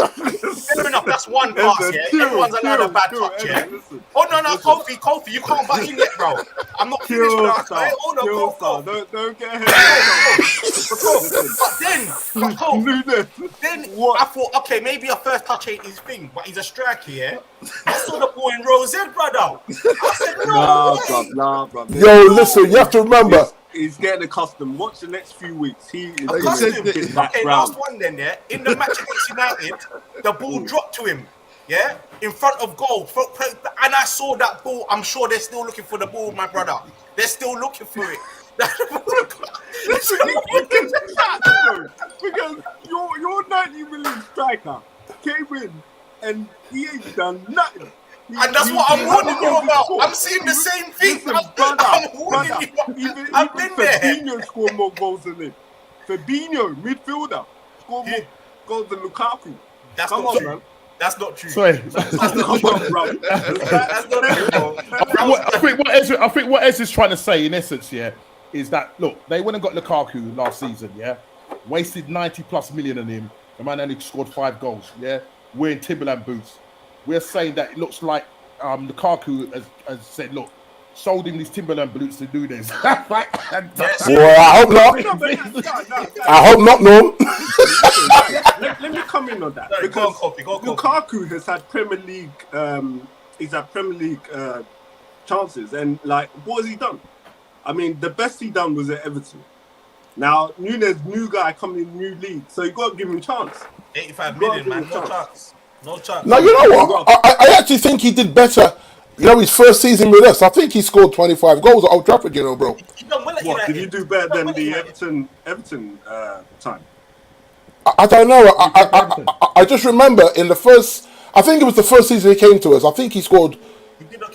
fair enough. That's one pass, yeah. Everyone's allowed a bad touch, yeah. Oh no, Kofi, you can't butt in yet, bro. I'm not finished with that. Right? Hold on, Kofi. Don't get ahead. But then I thought, okay, maybe a first touch ain't his thing, but he's a striker, yeah. I saw the ball in Rose, brother. I said, Nah, bro. Yo, listen, you have to remember. He's getting accustomed. Watch the next few weeks. He is Okay, last one then, yeah. In the match against United, the ball dropped to him, yeah, in front of goal. And I saw that ball. I'm sure they're still looking for the ball, my brother. They're still looking for it. Because your 90 million striker came in and he ain't done nothing. And that's what I'm warning you about. I'm seeing the same thing. I'm warning you. I've been there. Fabinho scored more goals than him. Fabinho, midfielder, scored more goals than Lukaku. That's not true. Man. That's not true. Sorry. That's not true, bro. That's not true, bro. I think what Ez is trying to say, in essence, yeah, is that look, they went and got Lukaku last season, yeah, wasted 90+ million on him. The man only scored 5 goals, yeah. We're in Timberland boots. We're saying that it looks like Lukaku has said, look, sold him these Timberland boots to do this. Well, I hope not. I hope not, Norm. Let me come in on that. Sorry, because go on, Lukaku has had Premier League, chances, and like, what has he done? I mean, the best he done was at Everton. Now, Nunez, new guy coming in new league, so you got to give him a chance. 85 million, man. No chance. No chance. No, you know what? I actually think he did better. You know, his first season with us, I think he scored 25 goals at Old Trafford, you know, bro. What, did you do better than the Everton time? I don't know. I just remember in the first, I think it was the first season he came to us, I think he scored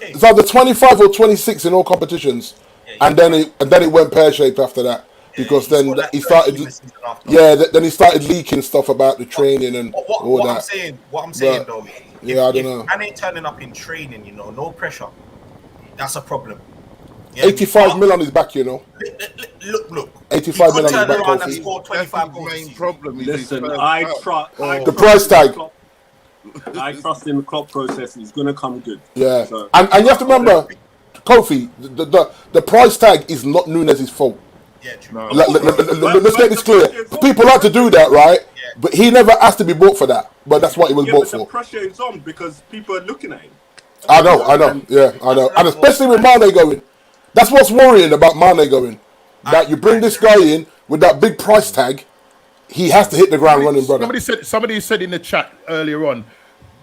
it's either 25 or 26 in all competitions, Yeah, and then it went pear shaped after that because then scored like he 13 started. the season after. Yeah, then he started leaking stuff about the training and all What I'm that. saying, But, though, yeah, I don't know. Man ain't turning up in training, you know, no pressure. That's a problem. Yeah, 85 mil on his back, you know. Look. 85 He mil could on his turn back. around and Kofi. score That's 25 his goals. main this season. problem. Is his Listen, first I out. trust. The price tag. I trust in the Klopp process. He's gonna come good. Yeah, So- and you have to remember, Kofi, the price tag is not Nunes' fault. Yeah, true. No. Let's get this clear. People like to do that, right? Yeah. But he never asked to be bought for that. But that's what he was Yeah, bought but the for. pressure is on because people are looking at him. I know. Yeah, I know. And especially with Mane going. That's what's worrying about Mane going. That you bring this guy in with that big price tag, he has to hit the ground running, brother. Somebody said in the chat earlier on,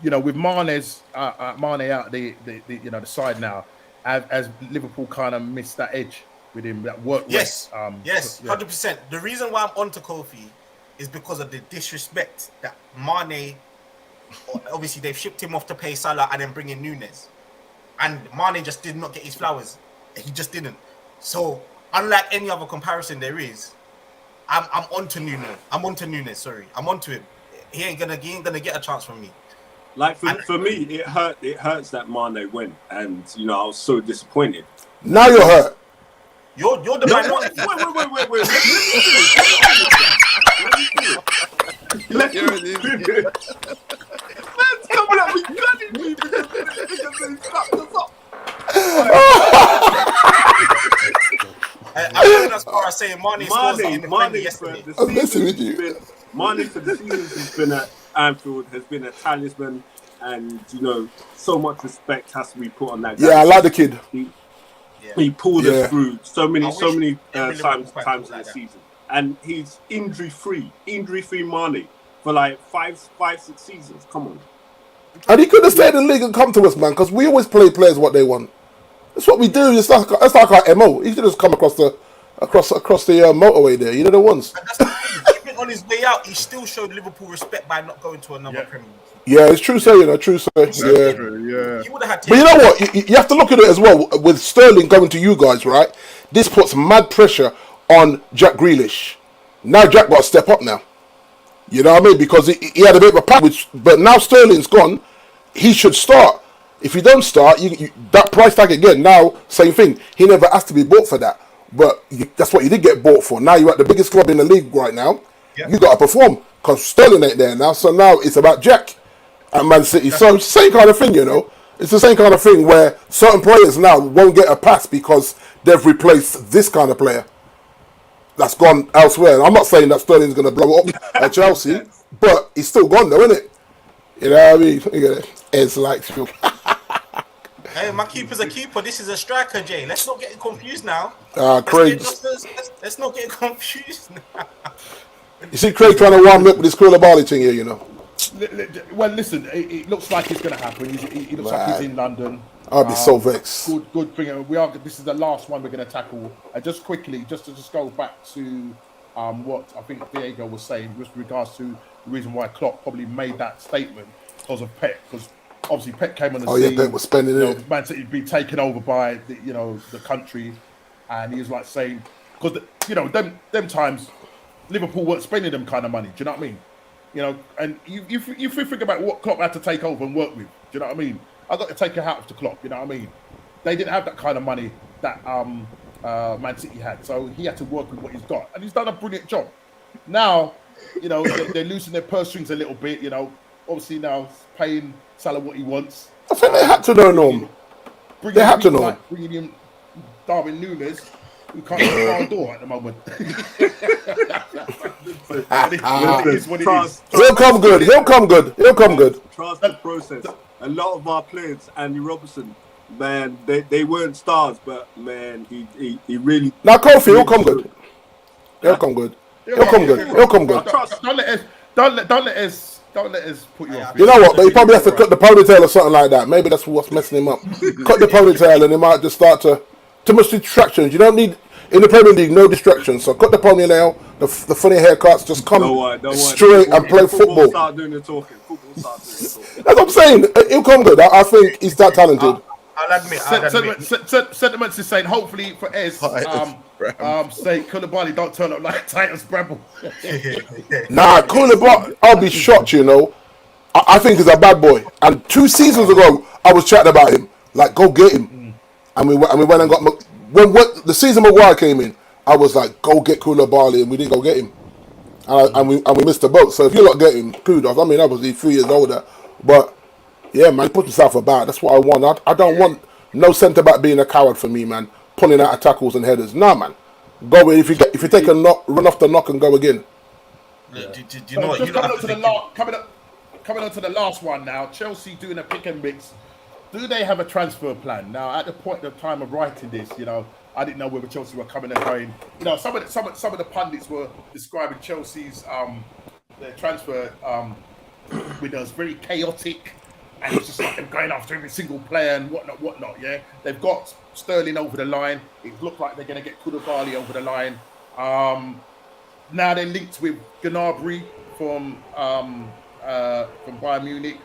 you know, with Mane's Mane out the side now, as Liverpool kind of missed that edge with him, that work rate. Yes, Yeah. 100%. The reason why I'm onto Kofi is because of the disrespect that Mane. Obviously, they've shipped him off to pay Salah and then bring in Nunes, and Mane just did not get his flowers. He just didn't. So, unlike any other comparison there is, I'm onto Nunes. I'm onto Nunes. Sorry, I'm onto him. He ain't gonna get a chance from me. Like for me, it hurts that Mane went, and you know I was so disappointed. Now you're hurt. You're the man. Wait. Let me finish. Man's coming at me, gunning me because they fucked us up. I'm going as far as saying Mane scores in the friendly yesterday. I'm messing with you. Mane for the seasons he's been at Anfield has been a talisman, and you know so much respect has to be put on that guy. Yeah, I like the kid. He pulled Yeah. us through so many every times Liverpool fan in was the like that. season, and he's injury free Mane for like five, 6 seasons. Come on. And he could have stayed in the league and come to us, man, because we always play players what they want. That's what we do. It's like our MO. He should just come across the motorway there. You know the ones. And that's the thing. Even on his way out, he still showed Liverpool respect by not going to another Premier League. Yeah, it's true, say, you know, true, say. That's Yeah. true, yeah. He would have had. But you know what? You have to look at it as well. With Sterling going to you guys, right? This puts mad pressure on Jack Grealish. Now Jack got to step up now. You know what I mean? Because he had a bit of a package. But now Sterling's gone. He should start. If you don't start, that price tag again. Now, same thing. He never asked to be bought for that. But that's what you did get bought for. Now you're at the biggest club in the league right now. Yeah. You got to perform. Because Sterling ain't there now. So now it's about Jack at Man City. So same kind of thing, you know. It's the same kind of thing where certain players now won't get a pass because they've replaced this kind of player that's gone elsewhere. And I'm not saying that Sterling's going to blow up at Chelsea, but he's still gone though, isn't it? You know what I mean? Look at it. It's like, Hey, my keeper's a keeper. This is a striker, Jay. Let's not get confused now. Craig. Let's not get confused now. You see Craig trying to warm me up with this Koulibaly thing here, you know. Well, listen, it looks like it's going to happen. He looks like he's in London. I'll be so vexed. Good thing. This is the last one we're going to tackle. Just quickly, just to go back to what I think Diego was saying with regards to the reason why Klopp probably made that statement because of Pep. Because obviously Pep came on the scene. Pep was spending it. Man City be taken over by the country, and he was like saying because them times Liverpool weren't spending them kind of money. Do you know what I mean? You know, and you think about what Klopp had to take over and work with. Do you know what I mean? I got to take a hat off to Klopp. You know what I mean? They didn't have that kind of money that Man City had, so he had to work with what he's got, and he's done a brilliant job. Now, they're loosening their purse strings a little bit. You know, obviously now paying Salah what he wants. I think they had to know, Norm. They had to know. Like bringing him Darwin Núñez, who can't open our door at the moment. It is what it is. He'll come good. He'll come good. Trust the process. A lot of our players, Andy Robertson, man, they weren't stars, but man, he really. Now Kofi, he'll come good. He'll come good. He'll come good. Don't let us put you off. You know what? But he probably has to cut the ponytail or something like that. Maybe that's what's messing him up. Cut the ponytail, and he might just start to too much distractions. You don't need in the Premier League no distractions. So cut the ponytail, the funny haircuts, just come straight and play football. Start doing the talking. Football start doing the talking. That's what I'm saying. He'll come good. I think he's that talented. I'll admit. Sentiments is saying hopefully for Ez say Koulibaly don't turn up like Titus Bramble. Nah, Koulibaly, I'll be shocked, you know. I think he's a bad boy. And 2 seasons ago, I was chatting about him. Like, go get him. And we went and got... When the season Maguire came in, I was like, go get Koulibaly, and we didn't go get him. And we missed the boat. So if you not get him, kudos. I mean, obviously 3 years older. But, yeah, man, he put himself about. That's what I want. I don't want no centre-back being a coward for me, man. Pulling out of tackles and headers. Nah, man. Go in. If you take a knock, run off the knock and go again. Do you know what? You don't have to think coming on to the last one now. Chelsea doing a pick and mix. Do they have a transfer plan? Now, at the point of time of writing this, you know, I didn't know whether Chelsea were coming and going. You know, some of the pundits were describing Chelsea's their transfer window as very chaotic, and it's just like them going after every single player and whatnot. Yeah, they've got Sterling over the line. It looked like they're going to get Koulibaly over the line. Now they're linked with Gnabry from Bayern Munich.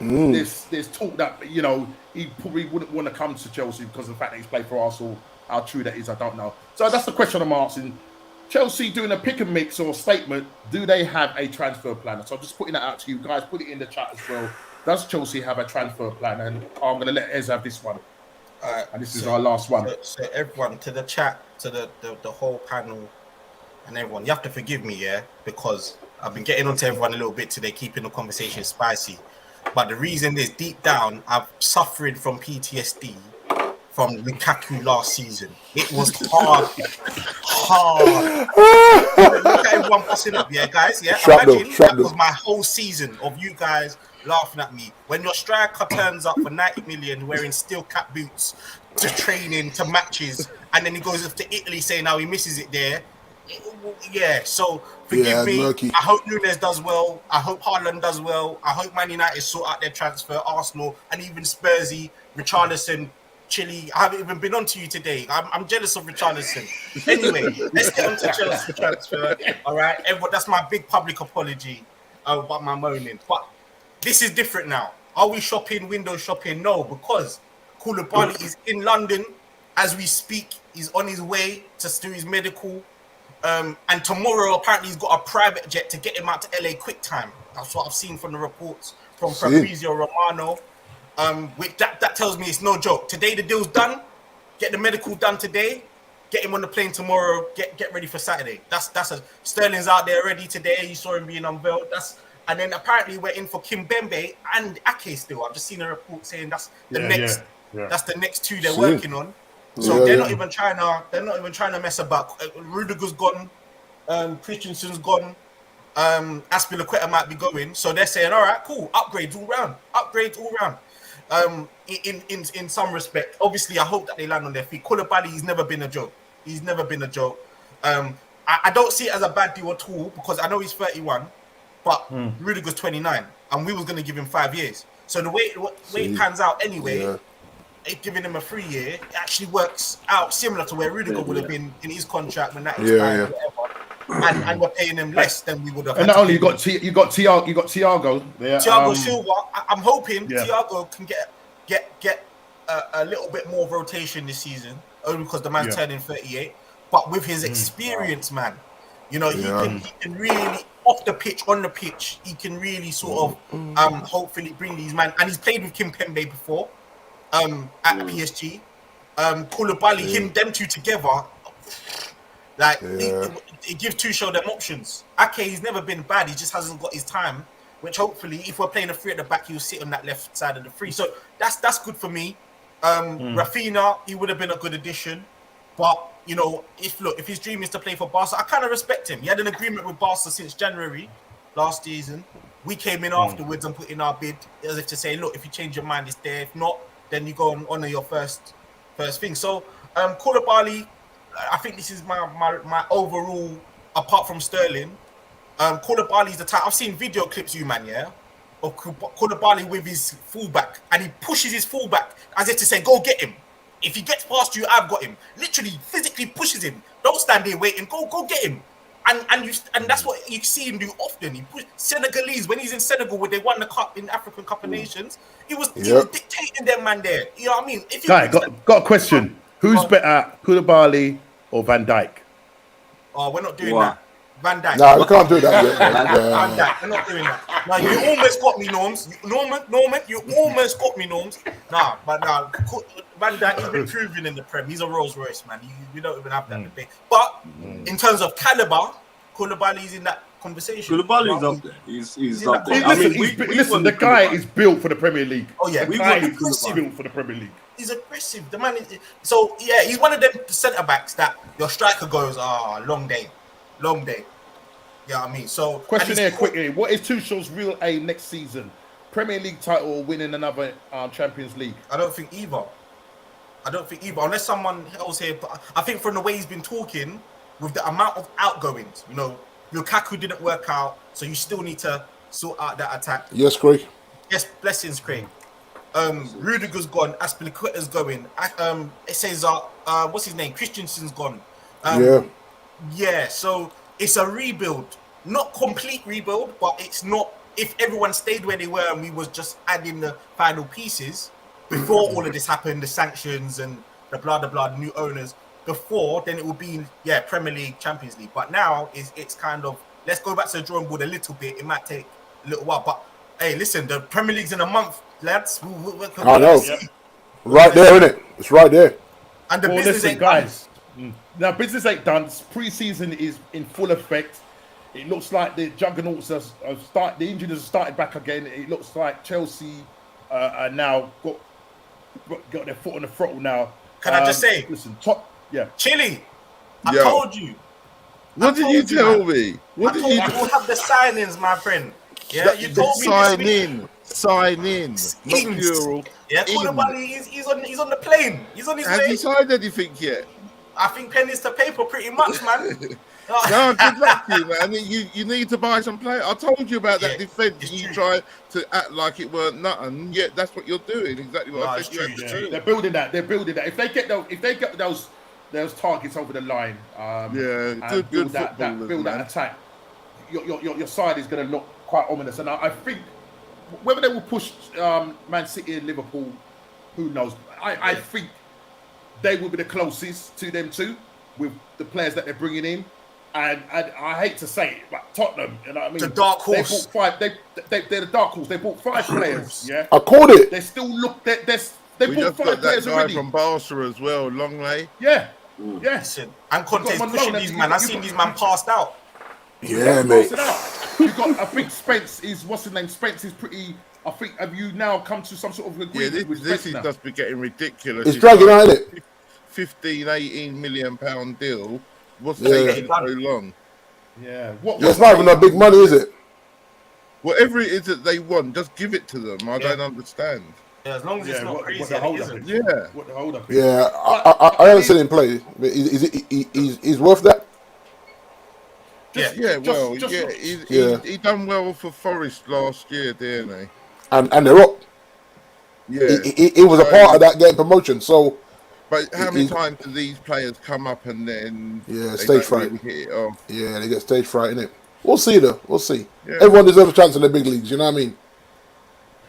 There's talk that, you know, he probably wouldn't want to come to Chelsea because of the fact that he's played for Arsenal. How true that is, I don't know. So that's the question I'm asking. Chelsea doing a pick and mix or statement, do they have a transfer plan? So I'm just putting that out to you guys. Put it in the chat as well. Does Chelsea have a transfer plan? And I'm going to let Ez have this one. And this is our last one. So everyone, to the chat, to the whole panel and everyone, you have to forgive me, yeah? Because I've been getting onto everyone a little bit today, keeping the conversation spicy. But the reason is, deep down, I'm suffering from PTSD from Lukaku last season. It was hard. Look at everyone busting up, yeah, guys. Yeah, imagine that was my whole season of you guys laughing at me. When your striker turns up for 90 million wearing steel cap boots to training, to matches, and then he goes off to Italy saying how he misses it there. Yeah, so forgive me. Murky. I hope Nunes does well. I hope Haaland does well. I hope Man United sort out their transfer, Arsenal, and even Spursy, Richarlison, Chile. I haven't even been on to you today. I'm jealous of Richarlison. Anyway, let's get on to Chelsea transfer. All right, everyone, that's my big public apology about my moaning. But this is different now. Are we shopping, window shopping? No, because Koulibaly is in London as we speak. He's on his way to do his medical. And tomorrow, apparently, he's got a private jet to get him out to LA quick time. That's what I've seen from the reports from Fabrizio Romano. Which that tells me it's no joke. Today, the deal's done. Get the medical done today. Get him on the plane tomorrow. Get ready for Saturday. Sterling's out there already today. You saw him being unveiled. And then apparently we're in for Kimpembe and Ake still. I've just seen a report saying that's the next 2 they're working on. So they're not even trying to mess about. Rudiger's gone, Christensen's gone, Aspilicueta might be going. So they're saying, all right, cool, upgrades all round. In some respect, obviously, I hope that they land on their feet. Koulibaly, he's never been a joke. I don't see it as a bad deal at all because I know he's 31, but Rudiger's 29, and we was going to give him 5 years. So the way it pans out anyway. Giving him a 3 year actually works out similar to where Rudiger would have been in his contract when that expired, whatever. And we're paying him less than we would have. And not only you got Thiago. Thiago Silva. I'm hoping Thiago can get a little bit more rotation this season, only because the man's turning 38. But with his experience, man, you know, he can really off the pitch, on the pitch, he can really sort of hopefully bring these man. And he's played with Kimpembe before. At PSG, Koulibaly, them two together, like it gives Tuchel them options. Ake, he's never been bad. He just hasn't got his time. Which hopefully, if we're playing a 3 at the back, he'll sit on that left side of the 3. So that's good for me. Rafinha, he would have been a good addition, but you know, if his dream is to play for Barca, I kind of respect him. He had an agreement with Barca since January last season. We came in afterwards and put in our bid as if to say, look, if you change your mind, it's there. If not, then you go and honour your first thing. So, Koulibaly, I think this is my overall, apart from Sterling, Koulibaly's the type. I've seen video clips, of Koulibaly with his fullback, and he pushes his fullback as if to say, go get him. If he gets past you, I've got him. Literally, physically pushes him. Don't stand there waiting. Go get him. and that's what you see him do often. He pushed Senegalese when he's in Senegal when they won the cup in African Cup of Nations. He was dictating them man there. You know what I mean? If you Guy, got a question. Who's better, Koulibaly or Van Dijk? Oh, we're not doing Wow. that. Van Dijk. No, we can't do that yet. Van Yeah. Dijk. We're not doing that. No, you almost got me, Norms. Norman, you almost got me, Norms. Nah, but nah, Van Dijk is improving in the Prem. He's a Rolls Royce, man. We don't even have that debate. But in terms of caliber, Koulibaly's in that conversation. Koulibaly's up there. He's up there. Listen, the guy is built for the Premier League. Oh yeah, The guy is built for the Premier League. he's aggressive. The man is so yeah. He's one of them centre backs that your striker goes, long day. You know what I mean? So Question here quickly: what is Tuchel's real aim next season? Premier League title or winning another Champions League? I don't think either. Unless someone else here. But I think from the way he's been talking, with the amount of outgoings, you know, Lukaku didn't work out, so you still need to sort out that attack. Yes, Craig. Yes, blessings, Craig. Rudiger's gone. Aspilicueta's going. It says what's his name? Christensen's gone. Yeah. So it's a rebuild, not complete rebuild, but it's not. If everyone stayed where they were and we was just adding the final pieces before all of this happened, the sanctions and the blah blah blah, the new owners. Before then, it would be Premier League, Champions League. But now it's kind of let's go back to the drawing board a little bit. It might take a little while, but hey, listen, the Premier League's in a month, lads. I know. Right there, isn't it? It's right there. And the business listen, ain't guys. Now, business ain't done. Pre-season is in full effect. It looks like the juggernauts have started. The injuries have started back again. It looks like Chelsea are now got their foot on the throttle now. Can I just say? Listen, Chile, I Yo. told you. What did you tell me? What I did told you you we'll have the signings, my friend. Yeah, you told me sign this in? Sign in, not Ings. plural. Yeah, In. Koulibaly, he's on the plane. He's on his Has way. he signed anything yet? I think pen is to paper pretty much, man. No, good luck to you, man. You need to buy some players. I told you about Yeah, that defense. it's And you true. try to act like it weren't nothing. Yet that's what you're doing. Exactly what No, I it's said you had true, to do. they're building that. If they get those targets over the line, and good build that footballers, man. attack, your side is going to look quite ominous. And I think whether they will push Man City and Liverpool, who knows? I think they will be the closest to them too, with the players that they're bringing in. And I hate to say it, but Tottenham, you know what I mean? The dark horse. They bought five. They're the dark horse. They bought 5 players. Yeah, I called it. they still look. They We bought just 5 got that players guy already. from Barca as well, Longley. Yeah. Mm. Yes. Listen, and Conte's You've got pushing Malone, these you- man. I've you seen got- these man passed out. Yeah, mate. You got. I think Spence is what's his name. Spence is pretty. I think have you now come to some sort of Yeah, agreement with this Spence is now? just be getting ridiculous. It's dragging out, isn't it? 15, 18 million pound deal. What's Yeah. taking so long? Yeah. What? It's not even that big money, is it? Whatever it is that they want, just give it to them. I don't understand. Yeah, as long as it's Yeah, not what crazy, the and hold it up isn't. is? Yeah. What the hold up is? Yeah, I haven't seen him play. He's worth that. Yeah, well, just yeah, look- he done well for Forest last year, didn't he? And they're up. Yeah. He was a part of that getting promotion. So But how many he- times do these players come up and then Yeah, they stage don't fright. really hit it off? yeah, they get stage fright, innit? We'll see though. We'll see. Yeah. Everyone deserves a chance in the big leagues. You know what I mean?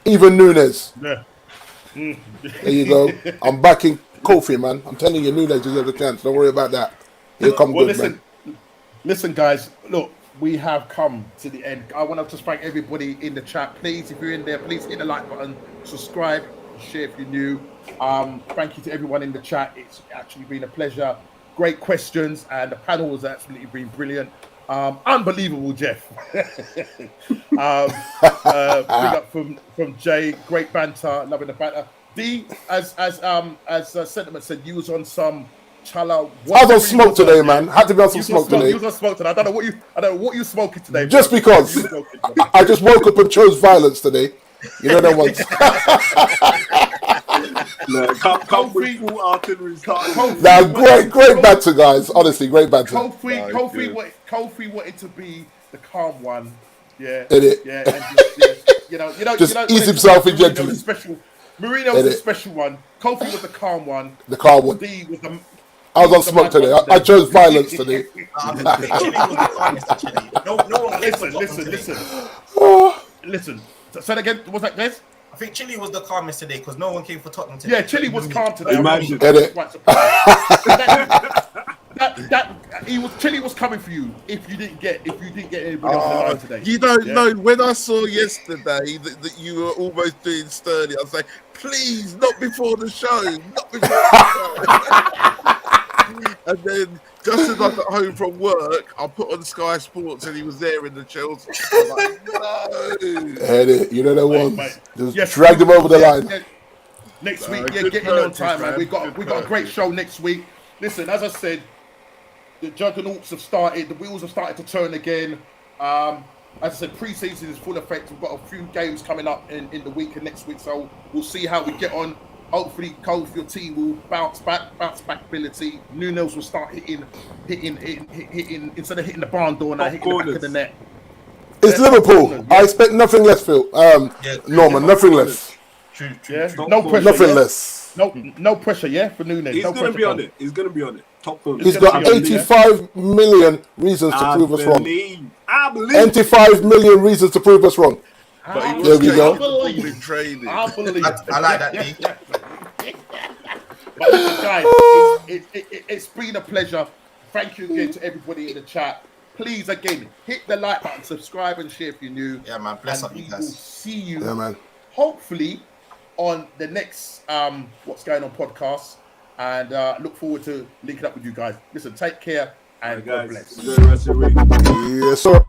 Even Nunes. Yeah. There you go. I'm backing Kofi, man. I'm telling you, Nunes deserves a chance. Don't worry about that. He'll come Well, good, listen, man. listen, guys. Look, we have come to the end. I want to just thank everybody in the chat. Please, if you're in there, please hit the like button, subscribe, share if you're new. Thank you to everyone in the chat. It's actually been a pleasure. Great questions, and the panel has absolutely been brilliant. Unbelievable, Jeff. Big up from Jay. Great banter. Loving the banter. D, as Sentiment said, you was on some chala. I was on smoke today, man. Had to be on some smoke You today. was on smoke today. I don't know what you smoking today. Just bro. because You smoking, bro. I just woke up and chose violence today. You know that ones. No, come with full artillery starting. Now, great banter, guys. Honestly, great banter. Kofi wanted to be the calm one. Yeah. Did it? Yeah. And just, you know, Just ease himself in gently. Marino was Did the it? special one. Kofi was the calm one. The car one. D was I was on smoke today. I chose violence today. I think Chile was the calmest, actually. No one came for Tottenham today. Listen. Say that again. Was that Des? I think Chile was the calmest today because no one came for Tottenham today. Yeah, Chile was calm today. Imagine. Chile was coming for you if you didn't get anybody else alive today. You don't know. When I saw yesterday that you were almost doing Sterling, I was like, please, not before the show. Not before the show. And then just as I got home from work, I put on Sky Sports and he was there in the Chelsea. I was like, no. Edit, you know the ones. Mate. Just Yes, drag them over the line. yeah. Next week, good get in on purchase, time, man. man. We got a great show next week. Listen, as I said, the juggernauts have started. The wheels have started to turn again. As I said, pre-season is full effect. We've got a few games coming up in the week and next week, so we'll see how we get on. Hopefully, Cole, your team will bounce back ability. Nunes will start hitting instead of hitting the barn door now, hitting the back of the net. It's Liverpool. I expect nothing less, Phil. Norman, nothing less. True. Yeah, Top no four. pressure. Nothing yeah? less. No pressure, yeah, for Nunes. He's no going to pressure, be on Cole. it. He's going to be on it. Top four. He's got 85 million reasons to prove us wrong. I believe. 85 million reasons to prove us wrong. But he There was we go. capable in training. I believe it. I like that, D. But listen, guys, it's been a pleasure. Thank you again to everybody in the chat. Please, again, hit the like button, subscribe, and share if you're new. Yeah, man. Bless and up, you we will guys. see you, Yeah, man. hopefully, on the next What's Going On podcast. And look forward to linking up with you guys. Listen, take care and God Guys, bless. enjoy the rest of your week. Yes, sir.